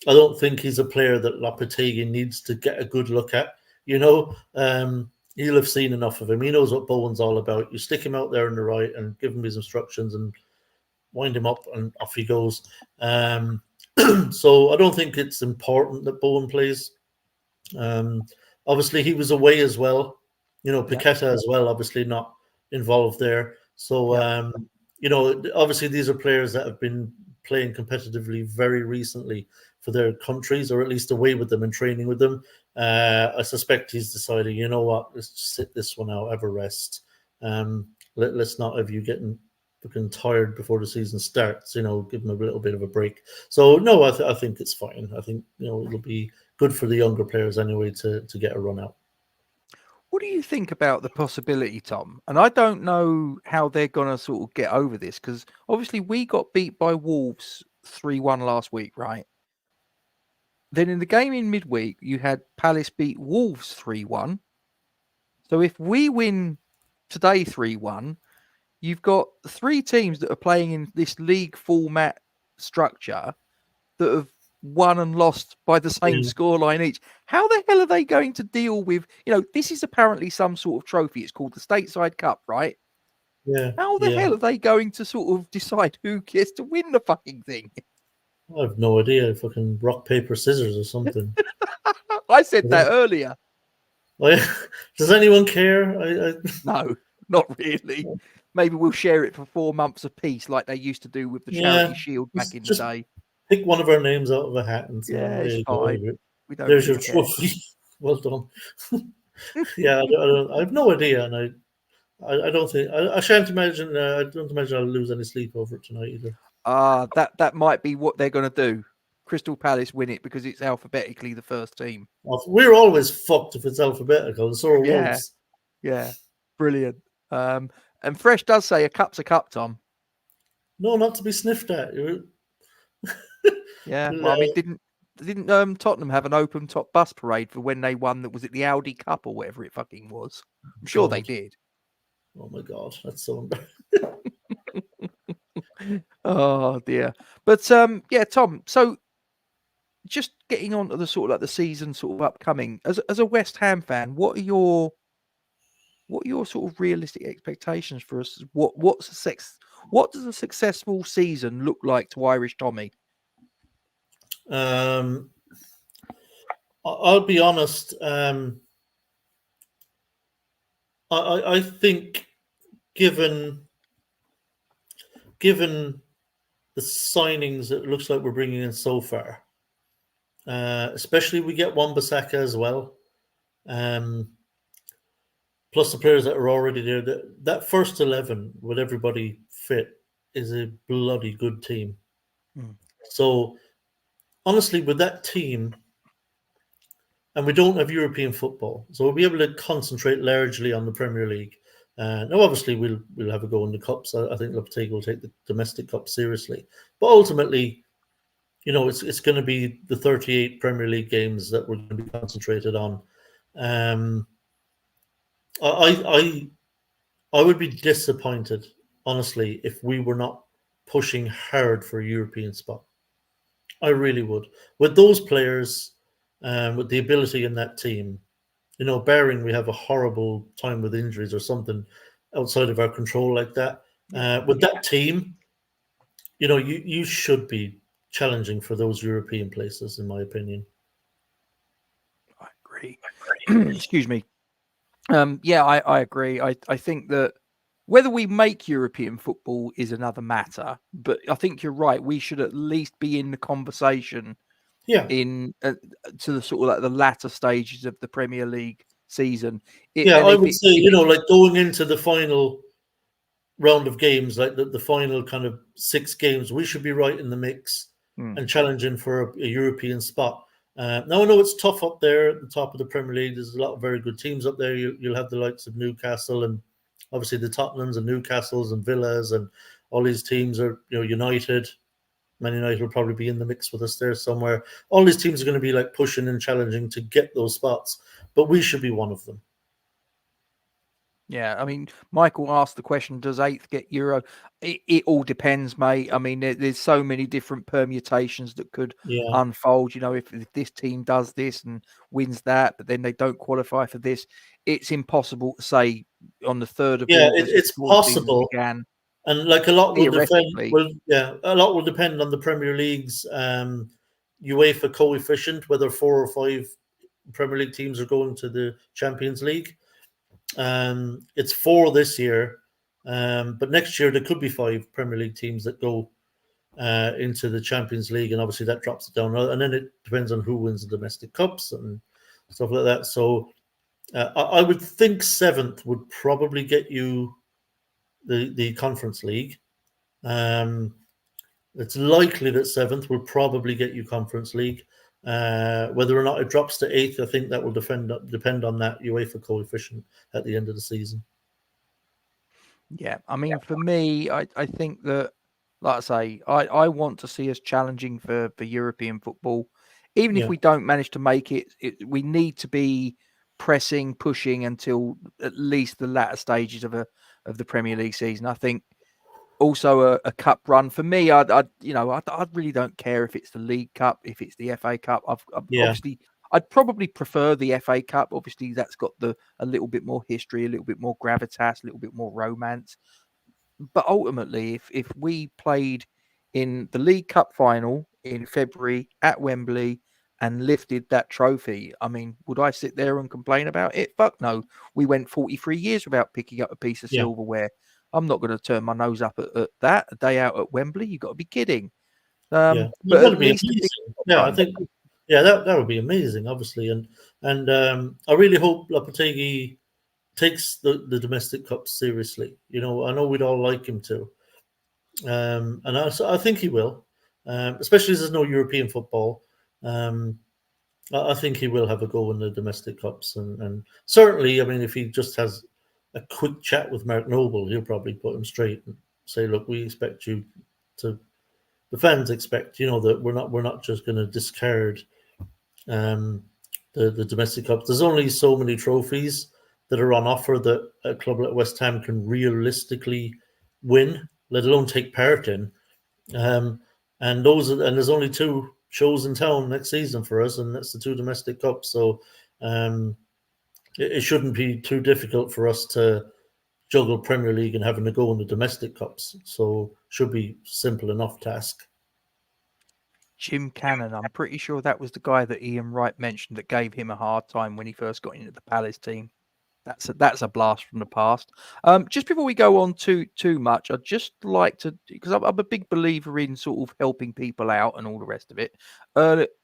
I don't think he's a player that Lopetegui needs to get a good look at. He'll have seen enough of him. He knows what Bowen's all about. You stick him out there on the right and give him his instructions and wind him up, and off he goes. So I don't think it's important that Bowen plays. Obviously, he was away as well. Paqueta as well, obviously not involved there. So, obviously these are players that have been playing competitively very recently for their countries, or at least away with them and training with them. I suspect he's decided, you know what, let's just sit this one out, have a rest. Let's not have you getting looking tired before the season starts, give them a little bit of a break. So, no, I think it's fine. I think, it'll be good for the younger players anyway to get a run out. What do you think about the possibility, Tom? And I don't know how they're going to sort of get over this, because obviously we got beat by Wolves 3-1 last week, right? Then in the game in midweek, you had Palace beat Wolves 3-1. So if we win today 3-1, you've got 3 teams that are playing in this league format structure that have won and lost by the same scoreline each. How the hell are they going to deal with, this is apparently some sort of trophy. It's called the Stateside Cup, right? Yeah. How the hell are they going to sort of decide who gets to win the fucking thing? I have no idea. Fucking rock, paper, scissors or something. I said that earlier. Does anyone care? No, not really. Maybe we'll share it for 4 months apiece, like they used to do with the Charity Shield back in the day. Pick one of our names out of a hat and say, it's fine. We don't there's really your trophy. Well done. Yeah, I have no idea, and I don't think I shan't imagine. I don't imagine I'll lose any sleep over it tonight either. That might be what they're going to do. Crystal Palace win it because it's alphabetically the first team. We're always fucked if it's alphabetical, and so are Wolves. Yeah, brilliant. And Fresh does say a cup's a cup, Tom. No, not to be sniffed at. Yeah, well, I mean, didn't Tottenham have an open top bus parade for when they won? That was it, the Audi Cup or whatever it fucking was. I'm sure they did. Oh my god, that's so Oh dear. But yeah, Tom. So just getting on to the sort of like the season sort of upcoming. As a West Ham fan, what are your sort of realistic expectations for us? What does a successful season look like to Irish Tommy? I'll be honest. I think given the signings it looks like we're bringing in so far, especially we get Wan-Bissaka as well, plus the players that are already there. That first 11 with everybody fit is a bloody good team. So honestly, with that team, and we don't have European football, so we'll be able to concentrate largely on the Premier League. Now, obviously, we'll have a go in the cups. I think Lopetegui will take the domestic cup seriously, but ultimately, it's going to be the 38 Premier League games that we're going to be concentrated on. I would be disappointed, honestly, if we were not pushing hard for a European spot. I really would. With those players, with the ability in that team, barring we have a horrible time with injuries or something outside of our control like that, with that team, you should be challenging for those European places, in my opinion. I agree. Excuse me. Yeah, I agree. I think that whether we make European football is another matter, but I think you're right. We should at least be in the conversation. Yeah. In to the sort of like the latter stages of the Premier League season. I would say, like going into the final round of games, like the final kind of 6 games, we should be right in the mix and challenging for a European spot. Now, I know it's tough up there at the top of the Premier League. There's a lot of very good teams up there. You'll have the likes of Newcastle and obviously the Tottenhams and Newcastles and Villas, and all these teams are, United. Man United will probably be in the mix with us there somewhere. All these teams are going to be like pushing and challenging to get those spots, but we should be one of them. Yeah, I mean, Michael asked the question, does 8th get Euro? It all depends, mate. I mean, there's so many different permutations that could unfold. If this team does this and wins that, but then they don't qualify for this, it's impossible to say on the 3rd of August. It's possible. And like a lot will depend on the Premier League's UEFA coefficient, whether 4 or 5 Premier League teams are going to the Champions League. It's 4 this year, but next year there could be 5 Premier League teams that go into the Champions League, and obviously that drops it down. And then it depends on who wins the domestic cups and stuff like that. So I would think 7th would probably get you the Conference League. It's likely that 7th will probably get you Conference League. Whether or not it drops to 8th, I think that will depend on that UEFA coefficient at the end of the season. Yeah, I mean, for me, I think that, like I say, I want to see us challenging for European football. Even if we don't manage to make it, we need to be pressing, pushing until at least the latter stages of the Premier League season. I think also a cup run for me. I really don't care if it's the League Cup, if it's the FA Cup. Obviously, I'd probably prefer the FA Cup. Obviously, that's got a little bit more history, a little bit more gravitas, a little bit more romance. But ultimately, if we played in the League Cup final in February at Wembley and lifted that trophy, I mean, would I sit there and complain about it? Fuck no. We went 43 years without picking up a piece of silverware. I'm not going to turn my nose up at that a day out at Wembley. You've got to be kidding. But at least I think that would be amazing, obviously, and I really hope Lopetegui takes the domestic cups seriously. I know we'd all like him to, and I think he will, especially as there's no European football. I think he will have a go in the domestic cups, and certainly, I mean, if he just has a quick chat with Mark Noble, he'll probably put him straight and say, "Look, we expect you to." The fans expect, that we're not just going to discard the domestic cups. There's only so many trophies that are on offer that a club like West Ham can realistically win, let alone take part in. And there's only 2 shows in town next season for us, and that's the 2 domestic cups. So it shouldn't be too difficult for us to juggle Premier League and having to go in the domestic cups. So should be simple enough task. Jim Cannon, I'm pretty sure that was the guy that Ian Wright mentioned that gave him a hard time when he first got into the Palace team. That's a blast from the past. Just before we go on too much, I'd just like to, because I'm a big believer in sort of helping people out and all the rest of it.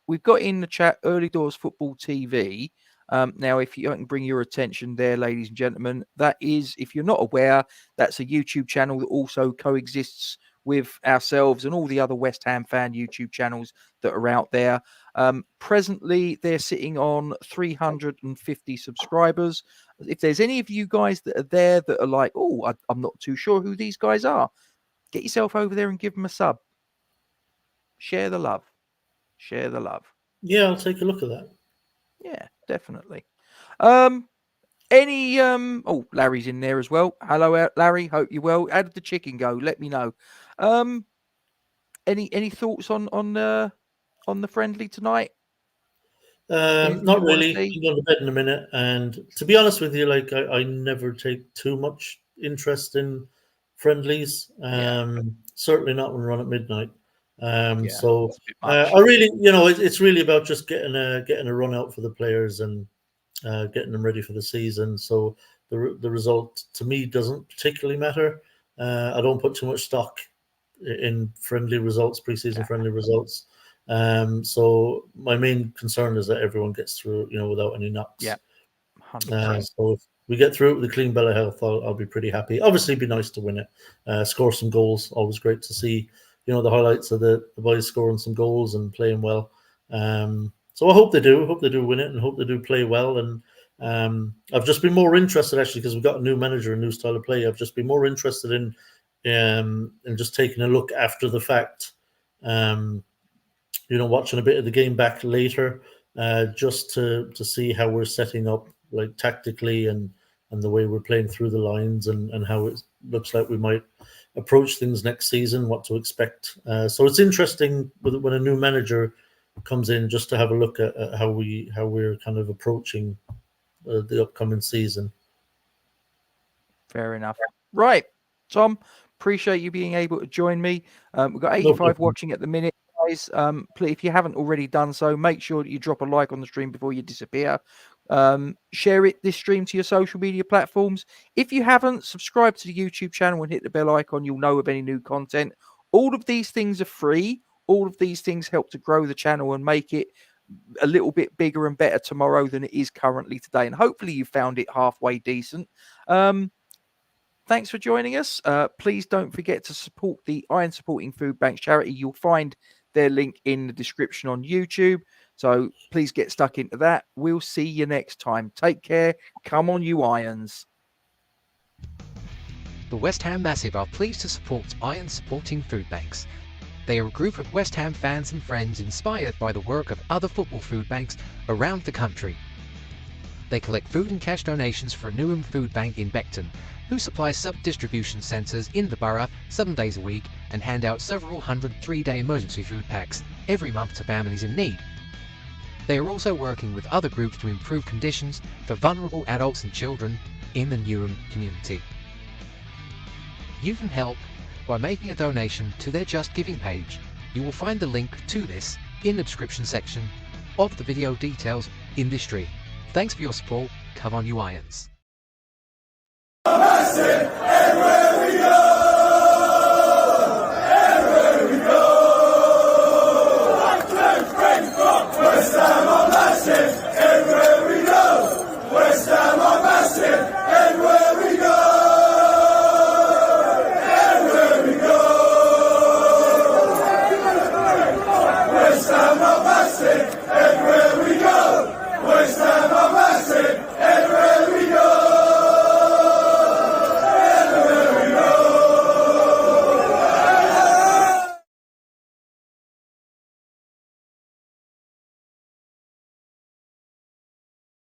We've got in the chat Early Doors Football TV. Now, if you can bring your attention there, ladies and gentlemen, that is, if you're not aware, that's a YouTube channel that also coexists with ourselves and all the other West Ham fan YouTube channels that are out there. Presently, they're sitting on 350 subscribers. If there's any of you guys that are there that are like, oh, I'm not too sure who these guys are, get yourself over there and give them a sub. Share the love. Share the love. Yeah, I'll take a look at that. Yeah, definitely. Larry's in there as well. Hello, Larry. Hope you're well. How did the chicken go? Let me know. Any thoughts on the friendly tonight? Not really. I'm going to bed in a minute. And to be honest with you, like I never take too much interest in friendlies. Certainly not when we run at midnight. So I really, it's really about just getting a run out for the players and getting them ready for the season. So the result to me doesn't particularly matter. I don't put too much stock in friendly results, preseason friendly results. So my main concern is that everyone gets through, without any knocks. Yeah, 100%. So if we get through it with a clean bill of health, I'll be pretty happy. Obviously, it'd be nice to win it, score some goals. Always great to see, the highlights of the boys scoring some goals and playing well. So I hope they do. Hope they do win it, and hope they do play well. And I've just been more interested, actually, because we've got a new manager, a new style of play. I've just been more interested in just taking a look after the fact. Watching a bit of the game back later, just to see how we're setting up, like tactically, and the way we're playing through the lines, and how it looks like we might approach things next season, what to expect. So it's interesting when a new manager comes in, just to have a look at how we're kind of approaching the upcoming season. Fair enough. Right, Tom, appreciate you being able to join me. We've got 85 watching at the minute. Guys, please, if you haven't already done so, make sure that you drop a like on the stream before you disappear. Share this stream to your social media platforms. If you haven't, subscribe to the YouTube channel and hit the bell icon. You'll know of any new content. All of these things are free. All of these things help to grow the channel and make it a little bit bigger and better tomorrow than it is currently today. And hopefully you found it halfway decent. Thanks for joining us. Please don't forget to support the Iron Supporting Food Banks charity. You'll find their link in the description on YouTube. So please get stuck into that. We'll see you next time. Take care. Come on, you Irons. The West Ham Massive are pleased to support Iron Supporting Food Banks. They are a group of West Ham fans and friends inspired by the work of other football food banks around the country. They collect food and cash donations for a Newham Food Bank in Beckton, who supplies sub-distribution centres in the borough 7 days a week and hand out several hundred 3-day emergency food packs every month to families in need. They are also working with other groups to improve conditions for vulnerable adults and children in the Newham community. You can help by making a donation to their Just Giving page. You will find the link to this in the description section of the video details in this stream. Thanks for your support. Come on, you Irons. Massive, everywhere we go! Everywhere we go! 1, 2, 3, 4! West Ham are massive!